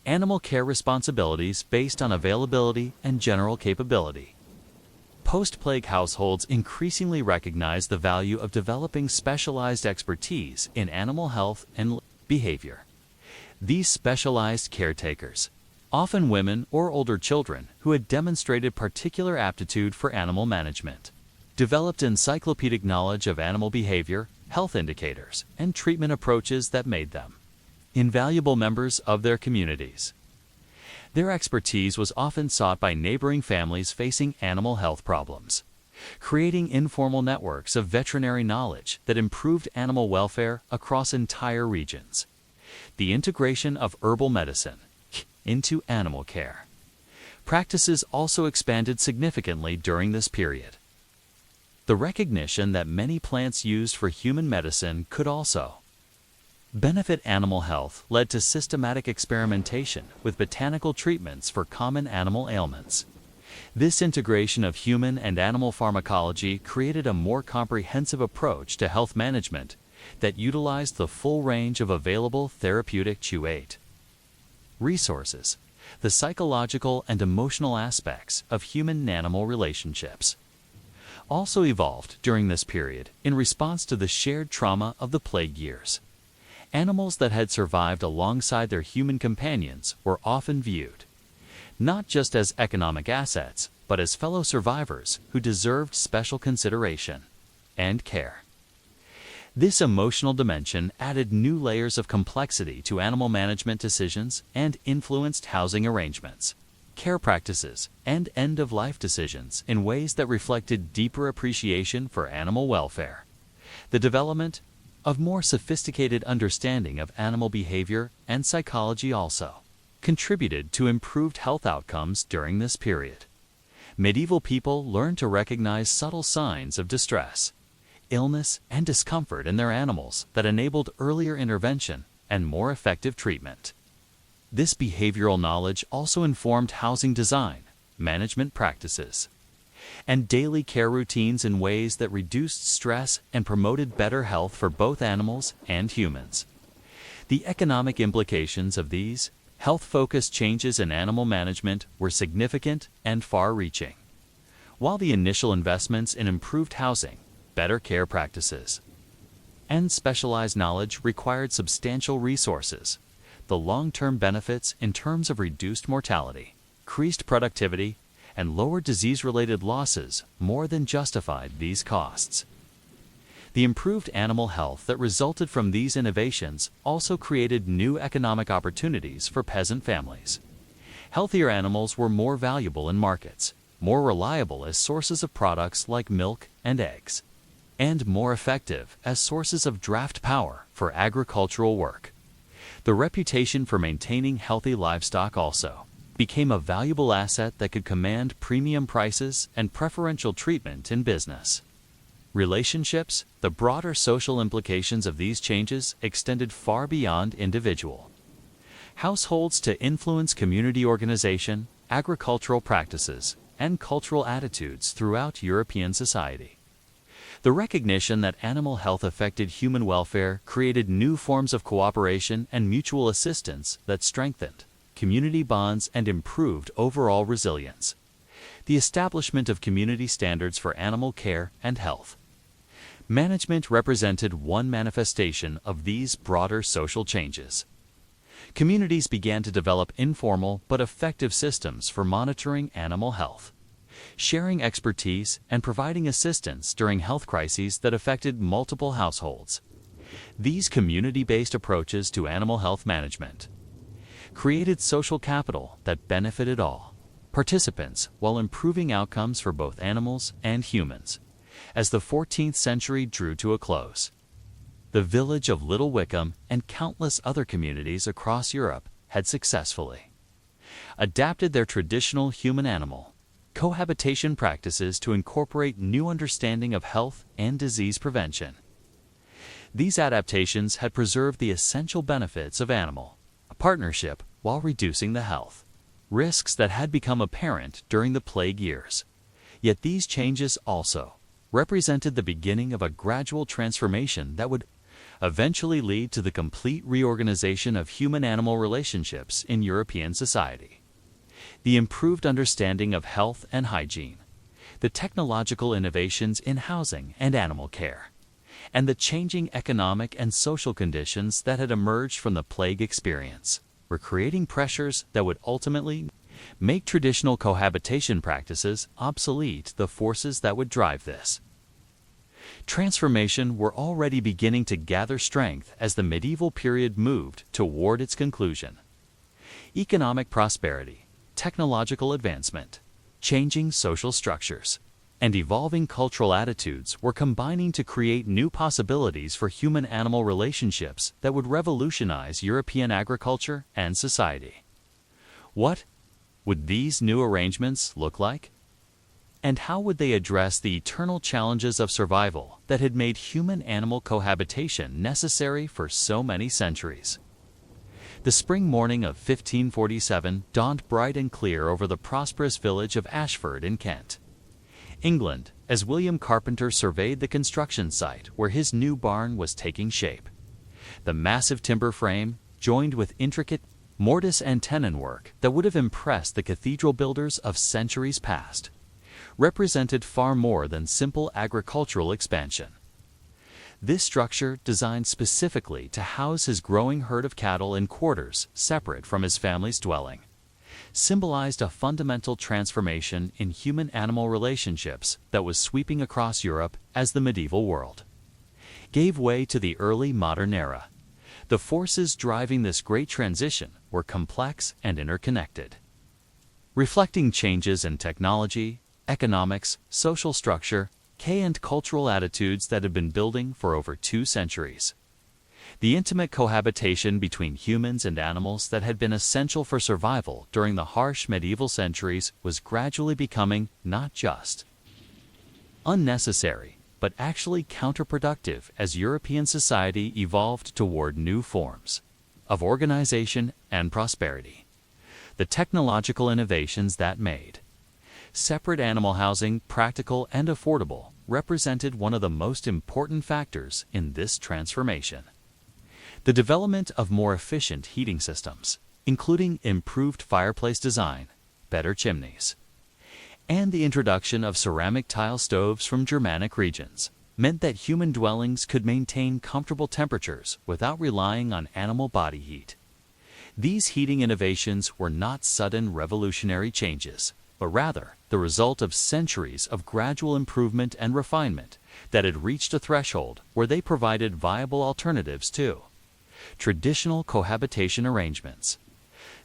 animal care responsibilities based on availability and general capability, post-plague households increasingly recognized the value of developing specialized expertise in animal health and behavior. These specialized caretakers, often women or older children who had demonstrated particular aptitude for animal management, developed encyclopedic knowledge of animal behavior, health indicators, and treatment approaches that made them invaluable members of their communities. Their expertise was often sought by neighboring families facing animal health problems, creating informal networks of veterinary knowledge that improved animal welfare across entire regions. The integration of herbal medicine into animal care practices also expanded significantly during this period. The recognition that many plants used for human medicine could also benefit animal health led to systematic experimentation with botanical treatments for common animal ailments. This integration of human and animal pharmacology created a more comprehensive approach to health management that utilized the full range of available therapeutic resources, the psychological and emotional aspects of human-animal relationships also evolved during this period in response to the shared trauma of the plague years. Animals that had survived alongside their human companions were often viewed not just as economic assets, but as fellow survivors who deserved special consideration and care. This emotional dimension added new layers of complexity to animal management decisions and influenced housing arrangements, care practices, and end-of-life decisions in ways that reflected deeper appreciation for animal welfare. The development of more sophisticated understanding of animal behavior and psychology also contributed to improved health outcomes during this period. Medieval people learned to recognize subtle signs of distress, illness, and discomfort in their animals that enabled earlier intervention and more effective treatment. This behavioral knowledge also informed housing design, management practices, and daily care routines in ways that reduced stress and promoted better health for both animals and humans. The economic implications of these health-focused changes in animal management were significant and far-reaching. While the initial investments in improved housing, better care practices, and specialized knowledge required substantial resources, the long-term benefits in terms of reduced mortality, increased productivity, and lower disease-related losses more than justified these costs. The improved animal health that resulted from these innovations also created new economic opportunities for peasant families. Healthier animals were more valuable in markets, more reliable as sources of products like milk and eggs, and more effective as sources of draft power for agricultural work. The reputation for maintaining healthy livestock also became a valuable asset that could command premium prices and preferential treatment in business. Relationships, the broader social implications of these changes extended far beyond individual households to influence community organization, agricultural practices, and cultural attitudes throughout European society. The recognition that animal health affected human welfare created new forms of cooperation and mutual assistance that strengthened community bonds and improved overall resilience. The establishment of community standards for animal care and health management represented one manifestation of these broader social changes. Communities began to develop informal but effective systems for monitoring animal health, sharing expertise and providing assistance during health crises that affected multiple households. These community-based approaches to animal health management created social capital that benefited all participants while improving outcomes for both animals and humans. As the 14th century drew to a close, the village of Little Wickham and countless other communities across Europe had successfully adapted their traditional human-animal cohabitation practices to incorporate new understanding of health and disease prevention. These adaptations had preserved the essential benefits of animal partnership while reducing the health risks that had become apparent during the plague years. Yet these changes also represented the beginning of a gradual transformation that would eventually lead to the complete reorganization of human-animal relationships in European society. The improved understanding of health and hygiene, the technological innovations in housing and animal care, and the changing economic and social conditions that had emerged from the plague experience were creating pressures that would ultimately make traditional cohabitation practices obsolete. The forces that would drive this transformation were already beginning to gather strength as the medieval period moved toward its conclusion. Economic prosperity, technological advancement, changing social structures, and evolving cultural attitudes were combining to create new possibilities for human-animal relationships that would revolutionize European agriculture and society. What would these new arrangements look like? And how would they address the eternal challenges of survival that had made human-animal cohabitation necessary for so many centuries? The spring morning of 1547 dawned bright and clear over the prosperous village of Ashford in Kent, England, as William Carpenter surveyed the construction site where his new barn was taking shape. The massive timber frame, joined with intricate mortise and tenon work that would have impressed the cathedral builders of centuries past, represented far more than simple agricultural expansion. This structure, designed specifically to house his growing herd of cattle in quarters separate from his family's dwelling, symbolized a fundamental transformation in human-animal relationships that was sweeping across Europe as the medieval world gave way to the early modern era. The forces driving this great transition were complex and interconnected, reflecting changes in technology, economics, social structure, and cultural attitudes that had been building for over 2 centuries. The intimate cohabitation between humans and animals that had been essential for survival during the harsh medieval centuries was gradually becoming not just unnecessary, but actually counterproductive as European society evolved toward new forms of organization and prosperity. The technological innovations that made Separate animal housing, practical and affordable, represented one of the most important factors in this transformation. The development of more efficient heating systems, including improved fireplace design, better chimneys, and the introduction of ceramic tile stoves from Germanic regions, meant that human dwellings could maintain comfortable temperatures without relying on animal body heat. These heating innovations were not sudden revolutionary changes, but rather the result of centuries of gradual improvement and refinement that had reached a threshold where they provided viable alternatives to traditional cohabitation arrangements.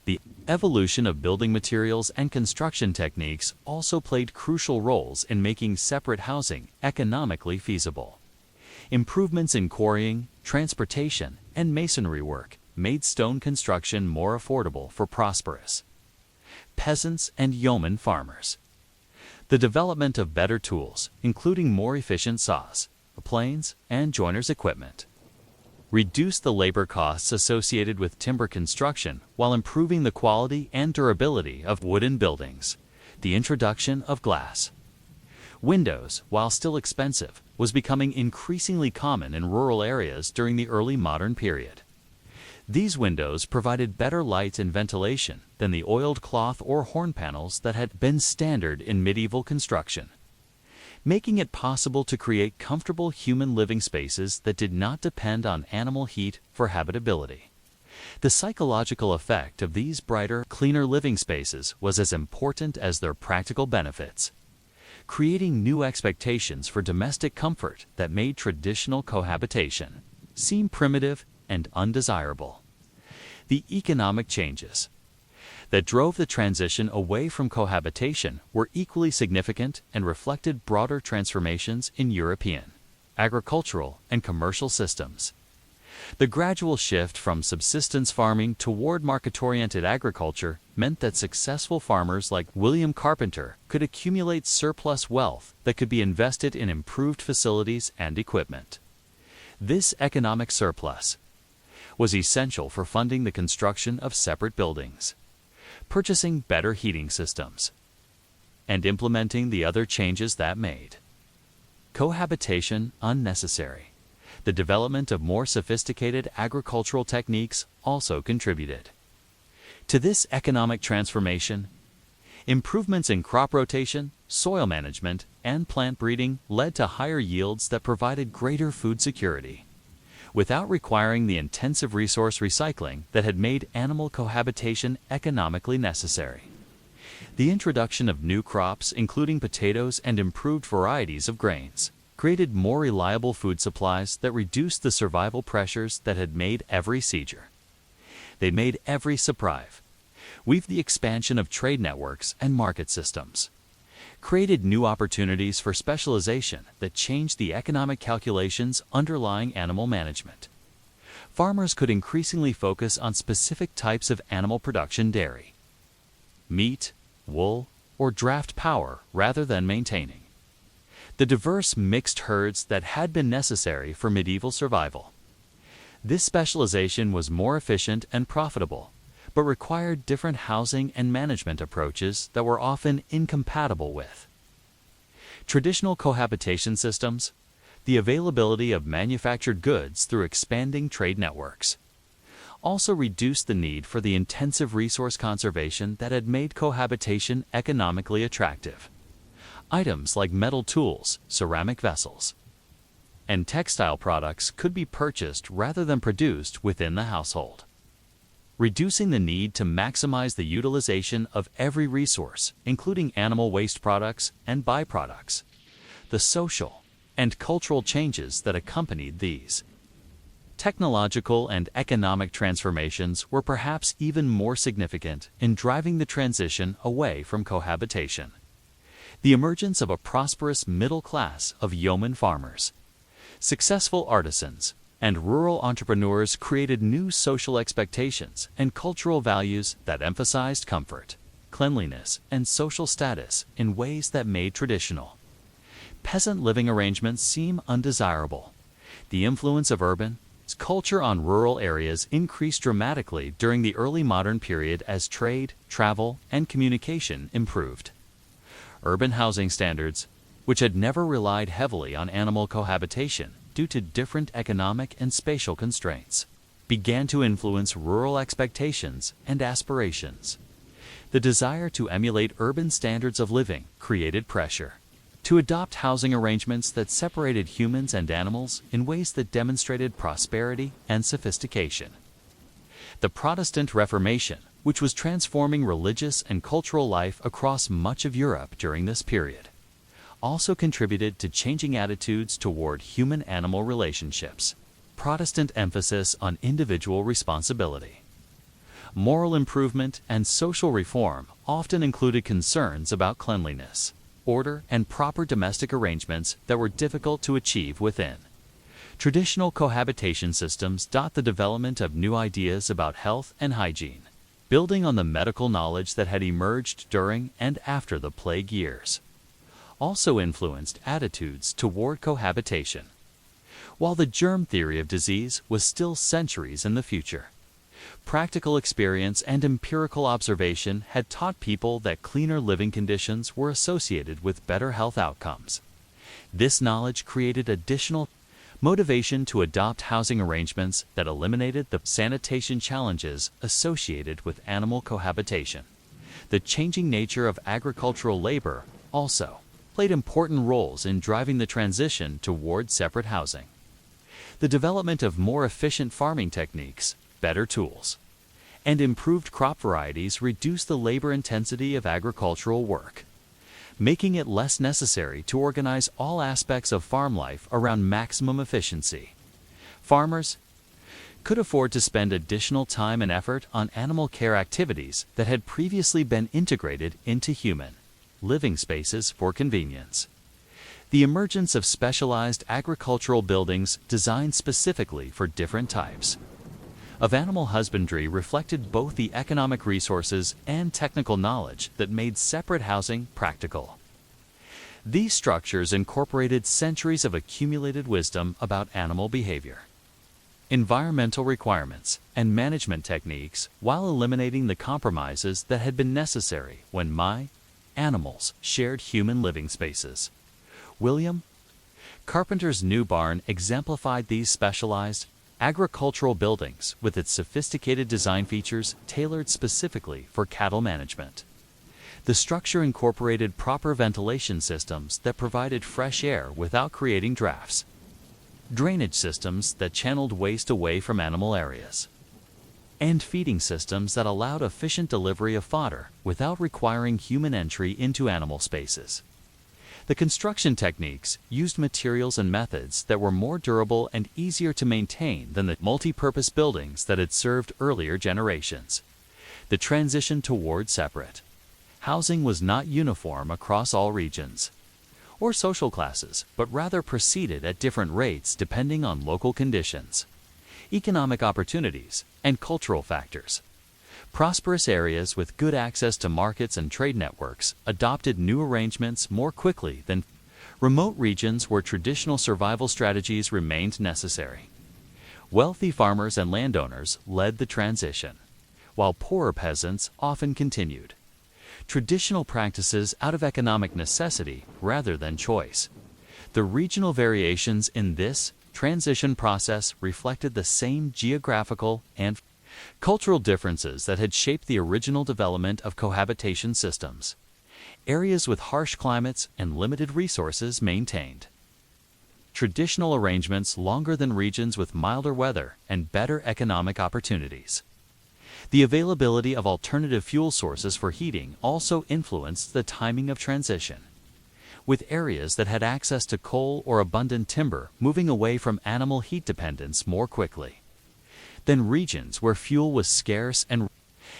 The evolution of building materials and construction techniques also played crucial roles in making separate housing economically feasible. Improvements in quarrying, transportation, and masonry work made stone construction more affordable for prosperous peasants and yeoman farmers. The development of better tools, including more efficient saws, planes, and joiners' equipment, reduced the labor costs associated with timber construction while improving the quality and durability of wooden buildings. The introduction of glass windows, while still expensive, was becoming increasingly common in rural areas during the early modern period. These windows provided better light and ventilation than the oiled cloth or horn panels that had been standard in medieval construction, making it possible to create comfortable human living spaces that did not depend on animal heat for habitability. The psychological effect of these brighter, cleaner living spaces was as important as their practical benefits, creating new expectations for domestic comfort that made traditional cohabitation seem primitive and undesirable. The economic changes that drove the transition away from cohabitation were equally significant and reflected broader transformations in European agricultural and commercial systems. The gradual shift from subsistence farming toward market-oriented agriculture meant that successful farmers like William Carpenter could accumulate surplus wealth that could be invested in improved facilities and equipment. This economic surplus was essential for funding the construction of separate buildings, purchasing better heating systems, and implementing the other changes that made cohabitation unnecessary. The development of more sophisticated agricultural techniques also contributed to this economic transformation. Improvements in crop rotation, soil management, and plant breeding led to higher yields that provided greater food security, without requiring the intensive resource recycling that had made animal cohabitation economically necessary. The introduction of new crops, including potatoes and improved varieties of grains, created more reliable food supplies that reduced the survival pressures that had made every siege. They made every survive. Weaved the expansion of trade networks and market systems, created new opportunities for specialization that changed the economic calculations underlying animal management. Farmers could increasingly focus on specific types of animal production: dairy, meat, wool, or draft power, rather than maintaining the diverse mixed herds that had been necessary for medieval survival. This specialization was more efficient and profitable, but required different housing and management approaches that were often incompatible with traditional cohabitation systems. The availability of manufactured goods through expanding trade networks also reduced the need for the intensive resource conservation that had made cohabitation economically attractive. Items like metal tools, ceramic vessels, and textile products could be purchased rather than produced within the household, reducing the need to maximize the utilization of every resource, including animal waste products and byproducts. The social and cultural changes that accompanied these technological and economic transformations were perhaps even more significant in driving the transition away from cohabitation. The emergence of a prosperous middle class of yeoman farmers, successful artisans, and rural entrepreneurs created new social expectations and cultural values that emphasized comfort, cleanliness, and social status in ways that made traditional peasant living arrangements seem undesirable. The influence of urban culture on rural areas increased dramatically during the early modern period as trade, travel, and communication improved. Urban housing standards, which had never relied heavily on animal cohabitation due to different economic and spatial constraints, began to influence rural expectations and aspirations. The desire to emulate urban standards of living created pressure to adopt housing arrangements that separated humans and animals in ways that demonstrated prosperity and sophistication. The Protestant Reformation, which was transforming religious and cultural life across much of Europe during this period, also contributed to changing attitudes toward human-animal relationships. Protestant emphasis on individual responsibility. Moral improvement and social reform often included concerns about cleanliness, order, and proper domestic arrangements that were difficult to achieve within. Traditional cohabitation systems dot the development of new ideas about health and hygiene, building on the medical knowledge that had emerged during and after the plague years. Also influenced attitudes toward cohabitation. While the germ theory of disease was still centuries in the future, practical experience and empirical observation had taught people that cleaner living conditions were associated with better health outcomes. This knowledge created additional motivation to adopt housing arrangements that eliminated the sanitation challenges associated with animal cohabitation. The changing nature of agricultural labor also played important roles in driving the transition toward separate housing. The development of more efficient farming techniques, better tools, and improved crop varieties reduced the labor intensity of agricultural work, making it less necessary to organize all aspects of farm life around maximum efficiency. Farmers could afford to spend additional time and effort on animal care activities that had previously been integrated into human living spaces for convenience. The emergence of specialized agricultural buildings designed specifically for different types of animal husbandry reflected both the economic resources and technical knowledge that made separate housing practical. These structures incorporated centuries of accumulated wisdom about animal behavior, environmental requirements, and management techniques while eliminating the compromises that had been necessary when animals shared human living spaces. William Carpenter's new barn exemplified these specialized agricultural buildings with its sophisticated design features tailored specifically for cattle management. The structure incorporated proper ventilation systems that provided fresh air without creating drafts, drainage systems that channeled waste away from animal areas, and feeding systems that allowed efficient delivery of fodder without requiring human entry into animal spaces. The construction techniques used materials and methods that were more durable and easier to maintain than the multi-purpose buildings that had served earlier generations. The transition toward separate housing was not uniform across all regions or social classes, but rather proceeded at different rates depending on local conditions, economic opportunities, and cultural factors. Prosperous areas with good access to markets and trade networks adopted new arrangements more quickly than remote regions where traditional survival strategies remained necessary. Wealthy farmers and landowners led the transition, while poorer peasants often continued traditional practices out of economic necessity rather than choice. The regional variations in this transition process reflected the same geographical and cultural differences that had shaped the original development of cohabitation systems. Areas with harsh climates and limited resources maintained traditional arrangements longer than regions with milder weather and better economic opportunities. The availability of alternative fuel sources for heating also influenced the timing of transition, with areas that had access to coal or abundant timber moving away from animal heat dependence more quickly than regions where fuel was scarce and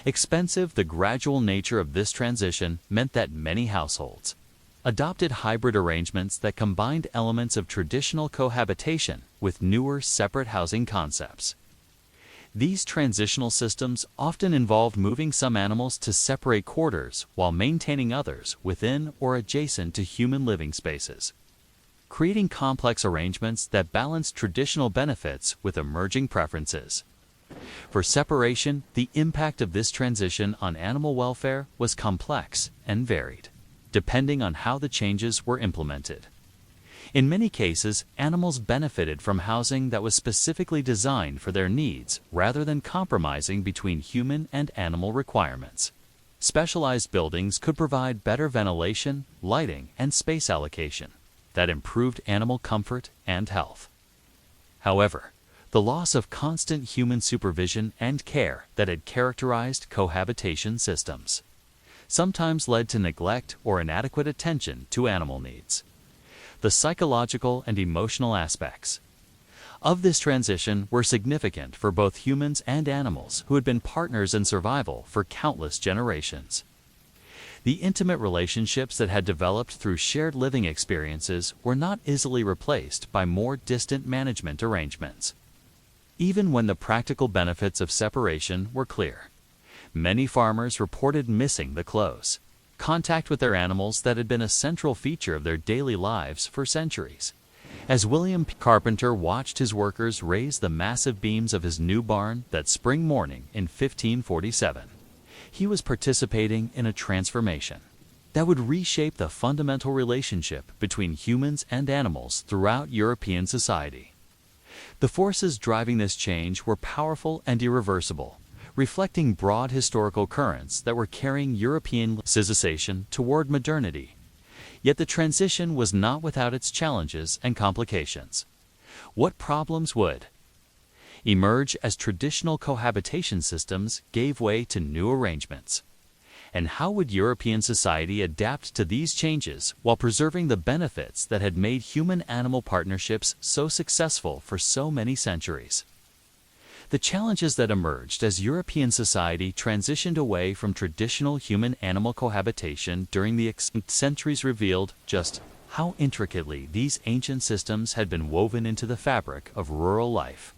expensive. The gradual nature of this transition meant that many households adopted hybrid arrangements that combined elements of traditional cohabitation with newer separate housing concepts. These transitional systems often involved moving some animals to separate quarters while maintaining others within or adjacent to human living spaces, creating complex arrangements that balanced traditional benefits with emerging preferences. For separation, the impact of this transition on animal welfare was complex and varied. depending on how the changes were implemented. In many cases, animals benefited from housing that was specifically designed for their needs rather than compromising between human and animal requirements. Specialized buildings could provide better ventilation, lighting, and space allocation that improved animal comfort and health. However, the loss of constant human supervision and care that had characterized cohabitation systems sometimes led to neglect or inadequate attention to animal needs. The psychological and emotional aspects of this transition were significant for both humans and animals who had been partners in survival for countless generations. The intimate relationships that had developed through shared living experiences were not easily replaced by more distant management arrangements. Even when the practical benefits of separation were clear, many farmers reported missing the close contact with their animals that had been a central feature of their daily lives for centuries. As William Carpenter watched his workers raise the massive beams of his new barn that spring morning in 1547, he was participating in a transformation that would reshape the fundamental relationship between humans and animals throughout European society. The forces driving this change were powerful and irreversible, reflecting broad historical currents that were carrying European civilization toward modernity. Yet the transition was not without its challenges and complications. What problems would emerge as traditional cohabitation systems gave way to new arrangements? And how would European society adapt to these changes while preserving the benefits that had made human-animal partnerships so successful for so many centuries? The challenges that emerged as European society transitioned away from traditional human-animal cohabitation during the centuries revealed just how intricately these ancient systems had been woven into the fabric of rural life.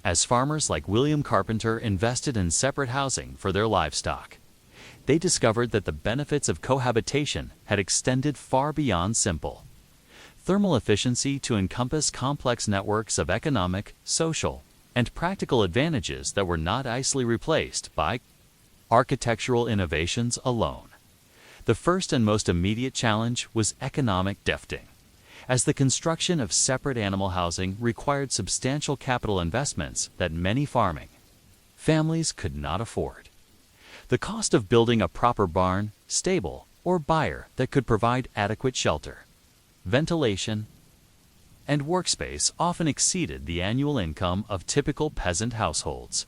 As farmers like William Carpenter invested in separate housing for their livestock, they discovered that the benefits of cohabitation had extended far beyond simple thermal efficiency to encompass complex networks of economic, social, and practical advantages that were not easily replaced by architectural innovations alone. The first and most immediate challenge was economic shifting, as the construction of separate animal housing required substantial capital investments that many farming families could not afford. The cost of building a proper barn, stable, or byre that could provide adequate shelter, ventilation, and workspace often exceeded the annual income of typical peasant households.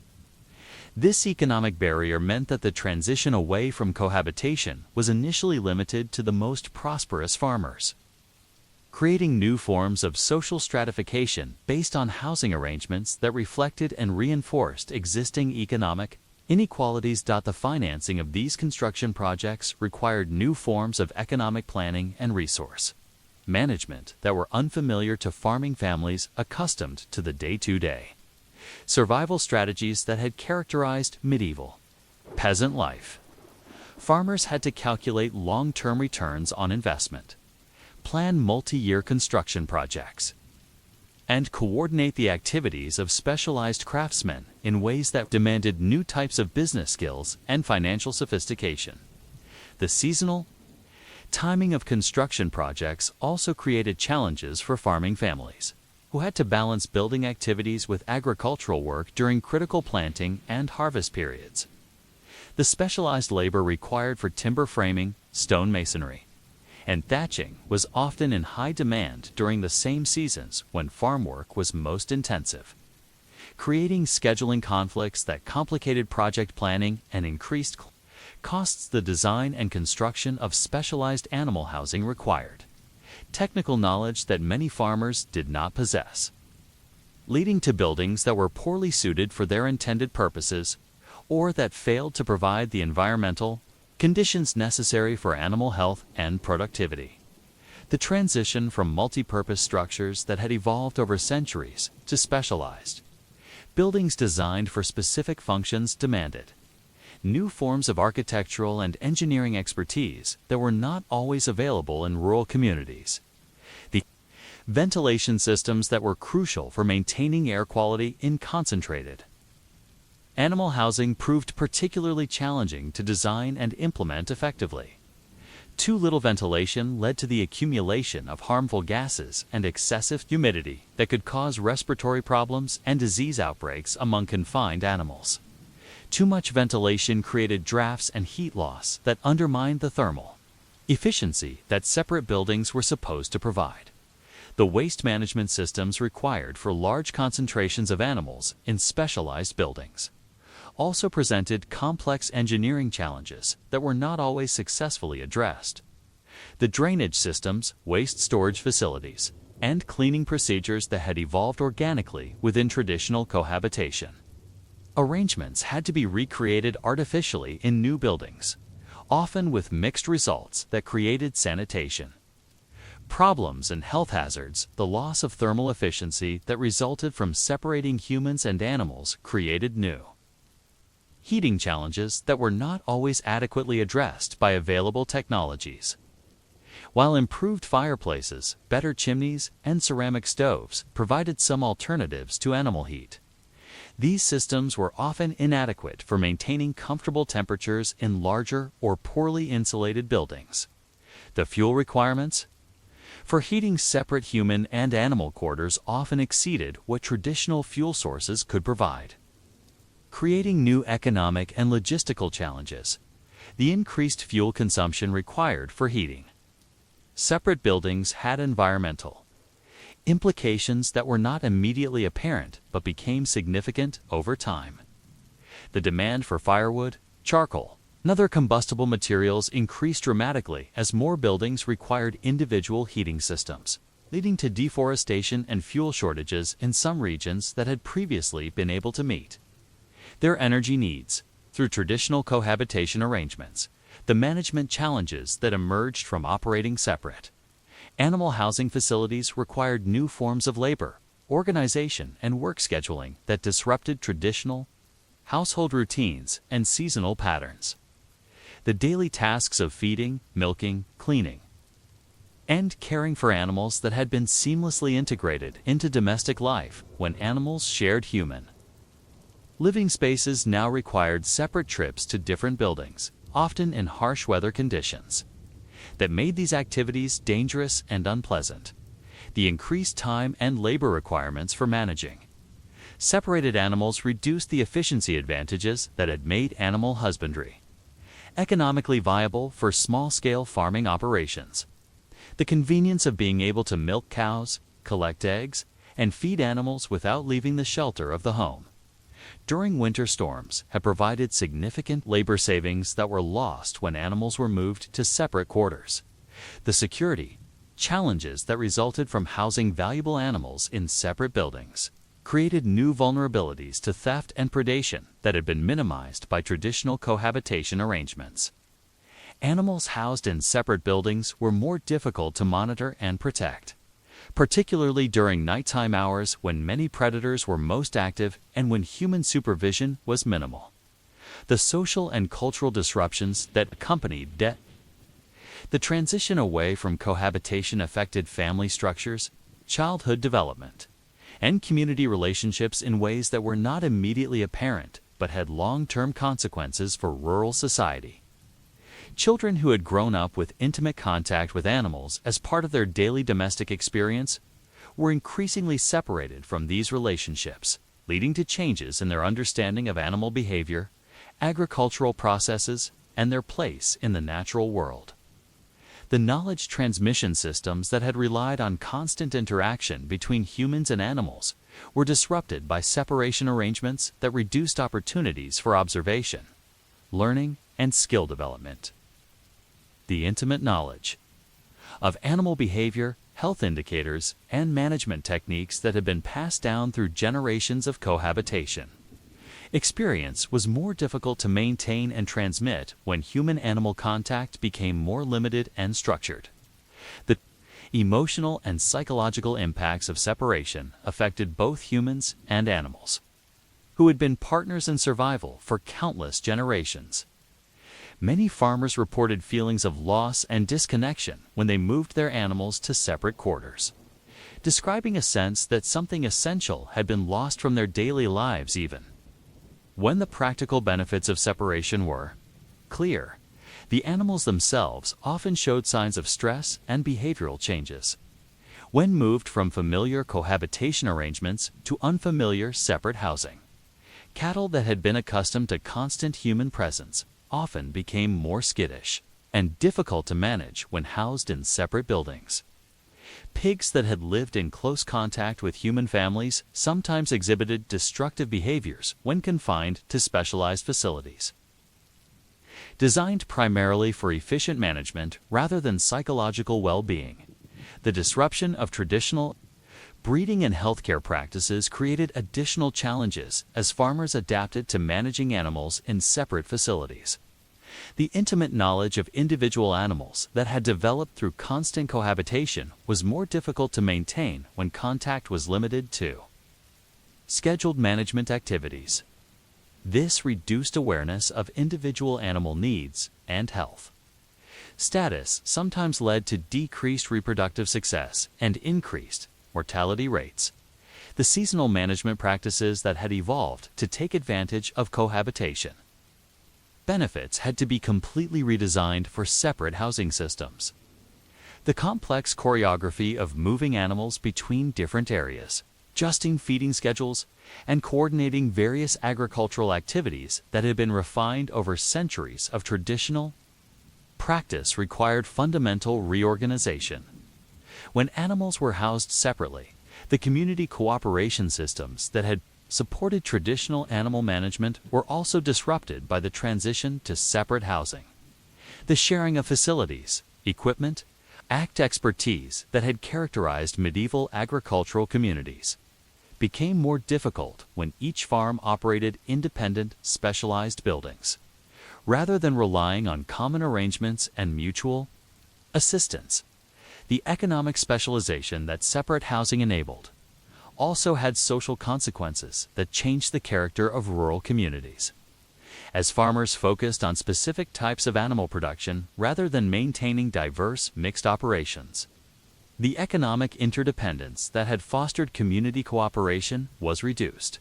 This economic barrier meant that the transition away from cohabitation was initially limited to the most prosperous farmers, creating new forms of social stratification based on housing arrangements that reflected and reinforced existing economic inequalities. The financing of these construction projects required new forms of economic planning and resource management that were unfamiliar to farming families accustomed to the day-to-day survival strategies that had characterized medieval peasant life. Farmers had to calculate long-term returns on investment, plan multi-year construction projects, and coordinate the activities of specialized craftsmen in ways that demanded new types of business skills and financial sophistication. The seasonal timing of construction projects also created challenges for farming families, who had to balance building activities with agricultural work during critical planting and harvest periods. The specialized labor required for timber framing, stone masonry, and thatching was often in high demand during the same seasons when farm work was most intensive, creating scheduling conflicts that complicated project planning and increased costs. The design and construction of specialized animal housing required technical knowledge that many farmers did not possess, leading to buildings that were poorly suited for their intended purposes or that failed to provide the environmental conditions necessary for animal health and productivity. The transition from multi-purpose structures that had evolved over centuries to specialized buildings designed for specific functions demanded new forms of architectural and engineering expertise that were not always available in rural communities. The ventilation systems that were crucial for maintaining air quality in concentrated animal housing proved particularly challenging to design and implement effectively. Too little ventilation led to the accumulation of harmful gases and excessive humidity that could cause respiratory problems and disease outbreaks among confined animals. Too much ventilation created drafts and heat loss that undermined the thermal efficiency that separate buildings were supposed to provide. The waste management systems required for large concentrations of animals in specialized buildings also presented complex engineering challenges that were not always successfully addressed. The drainage systems, waste storage facilities, and cleaning procedures that had evolved organically within traditional cohabitation arrangements had to be recreated artificially in new buildings, often with mixed results that created sanitation problems and health hazards. The loss of thermal efficiency that resulted from separating humans and animals created new heating challenges that were not always adequately addressed by available technologies. While improved fireplaces, better chimneys, and ceramic stoves provided some alternatives to animal heat, these systems were often inadequate for maintaining comfortable temperatures in larger or poorly insulated buildings. The fuel requirements for heating separate human and animal quarters often exceeded what traditional fuel sources could provide, creating new economic and logistical challenges. The increased fuel consumption required for heating separate buildings had environmental implications that were not immediately apparent but became significant over time. The demand for firewood, charcoal, and other combustible materials increased dramatically as more buildings required individual heating systems, leading to deforestation and fuel shortages in some regions that had previously been able to meet their energy needs through traditional cohabitation arrangements. The management challenges that emerged from operating separate animal housing facilities required new forms of labor, organization, and work scheduling that disrupted traditional household routines and seasonal patterns. The daily tasks of feeding, milking, cleaning, and caring for animals that had been seamlessly integrated into domestic life when animals shared human living spaces now required separate trips to different buildings, often in harsh weather conditions that made these activities dangerous and unpleasant. The increased time and labor requirements for managing separated animals reduced the efficiency advantages that had made animal husbandry economically viable for small-scale farming operations. The convenience of being able to milk cows, collect eggs, and feed animals without leaving the shelter of the home during winter storms had provided significant labor savings that were lost when animals were moved to separate quarters. The security challenges that resulted from housing valuable animals in separate buildings created new vulnerabilities to theft and predation that had been minimized by traditional cohabitation arrangements. Animals housed in separate buildings were more difficult to monitor and protect, particularly during nighttime hours when many predators were most active and when human supervision was minimal. The social and cultural disruptions that accompanied the transition away from cohabitation affected family structures, childhood development, and community relationships in ways that were not immediately apparent but had long-term consequences for rural society. Children who had grown up with intimate contact with animals as part of their daily domestic experience were increasingly separated from these relationships, leading to changes in their understanding of animal behavior, agricultural processes, and their place in the natural world. The knowledge transmission systems that had relied on constant interaction between humans and animals were disrupted by separation arrangements that reduced opportunities for observation, learning, and skill development. The intimate knowledge of animal behavior, health indicators, and management techniques that had been passed down through generations of cohabitation experience was more difficult to maintain and transmit when human-animal contact became more limited and structured. The emotional and psychological impacts of separation affected both humans and animals, who had been partners in survival for countless generations. Many farmers reported feelings of loss and disconnection when they moved their animals to separate quarters, describing a sense that something essential had been lost from their daily lives even when the practical benefits of separation were clear. The animals themselves often showed signs of stress and behavioral changes. When moved from familiar cohabitation arrangements to unfamiliar separate housing, cattle that had been accustomed to constant human presence often became more skittish and difficult to manage when housed in separate buildings. Pigs that had lived in close contact with human families sometimes exhibited destructive behaviors when confined to specialized facilities. Designed primarily for efficient management rather than psychological well-being, the disruption of traditional breeding and healthcare practices created additional challenges as farmers adapted to managing animals in separate facilities. The intimate knowledge of individual animals that had developed through constant cohabitation was more difficult to maintain when contact was limited to scheduled management activities. This reduced awareness of individual animal needs and health. Status sometimes led to decreased reproductive success and increased mortality rates. The seasonal management practices that had evolved to take advantage of cohabitation benefits had to be completely redesigned for separate housing systems. The complex choreography of moving animals between different areas, adjusting feeding schedules, and coordinating various agricultural activities that had been refined over centuries of traditional practice required fundamental reorganization. When animals were housed separately, the community cooperation systems that had supported traditional animal management were also disrupted by the transition to separate housing. The sharing of facilities, equipment, expertise that had characterized medieval agricultural communities became more difficult when each farm operated independent, specialized buildings. Rather than relying on common arrangements and mutual assistance, the economic specialization that separate housing enabled also had social consequences that changed the character of rural communities. As farmers focused on specific types of animal production rather than maintaining diverse, mixed operations, the economic interdependence that had fostered community cooperation was reduced,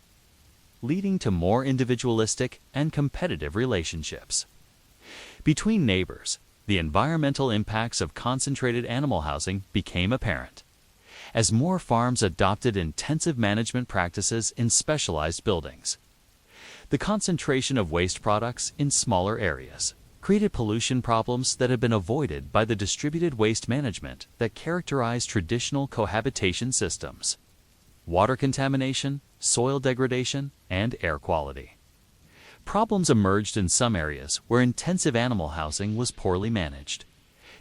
leading to more individualistic and competitive relationships. Between neighbors, the environmental impacts of concentrated animal housing became apparent, as more farms adopted intensive management practices in specialized buildings. The concentration of waste products in smaller areas created pollution problems that had been avoided by the distributed waste management that characterized traditional cohabitation systems: water contamination, soil degradation, and air quality. Problems emerged in some areas where intensive animal housing was poorly managed.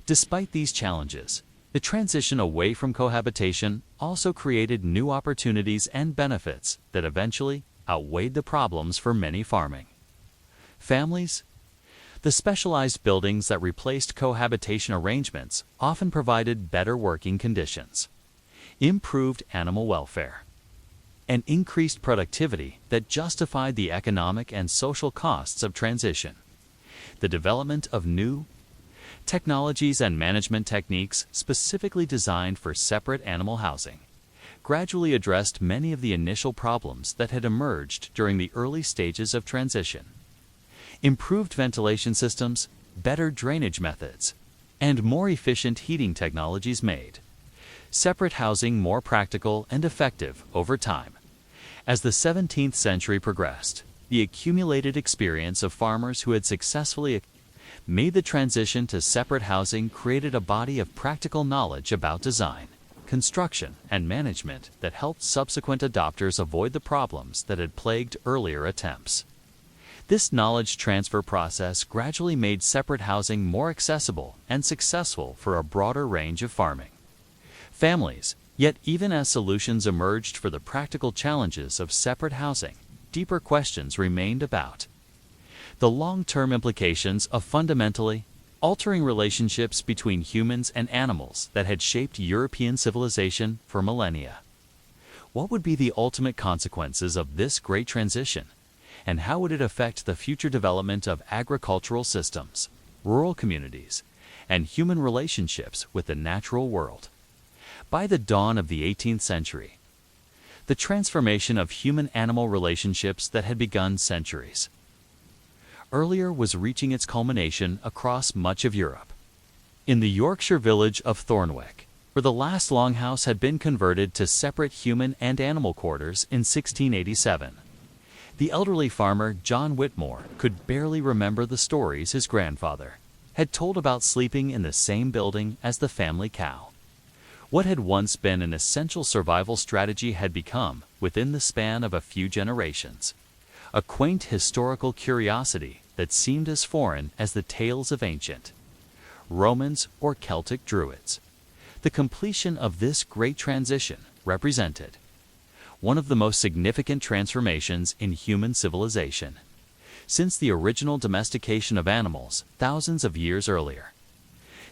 Despite these challenges, the transition away from cohabitation also created new opportunities and benefits that eventually outweighed the problems for many farming families. The specialized buildings that replaced cohabitation arrangements often provided better working conditions, improved animal welfare, and increased productivity that justified the economic and social costs of transition. The development of new technologies and management techniques specifically designed for separate animal housing gradually addressed many of the initial problems that had emerged during the early stages of transition. Improved ventilation systems, better drainage methods, and more efficient heating technologies made separate housing more practical and effective over time. As the 17th century progressed, the accumulated experience of farmers who had successfully made the transition to separate housing created a body of practical knowledge about design, construction, and management that helped subsequent adopters avoid the problems that had plagued earlier attempts. This knowledge transfer process gradually made separate housing more accessible and successful for a broader range of farming families. Yet even as solutions emerged for the practical challenges of separate housing, deeper questions remained about the long-term implications of fundamentally altering relationships between humans and animals that had shaped European civilization for millennia. What would be the ultimate consequences of this great transition, and how would it affect the future development of agricultural systems, rural communities, and human relationships with the natural world? By the dawn of the 18th century, the transformation of human-animal relationships that had begun centuries earlier was reaching its culmination across much of Europe. In the Yorkshire village of Thornwick, where the last longhouse had been converted to separate human and animal quarters in 1687, the elderly farmer John Whitmore could barely remember the stories his grandfather had told about sleeping in the same building as the family cow. What had once been an essential survival strategy had become, within the span of a few generations, a quaint historical curiosity that seemed as foreign as the tales of ancient Romans or Celtic Druids. The completion of this great transition represented one of the most significant transformations in human civilization since the original domestication of animals thousands of years earlier.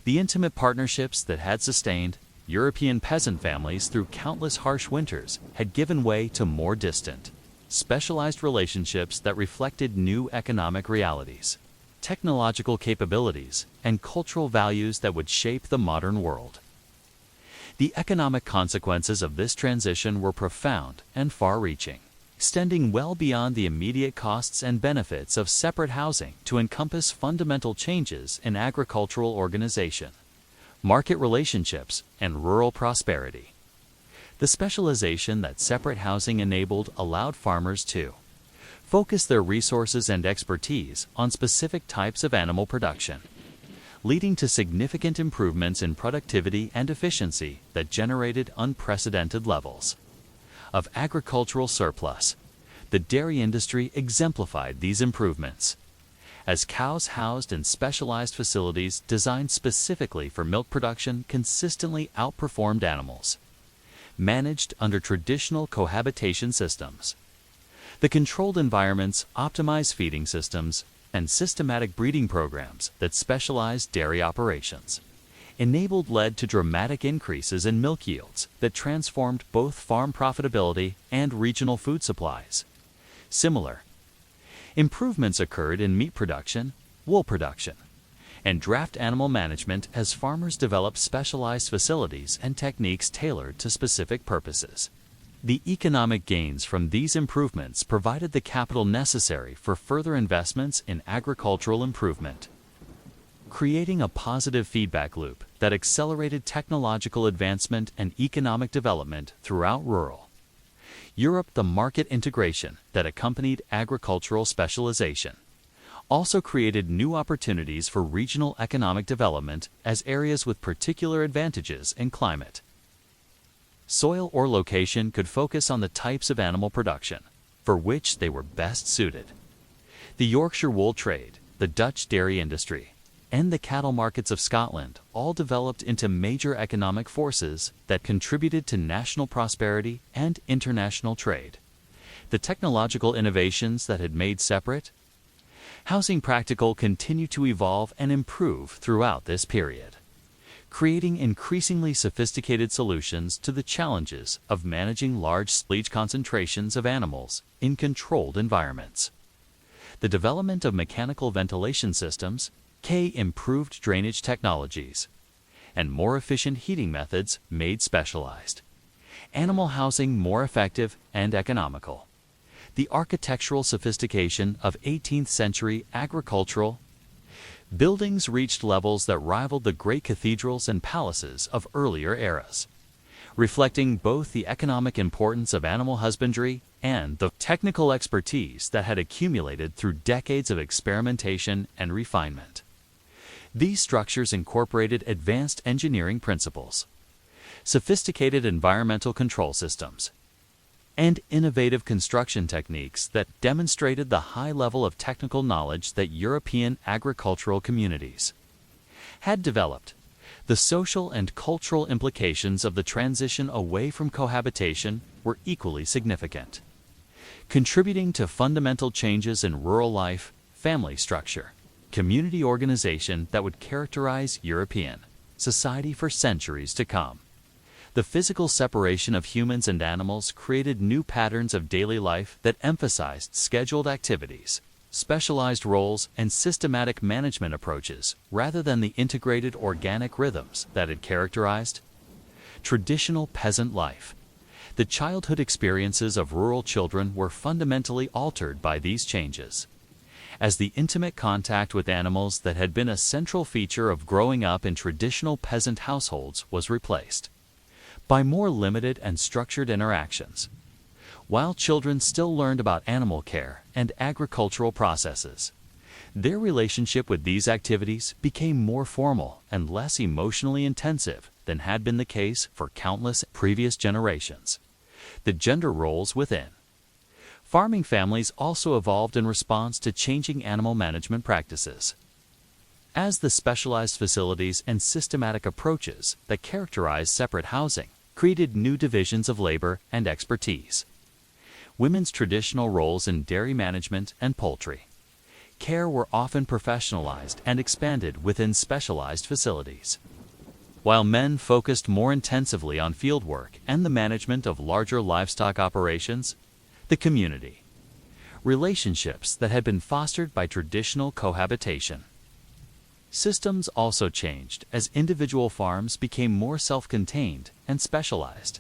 The intimate partnerships that had sustained European peasant families through countless harsh winters had given way to more distant, specialized relationships that reflected new economic realities, technological capabilities, and cultural values that would shape the modern world. The economic consequences of this transition were profound and far-reaching, extending well beyond the immediate costs and benefits of separate housing to encompass fundamental changes in agricultural organization, market relationships, and rural prosperity. The specialization that separate housing enabled allowed farmers to focus their resources and expertise on specific types of animal production, leading to significant improvements in productivity and efficiency that generated unprecedented levels of agricultural surplus. The dairy industry exemplified these improvements, as cows housed in specialized facilities designed specifically for milk production consistently outperformed animals managed under traditional cohabitation systems. The controlled environments, optimized feeding systems, and systematic breeding programs that specialized dairy operations led to dramatic increases in milk yields that transformed both farm profitability and regional food supplies. Similar improvements occurred in meat production, wool production, and draft animal management as farmers developed specialized facilities and techniques tailored to specific purposes. The economic gains from these improvements provided the capital necessary for further investments in agricultural improvement, creating a positive feedback loop that accelerated technological advancement and economic development throughout rural Europe. The market integration that accompanied agricultural specialization also created new opportunities for regional economic development as areas with particular advantages in climate, soil, or location could focus on the types of animal production for which they were best suited. The Yorkshire wool trade, the Dutch dairy industry, and the cattle markets of Scotland all developed into major economic forces that contributed to national prosperity and international trade. The technological innovations that had made separate housing practical continue to evolve and improve throughout this period, creating increasingly sophisticated solutions to the challenges of managing large spillage concentrations of animals in controlled environments. The development of mechanical ventilation systems, improved drainage technologies, and more efficient heating methods made specialized animal housing more effective and economical. The architectural sophistication of 18th century agricultural buildings reached levels that rivaled the great cathedrals and palaces of earlier eras, reflecting both the economic importance of animal husbandry and the technical expertise that had accumulated through decades of experimentation and refinement. These structures incorporated advanced engineering principles, sophisticated environmental control systems, and innovative construction techniques that demonstrated the high level of technical knowledge that European agricultural communities had developed. The social and cultural implications of the transition away from cohabitation were equally significant, contributing to fundamental changes in rural life, family structure, community organization that would characterize European society for centuries to come. The physical separation of humans and animals created new patterns of daily life that emphasized scheduled activities, specialized roles, and systematic management approaches rather than the integrated organic rhythms that had characterized traditional peasant life. The childhood experiences of rural children were fundamentally altered by these changes, as the intimate contact with animals that had been a central feature of growing up in traditional peasant households was replaced by more limited and structured interactions. While children still learned about animal care and agricultural processes, their relationship with these activities became more formal and less emotionally intensive than had been the case for countless previous generations. The gender roles within farming families also evolved in response to changing animal management practices. As the specialized facilities and systematic approaches that characterize separate housing created new divisions of labor and expertise, women's traditional roles in dairy management and poultry care were often professionalized and expanded within specialized facilities, while men focused more intensively on field work and the management of larger livestock operations. The community relationships that had been fostered by traditional cohabitation systems also changed as individual farms became more self-contained and specialized.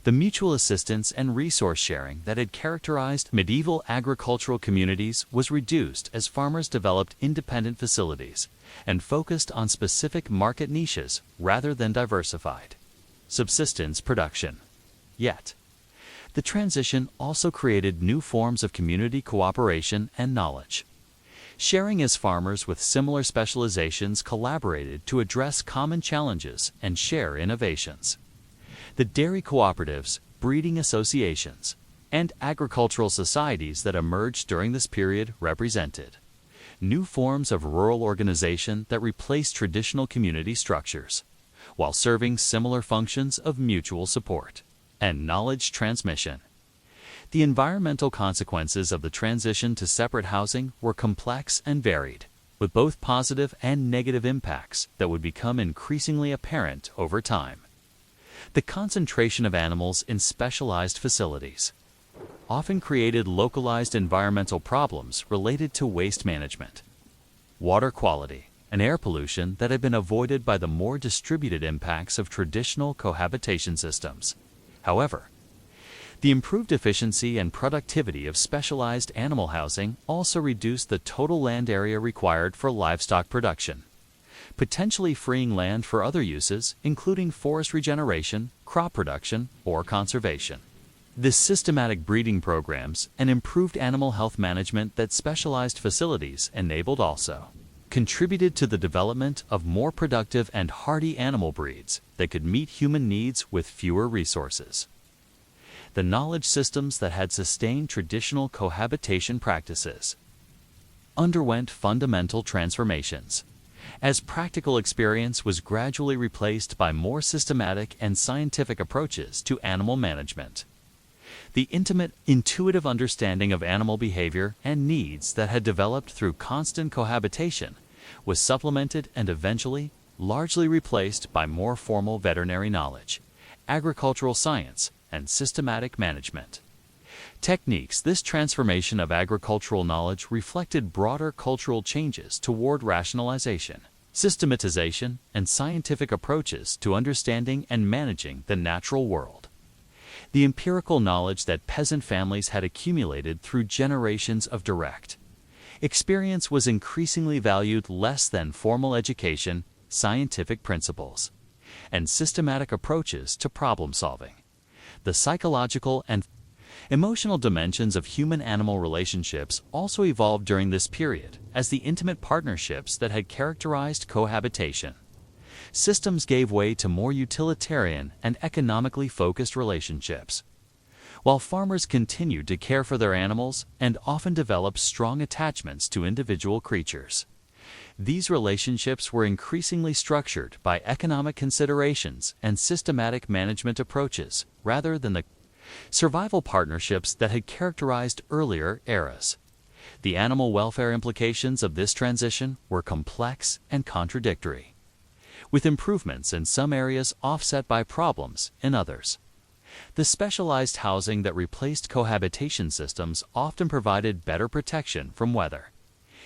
The mutual assistance and resource sharing that had characterized medieval agricultural communities was reduced as farmers developed independent facilities and focused on specific market niches rather than diversified subsistence production. Yet, the transition also created new forms of community cooperation and knowledge sharing as farmers with similar specializations collaborated to address common challenges and share innovations. The dairy cooperatives, breeding associations, and agricultural societies that emerged during this period represented new forms of rural organization that replaced traditional community structures, while serving similar functions of mutual support and knowledge transmission. The environmental consequences of the transition to separate housing were complex and varied, with both positive and negative impacts that would become increasingly apparent over time. The concentration of animals in specialized facilities often created localized environmental problems related to waste management, water quality, and air pollution that had been avoided by the more distributed impacts of traditional cohabitation systems. However, the improved efficiency and productivity of specialized animal housing also reduced the total land area required for livestock production, potentially freeing land for other uses, including forest regeneration, crop production, or conservation. The systematic breeding programs and improved animal health management that specialized facilities enabled also contributed to the development of more productive and hardy animal breeds that could meet human needs with fewer resources. The knowledge systems that had sustained traditional cohabitation practices underwent fundamental transformations, as practical experience was gradually replaced by more systematic and scientific approaches to animal management. The intimate, intuitive understanding of animal behavior and needs that had developed through constant cohabitation was supplemented and eventually largely replaced by more formal veterinary knowledge, agricultural science, and systematic management techniques. This transformation of agricultural knowledge reflected broader cultural changes toward rationalization, systematization, and scientific approaches to understanding and managing the natural world. The empirical knowledge that peasant families had accumulated through generations of direct experience was increasingly valued less than formal education, scientific principles, and systematic approaches to problem solving. The psychological and emotional dimensions of human-animal relationships also evolved during this period as the intimate partnerships that had characterized cohabitation systems gave way to more utilitarian and economically focused relationships. While farmers continued to care for their animals and often developed strong attachments to individual creatures, these relationships were increasingly structured by economic considerations and systematic management approaches rather than the survival partnerships that had characterized earlier eras. The animal welfare implications of this transition were complex and contradictory, with improvements in some areas offset by problems in others. The specialized housing that replaced cohabitation systems often provided better protection from weather,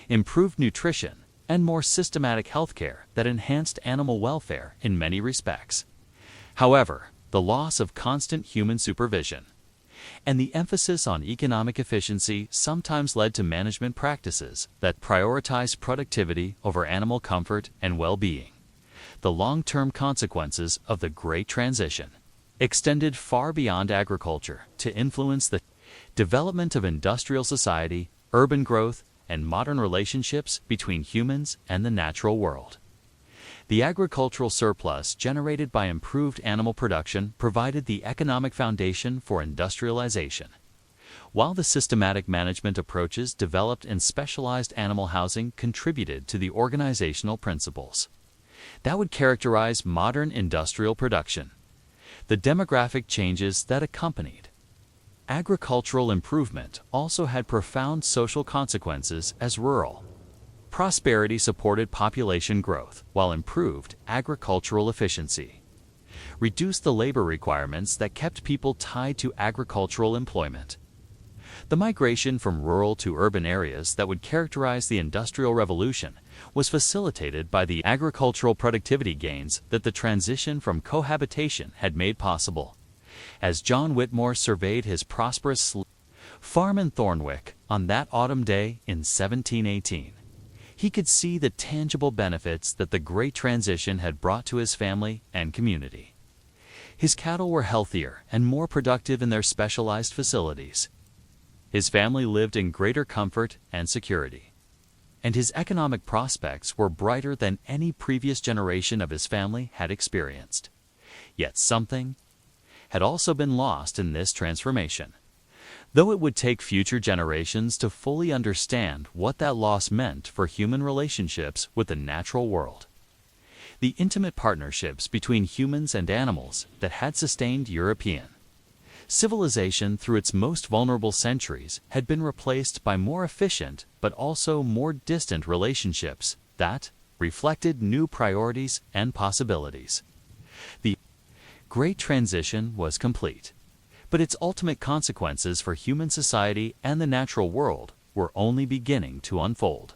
improved nutrition, and more systematic health care that enhanced animal welfare in many respects. However, the loss of constant human supervision And the emphasis on economic efficiency sometimes led to management practices that prioritized productivity over animal comfort and well-being. The long-term consequences of the Great Transition extended far beyond agriculture to influence the development of industrial society, urban growth, and modern relationships between humans and the natural world. The agricultural surplus generated by improved animal production provided the economic foundation for industrialization, while the systematic management approaches developed in specialized animal housing contributed to the organizational principles that would characterize modern industrial production. The demographic changes that accompanied agricultural improvement also had profound social consequences as rural prosperity supported population growth, while improved agricultural efficiency reduced the labor requirements that kept people tied to agricultural employment. The migration from rural to urban areas that would characterize the Industrial Revolution was facilitated by the agricultural productivity gains that the transition from cohabitation had made possible. As John Whitmore surveyed his prosperous farm in Thornwick on that autumn day in 1718, he could see the tangible benefits that the Great Transition had brought to his family and community. His cattle were healthier and more productive in their specialized facilities. His family lived in greater comfort and security, and his economic prospects were brighter than any previous generation of his family had experienced. Yet something had also been lost in this transformation. Though it would take future generations to fully understand what that loss meant for human relationships with the natural world. The intimate partnerships between humans and animals that had sustained European civilization through its most vulnerable centuries had been replaced by more efficient but also more distant relationships that reflected new priorities and possibilities. The Great Transition was complete, but its ultimate consequences for human society and the natural world were only beginning to unfold.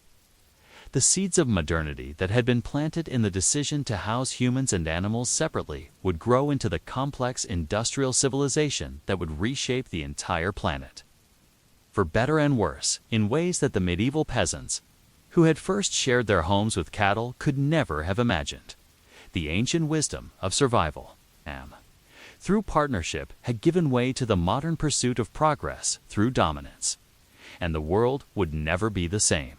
The seeds of modernity that had been planted in the decision to house humans and animals separately would grow into the complex industrial civilization that would reshape the entire planet, for better and worse, in ways that the medieval peasants, who had first shared their homes with cattle, could never have imagined. The ancient wisdom of survival, through partnership, had given way to the modern pursuit of progress through dominance, and the world would never be the same.